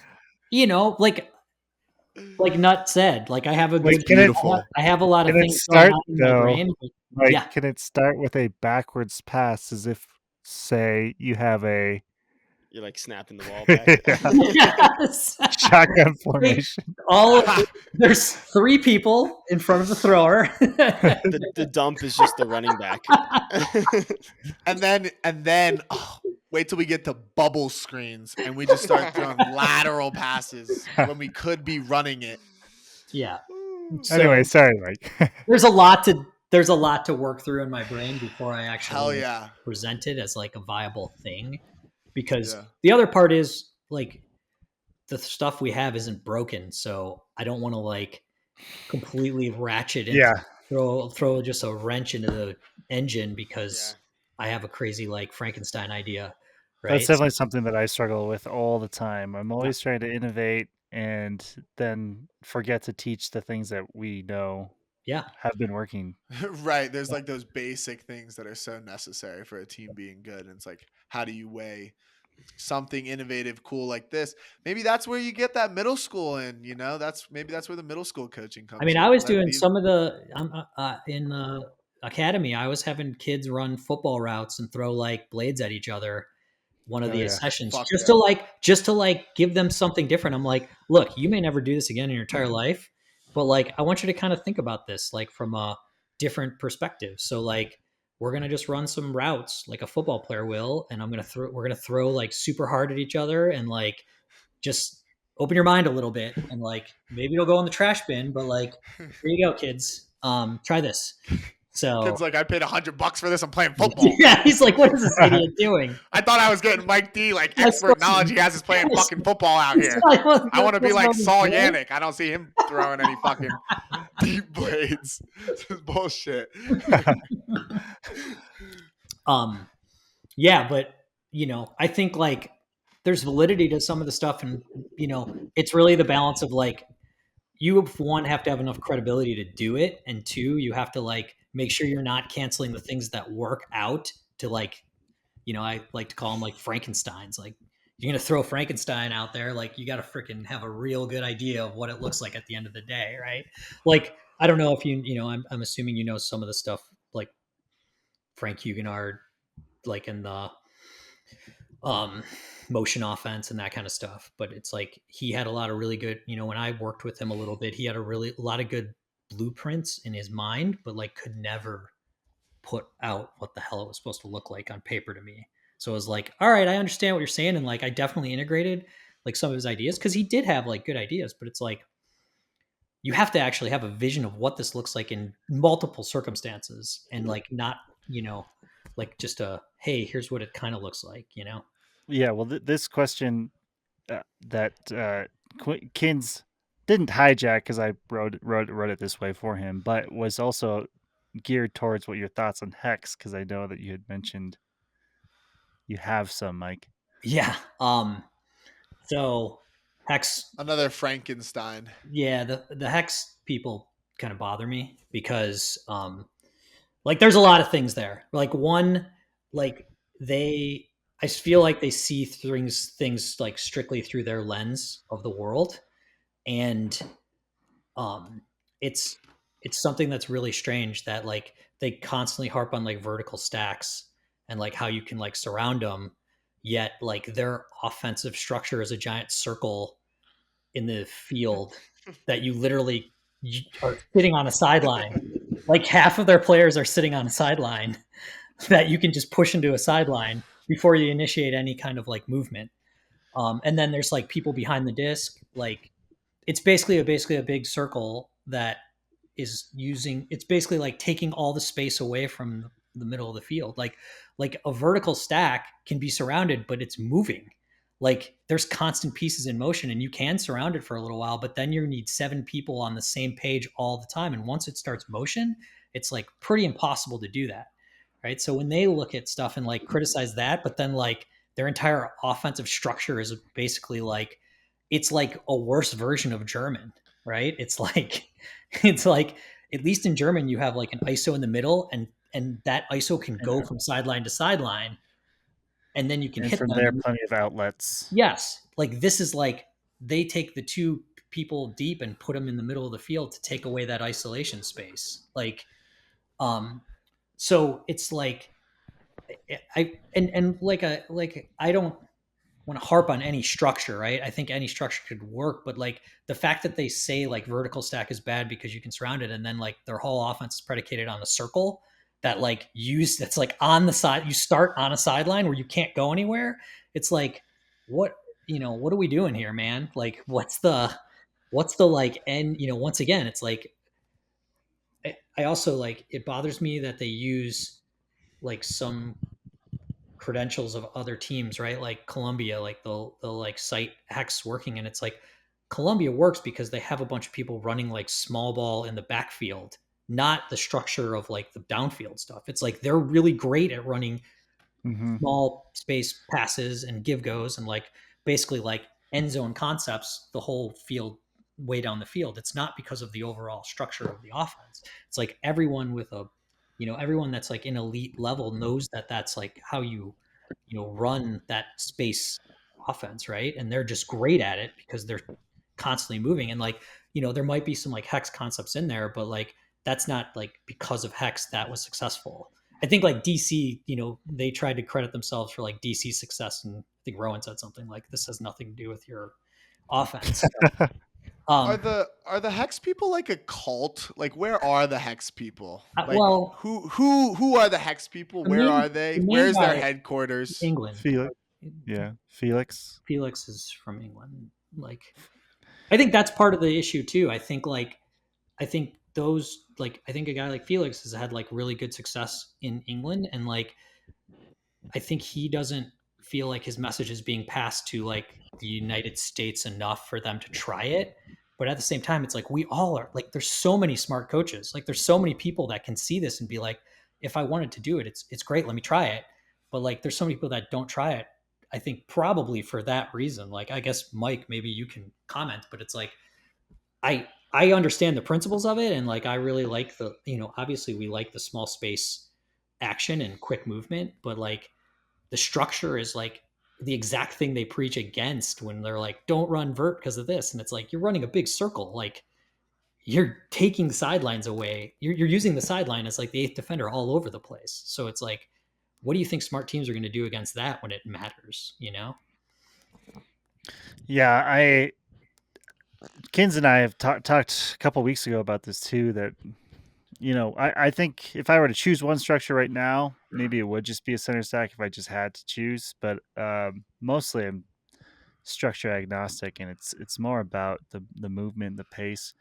like Nut said, like I have a
Wait,
good
beautiful.
I have a lot of
Can it
things
start,
going on in my
though?
brain. but-
Like,
yeah.
can it start with a backwards pass as if, say, you have a
You're like snapping the wall back.
Yes.
shotgun formation?
There's 3 people in front of the thrower.
The dump is just the running back.
And then wait till we get to bubble screens and we just start throwing lateral passes when we could be running it.
Yeah. So
Anyway, sorry, Mike.
there's a lot to work through in my brain before I
Hell
actually
yeah.
present it as like a viable thing. Because
Yeah.
the other part is like the stuff we have isn't broken, so I don't want to like completely ratchet and throw just a wrench into the engine because I have a crazy like Frankenstein idea. Right?
That's definitely something that I struggle with all the time. I'm always trying to innovate and then forget to teach the things that we know have been working.
Right. There's like those basic things that are so necessary for a team being good. And it's like, how do you weigh something innovative, cool like this. Maybe that's where you get that middle school in, that's where the middle school coaching
I
comes
mean,
in.
I was doing some of the in the academy. I was having kids run football routes and throw like blades at each other one of
Oh,
the
yeah.
sessions
Fuck
just
yeah.
to like give them something different. I'm like, look, you may never do this again in your entire life, but like I want you to kind of think about this like from a different perspective. So like we're gonna just run some routes like a football player will, and we're gonna throw like super hard at each other and like just open your mind a little bit and like maybe it'll go in the trash bin, but like here you go, kids. Try this. So
Kid's like, I paid $100 for this. I'm playing football.
yeah, he's like, what is this idiot doing?
I thought I was getting Mike D, like
I
expert
suppose-
knowledge he has is playing
I
fucking football out here.
wasn't-
I want to be
wasn't
like
on his
Saul
goal.
Yannick. I don't see him throwing any fucking deep blades. This is bullshit.
Yeah, but I think like there's validity to some of the stuff, and it's really the balance of like you one have to have enough credibility to do it, and two, you have to like make sure you're not canceling the things that work out to like, I like to call them like Frankensteins. Like you're gonna throw Frankenstein out there, like you got to freaking have a real good idea of what it looks like at the end of the day, right? Like I don't know if I'm assuming some of the stuff like Frank Hugenard, like in the um, motion offense and that kind of stuff. But it's like he had a lot of really good, when I worked with him a little bit, he had a lot of good blueprints in his mind, but like could never put out what the hell it was supposed to look like on paper to me. So it was like, all right, I understand what you're saying. And like, I definitely integrated like some of his ideas because he did have like good ideas, but it's like, you have to actually have a vision of what this looks like in multiple circumstances and like not, like just hey, here's what it kind of looks like,
Yeah, well, this question that Kins didn't hijack because I wrote it this way for him, but was also geared towards what your thoughts on Hex, because I know that you had mentioned you have some, Mike.
Yeah. So Hex,
Another Frankenstein.
yeah, the Hex people kind of bother me because like there's a lot of things there. Like one, like I feel like they see things like strictly through their lens of the world, and um, it's something that's really strange that like they constantly harp on like vertical stacks and like how you can like surround them, yet like their offensive structure is a giant circle in the field that you literally are sitting on a sideline. Like half of their players are sitting on a sideline that you can just push into a sideline before you initiate any kind of like movement. And then there's like people behind the disc. Like it's basically a big circle that is using. It's basically like taking all the space away from the middle of the field. Like a vertical stack can be surrounded, but it's moving. Like there's constant pieces in motion, and you can surround it for a little while, but then you need 7 people on the same page all the time. And once it starts motion, it's like pretty impossible to do that, right? So when they look at stuff and like criticize that, but then like their entire offensive structure is basically like it's like a worse version of German, right? It's like at least in German you have like an ISO in the middle, and that ISO can go from sideline to sideline, and then you can
And
hit
from
them.
there, plenty of outlets.
Yes, like this is like they take the 2 people deep and put them in the middle of the field to take away that isolation space. Like, so it's like and like I don't want to harp on any structure, right? I think any structure could work, but like the fact that they say like vertical stack is bad because you can surround it, and then like their whole offense is predicated on a circle that like that's like on the side. You start on a sideline where you can't go anywhere. It's like what are we doing here, man? Like what's the like end? Once again, it's like I also like it bothers me that they use like some credentials of other teams, right? Like Columbia, like they'll like cite Hex working, and it's like Columbia works because they have a bunch of people running like small ball in the backfield, not the structure of like the downfield stuff. It's like they're really great at running small space passes and give goes and like basically like end zone concepts the whole field way down the field. It's not because of the overall structure of the offense. It's like everyone with everyone that's like in elite level knows that that's like how you run that space offense, right? And they're just great at it because they're constantly moving. And like, there might be some like hex concepts in there, but like that's not like because of hex that was successful. I think like DC, they tried to credit themselves for like DC success, and I think Rowan said something like, "This has nothing to do with your offense." So,
Are
um,
the hex people like a cult? Like, where are the hex people? Like,
well,
who are the hex people? Where are they?
the main
Where's their
guy,
headquarters?
England.
Felix, yeah, Felix.
Felix is from England. Like, I think that's part of the issue too. I think those like I think a guy like Felix has had like really good success in England, and like I think he doesn't feel like his message is being passed to like the United States enough for them to try it. But at the same time, it's like we all are like there's so many smart coaches. Like there's so many people that can see this and be like, if I wanted to do it, it's great. Let me try it. But like there's so many people that don't try it. I think probably for that reason. Like I guess Mike, maybe you can comment, but it's like I understand the principles of it, and like I really like the obviously we like the small space action and quick movement, but like the structure is like the exact thing they preach against when they're like, don't run vert because of this. And it's like, you're running a big circle. Like you're taking sidelines away. You're using the sideline as like the eighth defender all over the place. So it's like, what do you think smart teams are going to do against that when it matters?
Yeah, Kins and I have talked a couple weeks ago about this too. That I think if I were to choose one structure right now, maybe it would just be a center stack if I just had to choose. But mostly I'm structure agnostic, and it's more about the movement, the pace,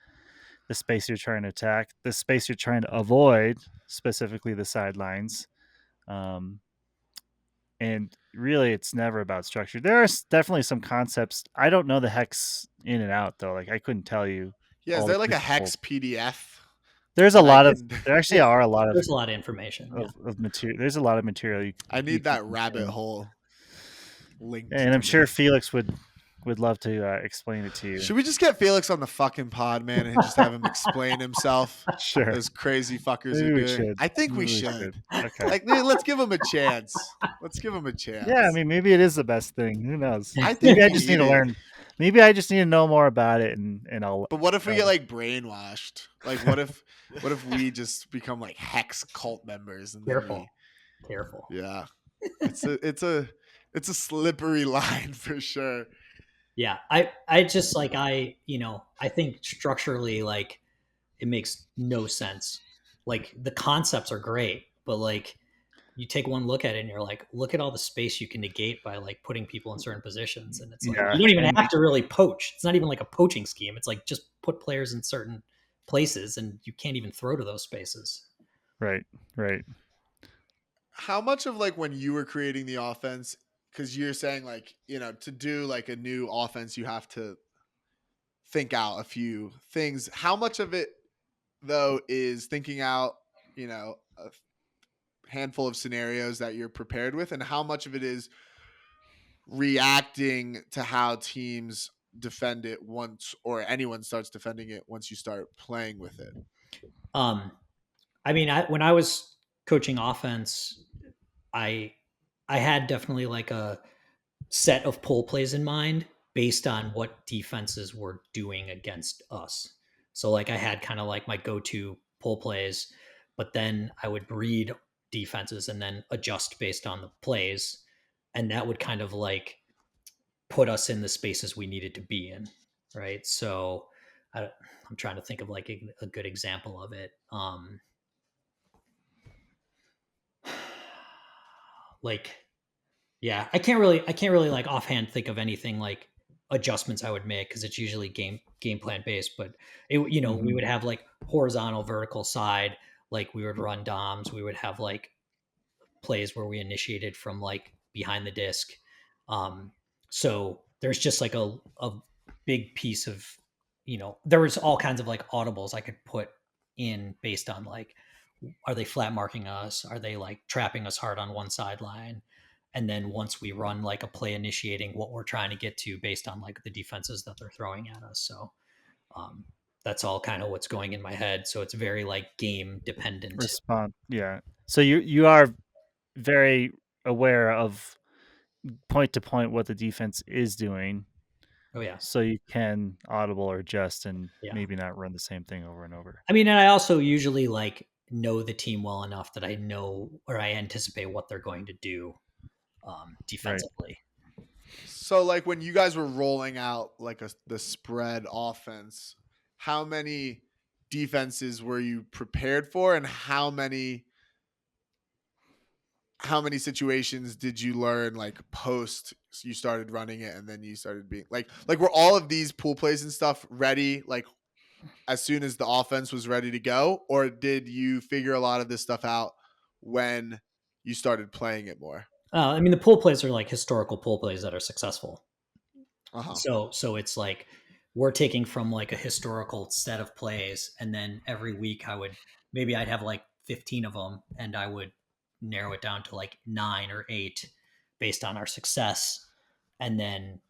the space you're trying to attack, the space you're trying to avoid, specifically the sidelines. Um, and really, it's never about structure. There are definitely some concepts. I don't know the hex in and out though. Like I couldn't tell you
Yeah, is
all the
there like a
principles.
hex PDF
There's a
that I
lot of
can?
there actually
Yeah,
are a lot
there's a lot of information. Yeah.
of material. There's a lot of material
I
you
need
can
that rabbit
consume.
hole linked
And I'm
to
sure
me.
Felix would love to explain it to you.
Should we just get Felix on the fucking pod, man, and just have him explain himself?
Sure.
Those crazy fuckers are
Maybe we
doing.
should.
I think we
Maybe we
should.
should. Okay.
Like, let's give him a chance. Let's give him a
Yeah, I
chance.
mean, maybe it is the best thing. Who knows?
I
Maybe
think
I
we
just need
need
to
it.
learn. Maybe I just need to know more about it, and I'll.
But what if we get like brainwashed? Like, what if we just become like hex cult members and then
Careful.
yeah, it's a slippery line for sure.
Yeah. I just like, I think structurally, like it makes no sense. Like the concepts are great, but like you take one look at it and you're like, look at all the space you can negate by like putting people in certain positions. And it's like,
Yeah,
you don't even
and
have to really poach. It's not even like a poaching scheme. It's like just put players in certain places and you can't even throw to those spaces.
right.
How much of like when you were creating the offense, because you're saying like, to do like a new offense, you have to think out a few things. How much of it though is thinking out, a handful of scenarios that you're prepared with, and how much of it is reacting to how teams defend it once, or anyone starts defending it once you start playing with it?
Um, I mean, when I was coaching offense, I I had definitely like a set of pull plays in mind based on what defenses were doing against us. So like I had kind of like my go-to pull plays, but then I would read defenses and then adjust based on the plays, and that would kind of like put us in the spaces we needed to be in, right? So I'm trying to think of like a good example of it. Like Yeah, I can't really like offhand think of anything like adjustments I would make because it's usually game plan based. But we
Mhm.
would have like horizontal, vertical side, like we would run DOMs. We would have like plays where we initiated from like behind the disc. Um, so there's just like a big piece of there was all kinds of like audibles I could put in based on like, are they flat marking us? Are they like trapping us hard on one sideline? And then once we run like a play initiating what we're trying to get to based on like the defenses that they're throwing at us. So um, that's all kind of what's going in my head. So it's very like game dependent.
Respond. Yeah. So you are very aware of point to point what the defense is doing,
Oh yeah,
so you can audible or adjust and
yeah.
maybe not run the same thing over and over.
I mean, and I also usually like know the team well enough that I know or I anticipate what they're going to do
Right.
defensively.
So like when you guys were rolling out like the spread offense, how many defenses were you prepared for, and how many situations did you learn like post you started running it and then you started being like were all of these pool plays and stuff ready like as soon as the offense was ready to go, or did you figure a lot of this stuff out when you started playing it more?
I mean, the pool plays are like historical pool plays that are successful.
Uh-huh.
So it's like we're taking from like a historical set of plays, and then every week I'd have like 15 of them, and I would narrow it down to like 9 or 8 based on our success, and then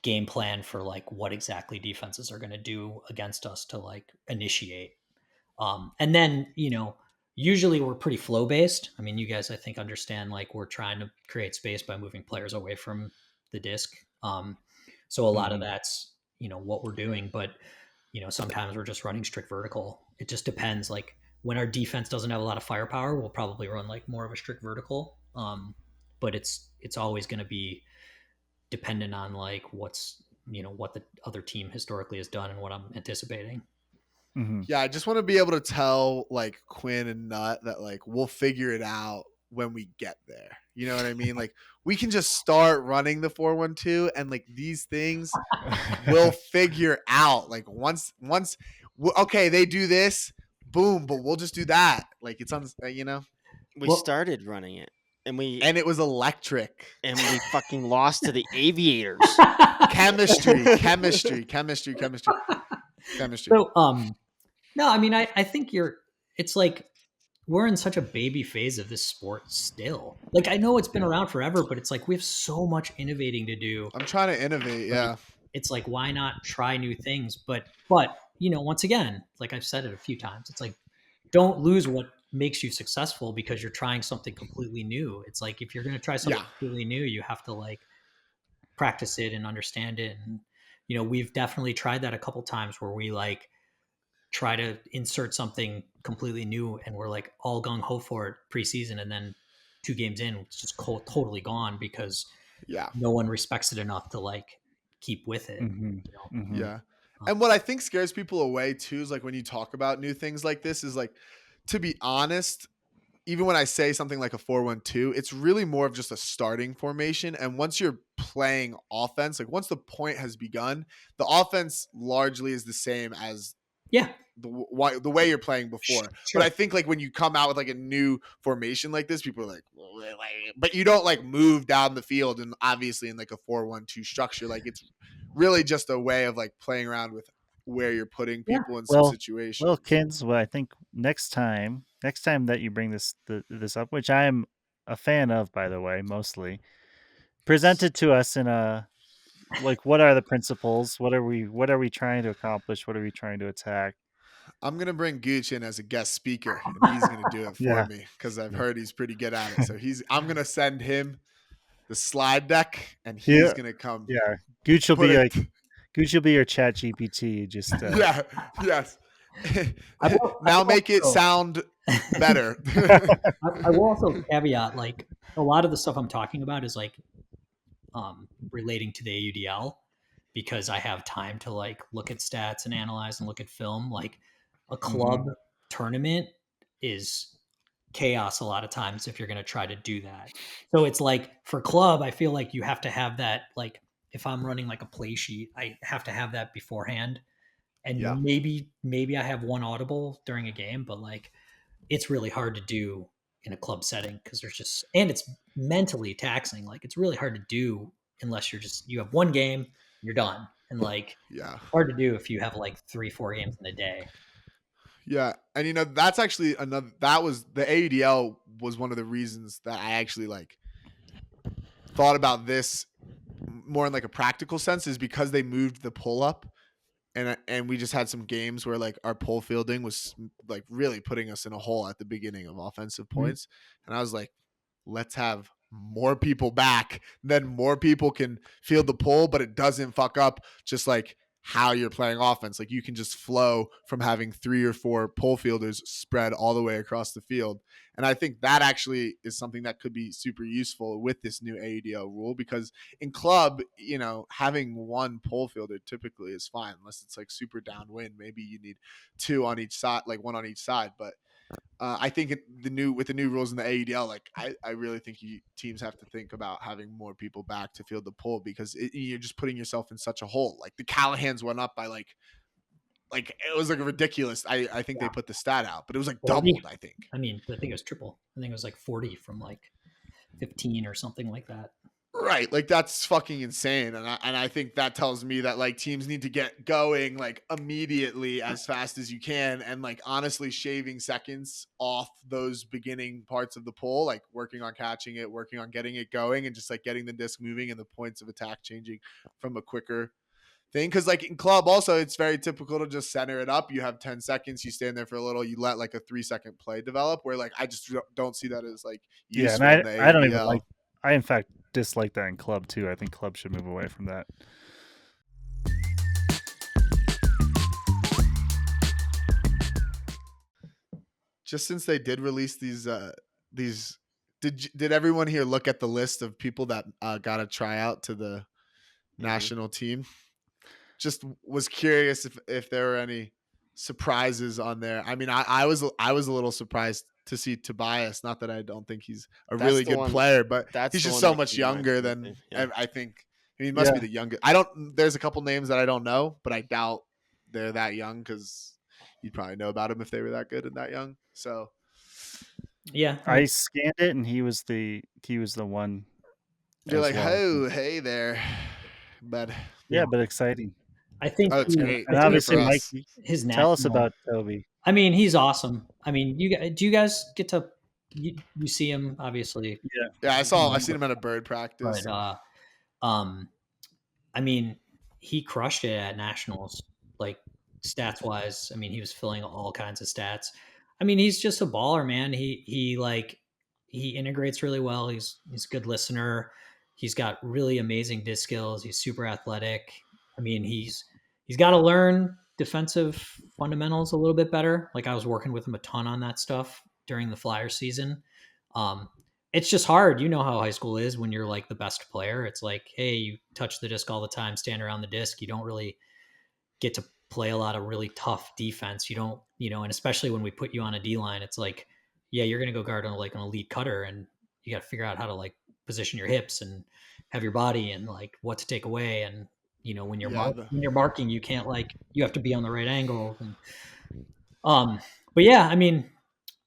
game plan for like what exactly defenses are going to do against us to like initiate. And then, usually we're pretty flow based. I mean, you guys, I think, understand like we're trying to create space by moving players away from the disc. So a lot of that's, what we're doing. But, sometimes we're just running strict vertical. It just depends. Like when our defense doesn't have a lot of firepower, we'll probably run like more of a strict vertical. But it's always going to be dependent on like what the other team historically has done and what I'm anticipating.
Mm-hmm.
Yeah, I just want to be able to tell like Quinn and Nut that like we'll figure it out when we get there. You know what I mean? Like we can just start running the 4-1-2 and like these things we'll figure out. Like once okay, they do this, boom, but we'll just do that. Like it's on
We
Well,
started running it, and
and it was electric.
we fucking lost to the Aviators.
Chemistry.
So, no, I mean, I think it's like we're in such a baby phase of this sport still. Like, I know it's been around forever, but it's like we have so much innovating to do.
I'm trying to innovate,
Like,
yeah.
it's like, why not try new things? But, once again, like I've said it a few times, it's like, don't lose what makes you successful because you're trying something completely new. It's like, if you're going to try something
Yeah.
completely new, you have to like practice it and understand it. And, we've definitely tried that a couple times where we like, try to insert something completely new and we're like all gung ho for it preseason, and then 2 games in it's just totally gone because
Yeah.
no one respects it enough to like keep with it.
Mm-hmm. Mm-hmm.
Yeah. And what I think scares people away too is like when you talk about new things like this is like, to be honest, even when I say something like a 4-1-2, it's really more of just a starting formation. And once you're playing offense, like once the point has begun, the offense largely is the same as
Yeah,
the way you're playing before. But
sure.
I think like when you come out with like a new formation like this, people are like, but you don't like move down the field and obviously in like a 4-1-2 structure. Like it's really just a way of like playing around with where you're putting
Yeah.
people in some
Well,
situations.
kids. Well, I think next time that you bring this up, which I'm a fan of, by the way, mostly present it to us in a like, what are the principles? What are we trying to accomplish? What are we trying to attack?
I'm gonna bring Gooch in as a guest speaker, and he's gonna do it for
Yeah.
me because I've
Yeah.
heard he's pretty good at it. So I'm gonna send him the slide deck, and he's
Yeah.
gonna come
Yeah. Gooch will
put
be
it.
like Gooch will be your chat GPT. Just
Yeah, yes.
I will
Now make it
also,
sound better.
I will also caveat like a lot of the stuff I'm talking about is like relating to the AUDL because I have time to like look at stats and analyze and look at film. Like a club tournament is chaos a lot of times if you're going to try to do that. So it's like for club, I feel like you have to have that. Like if I'm running like a play sheet, I have to have that beforehand.
Yeah.
And maybe I have one audible during a game, but like it's really hard to do in a club setting because and it's mentally taxing. Like it's really hard to do unless you have one game and you're done. And like
Yeah.
hard to do if you have like 3-4 games in a day.
Yeah. And that's actually that was the AUDL was one of the reasons that I actually like thought about this more in like a practical sense is because they moved the pull up, and we just had some games where like our pull fielding was like really putting us in a hole at the beginning of offensive points. And I was like, let's have more people back, then more people can field the pull, but it doesn't fuck up just like how you're playing offense. Like you can just flow from having 3 or 4 pull fielders spread all the way across the field. And I think that actually is something that could be super useful with this new AUDL rule, because in club, having one pull fielder typically is fine unless it's like super downwind. Maybe you need 2 on each side, like 1 on each side. But I think with the new rules in the AUDL, like I really think teams have to think about having more people back to field the pull, because you're just putting yourself in such a hole. Like the Callahans went up by like it was like a ridiculous. I think they put the stat out, but it was like
40?
doubled. I think.
I mean, I think it was triple. I think it was like 40 from like 15 or something like that.
Right, like that's fucking insane, and I think that tells me that like teams need to get going like immediately as fast as you can, and like honestly shaving seconds off those beginning parts of the pull, like working on catching it, working on getting it going, and just like getting the disc moving and the points of attack changing from a quicker thing. Because like in club also, it's very typical to just center it up. You have 10 seconds, you stand there for a little, you let like a 3-second play develop, where like I just don't see that as like
Yeah,
useful
and
in the
I don't even
AUDL.
I in fact dislike that in club too. I think club should move away from that.
Just since they did release these did everyone here look at the list of people that got a tryout to the national team? Just was curious if there were any surprises on there. I mean, I was a little surprised to see Tobias. Not that I don't think he's a
That's
really
the
good
one-
player, but
That's
he's
the
just
one
so
that
much
came to mind
younger
for me,
than
too. Yeah.
I think. I mean, he must be
Yeah.
the youngest. There's a couple names that I don't know, but I doubt they're that young, because you'd probably know about them if they were that good and that young. So
Yeah,
I scanned it, and he was the one.
you're
as
like,
well.
oh, hey there, bud.
Yeah, but exciting.
I think
Oh, it's great.
And
Good
obviously,
for
Mike,
us.
his
tell us
national.
about Toby.
I mean, he's awesome. I mean, do you guys get to you see him obviously,
Yeah, I seen him at a bird practice.
but um, I mean, he crushed it at nationals, like stats wise. I mean, he was filling all kinds of stats. I mean, he's just a baller, man. He integrates really well. He's a good listener. He's got really amazing disc skills. He's super athletic. I mean, he's got to learn defensive fundamentals a little bit better. Like I was working with him a ton on that stuff during the Flyer season. Um, it's just hard. You know how high school is when you're like the best player. It's like, hey, you touch the disc all the time, stand around the disc. You don't really get to play a lot of really tough defense. You don't, and especially when we put you on a D line, it's like, yeah, you're going to go guard on like an elite cutter, and you got to figure out how to like position your hips and have your body and like what to take away. And when you're when you're marking, you can't you have to be on the right angle. And but yeah, I mean,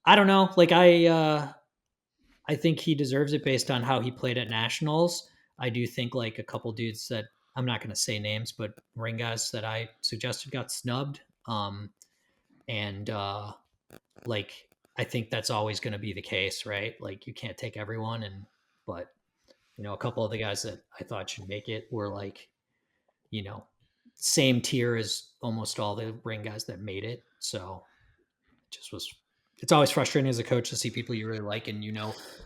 I don't know. Like I think he deserves it based on how he played at nationals. I do think like a couple dudes that I'm not going to say names, but ring guys that I suggested got snubbed. And like I think that's always going to be the case, right? Like you can't take everyone, but a couple of the guys that I thought should make it were like, same tier as almost all the ring guys that made it. So it just was. It's always frustrating as a coach to see people you really like, and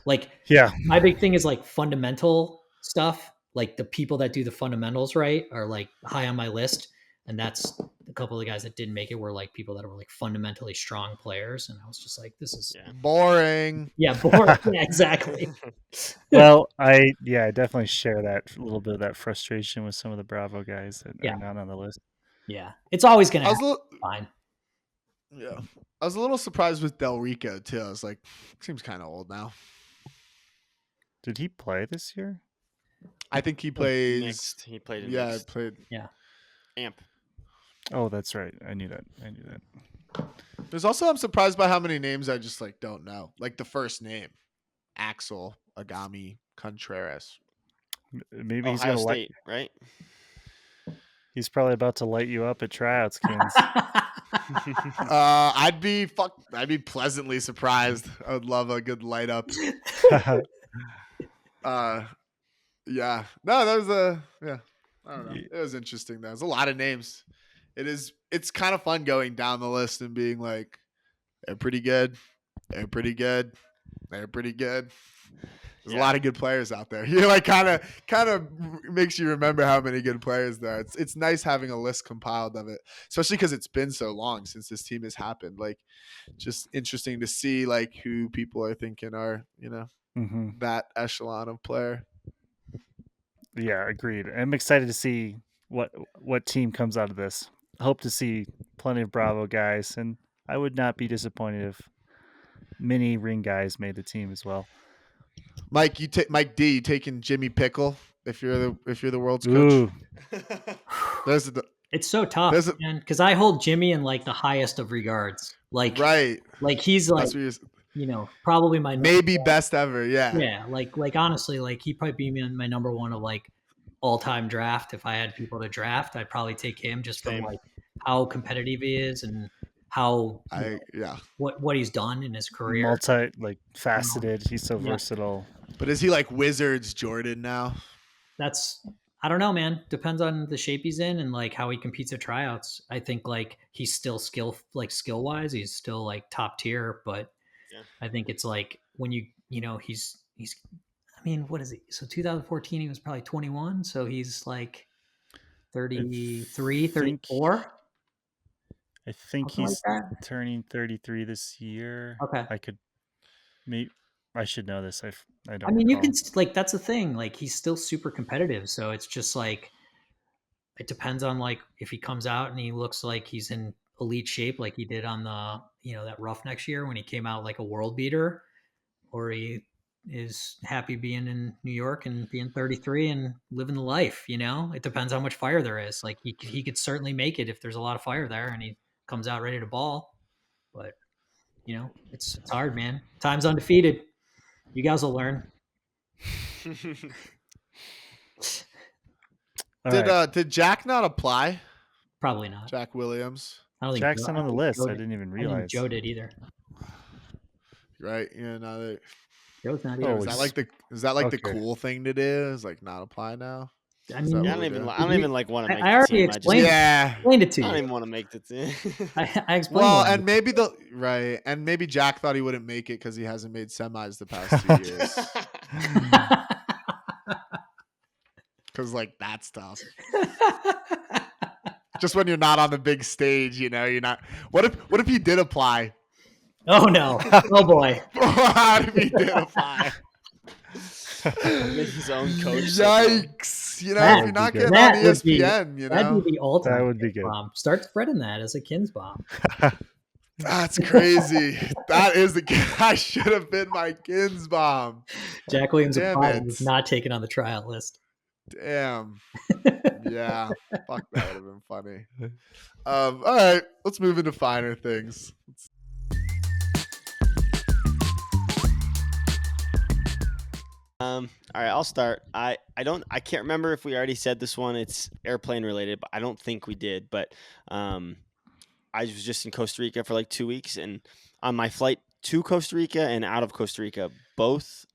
like
Yeah,
my big thing is like fundamental stuff. Like the people that do the fundamentals right are like high on my list, and that's a couple of the guys that didn't make it were like people that were like fundamentally strong players, and I was just like, this is
boring.
boring. Yeah, exactly.
well, I definitely share that a little bit of that frustration with some of the Bravo guys that are not on the list.
Yeah, it's always gonna happen. Fine.
Yeah, I was a little surprised with Del Rico too. I was like, seems kind of old now.
Did he play this year?
I think he plays
mixed. He played in
Yeah,
mixed.
played.
Yeah.
Amp.
Oh, that's right. I knew that.
There's also, I'm surprised by how many names I just like don't know. Like the first name, Axel Agami Contreras.
Maybe he's
Ohio
gonna
State, right?
He's probably about to light you up at tryouts, Kins.
I'd be pleasantly surprised. I would love a good light up. Yeah. No, that was I don't know. It was interesting though. There's a lot of names. It's kind of fun going down the list and being like, they're pretty good. They're pretty good. They're pretty good. There's a lot of good players out there. You like kind of makes you remember how many good players there are. It's nice having a list compiled of it, especially because it's been so long since this team has happened. Like, just interesting to see like who people are thinking are that echelon of player.
Yeah, agreed. I'm excited to see what team comes out of this. I hope to see plenty of Bravo guys, and I would not be disappointed if many ring guys made the team as well.
Mike, Mike D, you taking Jimmy Pickle if you're the world's
Ooh.
coach?
It's so tough, man, because I hold Jimmy in like the highest of regards. Like,
right,
like he's like, probably my
maybe best ever. Yeah,
yeah. Like honestly, like he'd probably be my number one of like all-time draft. If I had people to draft, I'd probably take him just from like how competitive he is and how what he's done in his career.
Faceted. He's so versatile.
But is he like Wizards Jordan now?
I don't know, man. Depends on the shape he's in and like how he competes at tryouts. I think like he's still skill wise, he's still like top tier, but I think it's like when he's I mean, what is he? So 2014 he was probably 21, so he's like 33, 34.
I think he's turning 33 this year.
Okay.
I should know this. I don't.
I mean, you can like that's the thing. Like he's still super competitive, so it's just like it depends on like if he comes out and he looks like he's in elite shape, like he did on the that Roughnecks year when he came out like a world beater, or he is happy being in New York and being 33 and living the life. It depends how much fire there is. Like he could certainly make it if there's a lot of fire there and he comes out ready to ball. But it's hard, man. Time's undefeated. You guys will learn.
Did Jack not apply?
Probably not.
Jack Williams.
I don't think
Jack's not on the list. I didn't even realize.
I didn't Joe did either.
Right. Yeah. No.
Joe's not either.
Is that like the cool thing to do? Is like not apply now?
I mean,
I don't even like want to make.
I already explained it to you.
I don't even want to make the team.
I explained.
Well, and maybe maybe Jack thought he wouldn't make it because he hasn't made semis the past 2 years. Because like that's tough. Just when you're not on the big stage, you're not. What if he did apply?
Oh no! Oh boy!
What if he did apply?
Make his own coach.
Yikes! If you're not getting on ESPN,
that'd be the ultimate.
That would be good.
Bomb. Start spreading that as a Kins bomb.
That's crazy. That is I should have been my Kins bomb.
Jack Williams was not taken on the tryout list.
Damn. Yeah. Fuck, that would have been funny. All right, let's move into finer things.
All right, I'll start. I can't remember if we already said this one. It's airplane related, but I don't think we did. But I was just in Costa Rica for like 2 weeks, and on my flight to Costa Rica and out of Costa Rica, both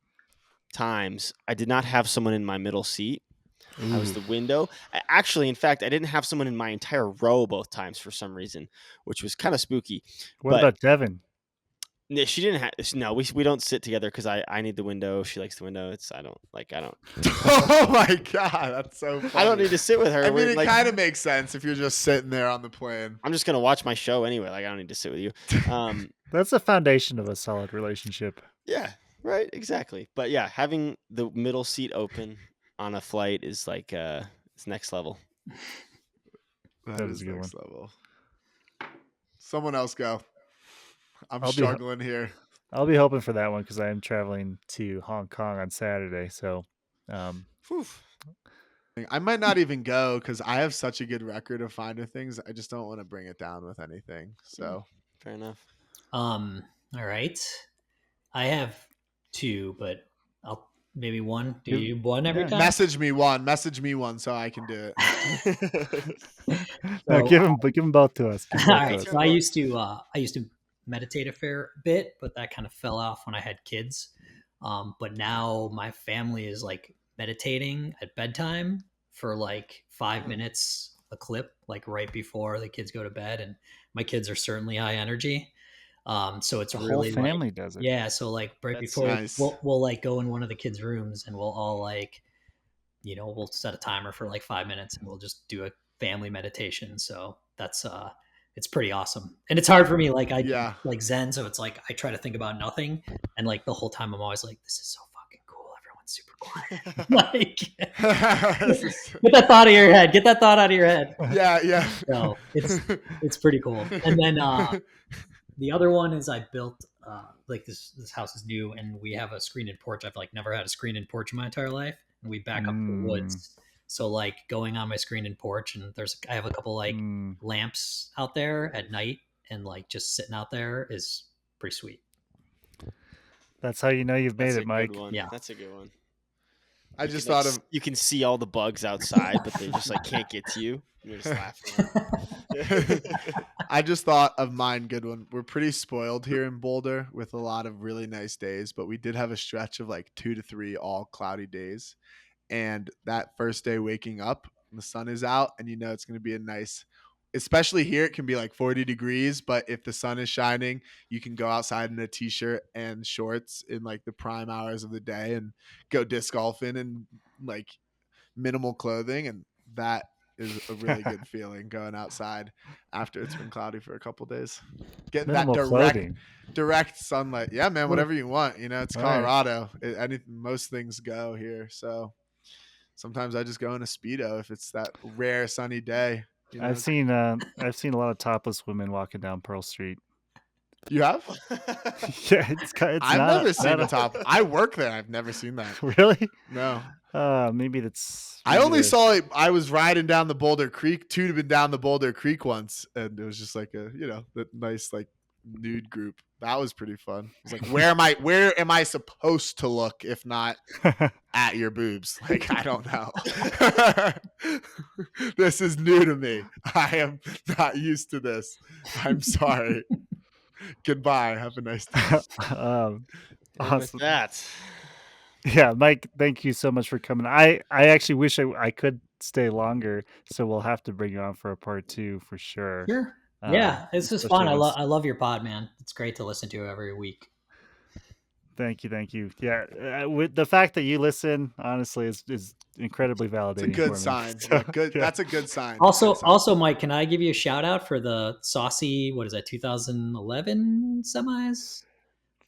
times I did not have someone in my middle seat. I was the window. Actually, in fact, I didn't have someone in my entire row both times for some reason, which was kind of spooky.
What about Devin?
She didn't have. No, we don't sit together because I need the window. She likes the window. I don't.
Oh my god, that's so funny.
I don't need to sit with her.
I mean, it kind of makes sense if you're just sitting there on the plane.
I'm just gonna watch my show anyway. Like I don't need to sit with you.
That's the foundation of a solid relationship.
Yeah. Right. Exactly. But yeah, having the middle seat open on a flight is like it's next level.
That is next level. Someone else go. I'm struggling here.
I'll be hoping for that one because I am traveling to Hong Kong on Saturday. So
I might not even go because I have such a good record of finding things. I just don't want to bring it down with anything. So
fair enough.
All right. I have two, but I'll maybe one. Do you one every time?
Message me one so I can do it.
No, give them both to us.
All right. So I used to meditate a fair bit, but that kind of fell off when I had kids. But now my family is like meditating at bedtime for like 5 minutes a clip, like right before the kids go to bed. And my kids are certainly high energy. So it's
The whole
really like,
family does it.
yeah. So like right
That's
before
nice.
we'll like go in one of the kids' rooms and we'll all like, we'll set a timer for like 5 minutes and we'll just do a family meditation. So that's it's pretty awesome. And it's hard for me. Like I do
Yeah.
like Zen, so it's like I try to think about nothing, and like the whole time I'm always like, this is so fucking cool. Everyone's super quiet. Like get that thought out of your head. Get that thought out of your head.
Yeah.
So it's pretty cool. And then the other one is I built like this house is new and we have a screened-in porch. I've like never had a screened-in porch in my entire life, and we back up to the woods. So like going on my screened-in porch, and I have a couple like lamps out there at night, and like just sitting out there is pretty sweet.
That's how you know you've made
That's
it,
a
Mike.
good one.
Yeah.
That's a good one.
I just thought of
you can see all the bugs outside, but they just like can't get to you. You're just laughing.
I just thought of mine. Good one. We're pretty spoiled here in Boulder with a lot of really nice days, but we did have a stretch of like 2 to 3 all cloudy days. And that first day waking up, the sun is out, and it's going to be a nice, especially here, it can be like 40 degrees. But if the sun is shining, you can go outside in a t-shirt and shorts in like the prime hours of the day and go disc golfing in like minimal clothing. And that is a really good feeling, going outside after it's been cloudy for a couple days. Getting
Minimal
that
clothing.
direct sunlight. Yeah, man, whatever you want. It's
All right.
Colorado. Most things go here. So sometimes I just go in a Speedo if it's that rare sunny day.
I've seen a lot of topless women walking down Pearl Street.
You have?
Yeah, it's
I've
not
never seen
not
a top. I work there. I've never seen that.
Really?
No.
Maybe that's.
I only saw it. I was riding down the Boulder Creek. Tude been down the Boulder Creek once, and it was just like the nice like nude group. That was pretty fun. It's like, where am I supposed to look if not at your boobs? Like, I don't know. This is new to me. I am not used to this. I'm sorry. Goodbye. Have a nice day.
And with
Awesome.
that,
Yeah, Mike, thank you so much for coming. I actually wish I could stay longer, so we'll have to bring you on for a part 2 for sure.
Sure. Yeah, it's just fun.
especially
I love your pod, man. It's great to listen to every week.
Thank you. Yeah, with the fact that you listen, honestly, is incredibly validating.
It's a good
for me.
sign.
So,
Yeah, good.
yeah.
That's a good sign.
Also, Mike, can I give you a shout out for the saucy, what is that, 2011 semis?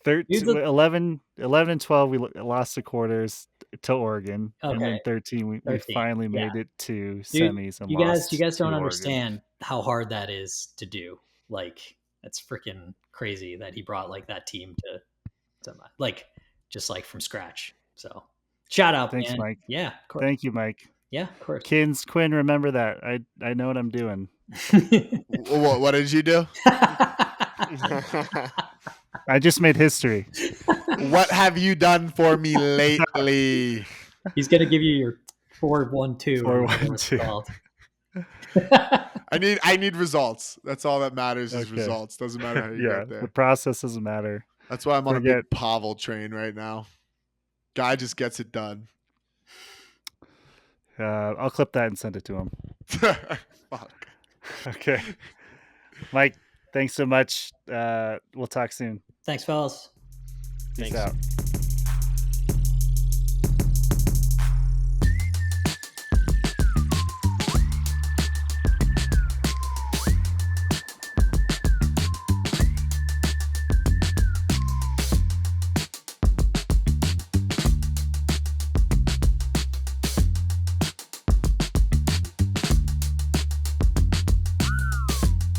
11 and 12, we lost the quarters to Oregon, and then
Okay.
13, we
13,
finally
yeah.
made it to
Dude,
semis and
you
lost.
guys
to
don't
Oregon.
understand how hard that is to do. Like, that's freaking crazy that he brought like that team to like just like from scratch. So shout out,
Thanks,
man.
Mike.
Yeah, of course.
Thank you, Mike.
Yeah, of course.
Quinn, remember that. I know what I'm doing.
What did you do?
I just made history.
What have you done for me lately?
He's gonna give you your 4-1-2 or whatever it's
4-1-2.
called.
I need results. That's all that matters is
Okay.
results. Doesn't matter how you
Yeah,
get there.
the process doesn't matter.
That's why I'm on a
Forget-
big Pavel train right now. Guy just gets it done.
I'll clip that and send it to him.
Fuck.
Okay. Mike, thanks so much. We'll talk soon.
Thanks, fellas.
Peace
Thanks.
out.